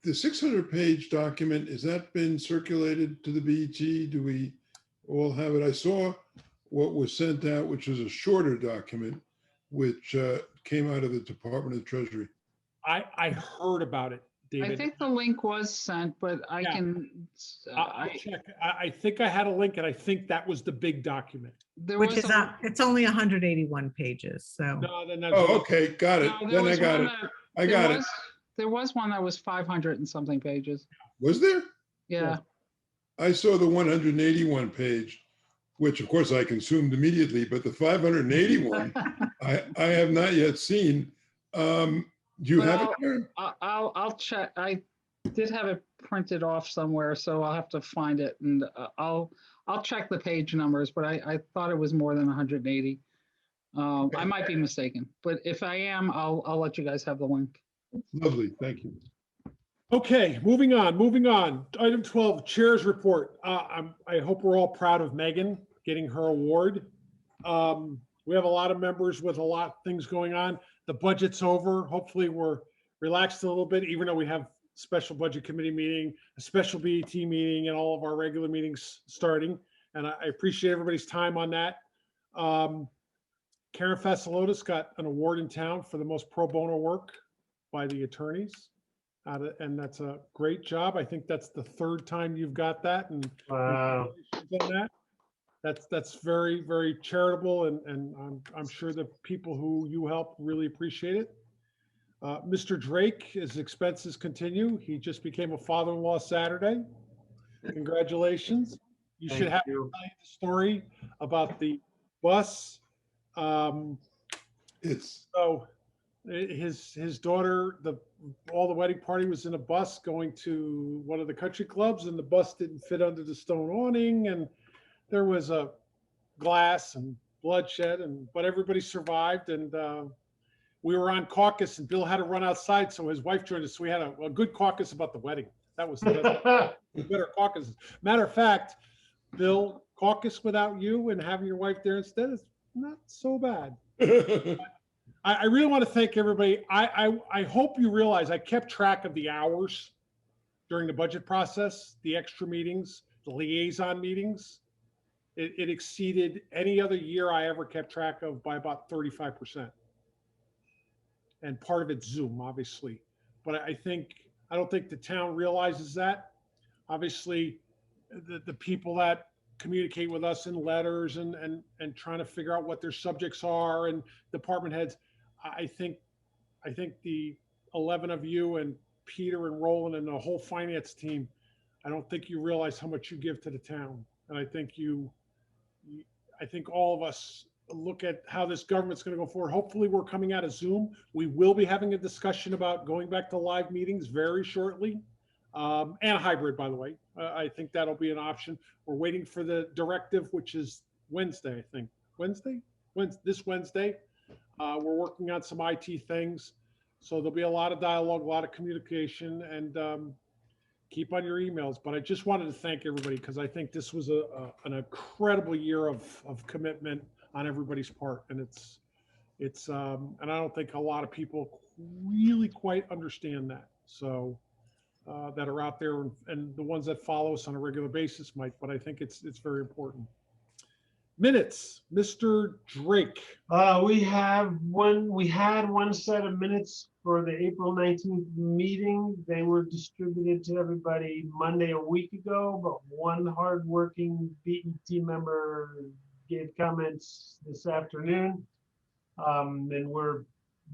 Speaker 1: the 600-page document, has that been circulated to the BET? Do we all have it? I saw what was sent out, which was a shorter document, which came out of the Department of Treasury.
Speaker 3: I heard about it, David.
Speaker 8: I think the link was sent, but I
Speaker 3: Yeah.
Speaker 8: can.
Speaker 3: I'll check. I think I had a link, and I think that was the big document.
Speaker 8: There
Speaker 9: Which
Speaker 8: was
Speaker 9: is,
Speaker 8: a-
Speaker 9: it's only 181 pages, so.
Speaker 3: No, then that's.
Speaker 1: Oh, okay, got it.
Speaker 8: no, there
Speaker 1: Then I
Speaker 8: was
Speaker 1: got
Speaker 8: one
Speaker 1: it.
Speaker 8: that-
Speaker 1: I
Speaker 8: there
Speaker 1: got it.
Speaker 8: was- There was one that was 500 and something pages.
Speaker 1: Was there?
Speaker 8: Yeah.
Speaker 1: I saw the 181 page, which of course I consumed immediately, but the 581, I have not yet seen. Do you have it, Karen?
Speaker 8: I'll check. I did have it printed off somewhere, so I'll have to find it, and I'll check the page numbers, but I thought it was more than 180. I might be mistaken, but if I am, I'll let you guys have the link.
Speaker 1: Lovely, thank you.
Speaker 3: Okay, moving on. Item 12, Chair's Report. I hope we're all proud of Megan getting her award. We have a lot of members with a lot of things going on. The budget's over. Hopefully we're relaxed a little bit, even though we have special budget committee meeting, a special BET meeting, and all of our regular meetings starting. And I appreciate everybody's time on that. Karen Fasalotis got an award in town for the most pro bono work by the attorneys. And that's a great job. I think that's the third time you've got that. And
Speaker 6: Wow.
Speaker 3: congratulations on that. That's very, very charitable, and I'm sure the people who you help really appreciate it. Mr. Drake, his expenses continue. He just became a father-in-law Saturday. Congratulations. You should have to tell you the story about the bus. So his daughter, all the wedding party was in a bus going to one of the country clubs, and the bus didn't fit under the stone awning, and there was a glass and bloodshed, but everybody survived. And we were on caucus, and Bill had to run outside, so his wife joined us. So we had a good caucus about the wedding. That was better caucus. Matter of fact, Bill, caucus without you and having your wife there instead is not so bad. I really want to thank everybody. I hope you realize I kept track of the hours during the budget process, the extra meetings, the liaison meetings. It exceeded any other year I ever kept track of by about 35%. And part of it's Zoom, obviously. But I don't think the town realizes that. Obviously, the people that communicate with us in letters and trying to figure out what their subjects are, and department heads, I think the 11 of you and Peter and Roland and the whole finance team, I don't think you realize how much you give to the town. And I think I think all of us look at how this government's going to go forward. Hopefully we're coming out of Zoom. We will be having a discussion about going back to live meetings very shortly, and hybrid, by the way. I think that'll be an option. We're waiting for the directive, which is Wednesday, I think. This Wednesday. We're working on some IT things. So there'll be a lot of dialogue, a lot of communication, and keep on your emails. But I just wanted to thank everybody, because I think this was an incredible year of commitment on everybody's part. And and I don't think a lot of people really quite understand that. So that are out there, and the ones that follow us on a regular basis might, but I think it's very important. Minutes, Mr. Drake.
Speaker 6: We had one set of minutes for the April 19th meeting. They were distributed to everybody Monday a week ago, but one hardworking BET member gave comments this afternoon. And we're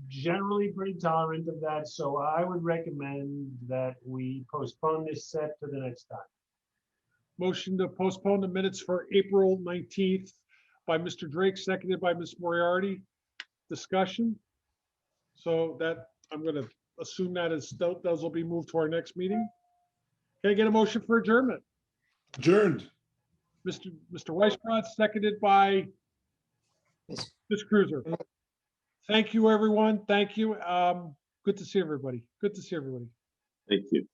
Speaker 6: generally pretty tolerant of that, so I would recommend that we postpone this set to the next time.
Speaker 3: Motion to postpone the minutes for April 19th by Mr. Drake, seconded by Ms. Moriarty. Discussion. So that, I'm going to assume that is, those will be moved to our next meeting. Can I get a motion for adjournment?
Speaker 1: Adjourned.
Speaker 3: Mr. Weisbrod, seconded by Ms. Cruiser. Thank you, everyone. Thank you. Good to see everybody. Good to see everybody.
Speaker 7: Thank you.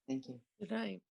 Speaker 16: Thank you.
Speaker 15: Good night.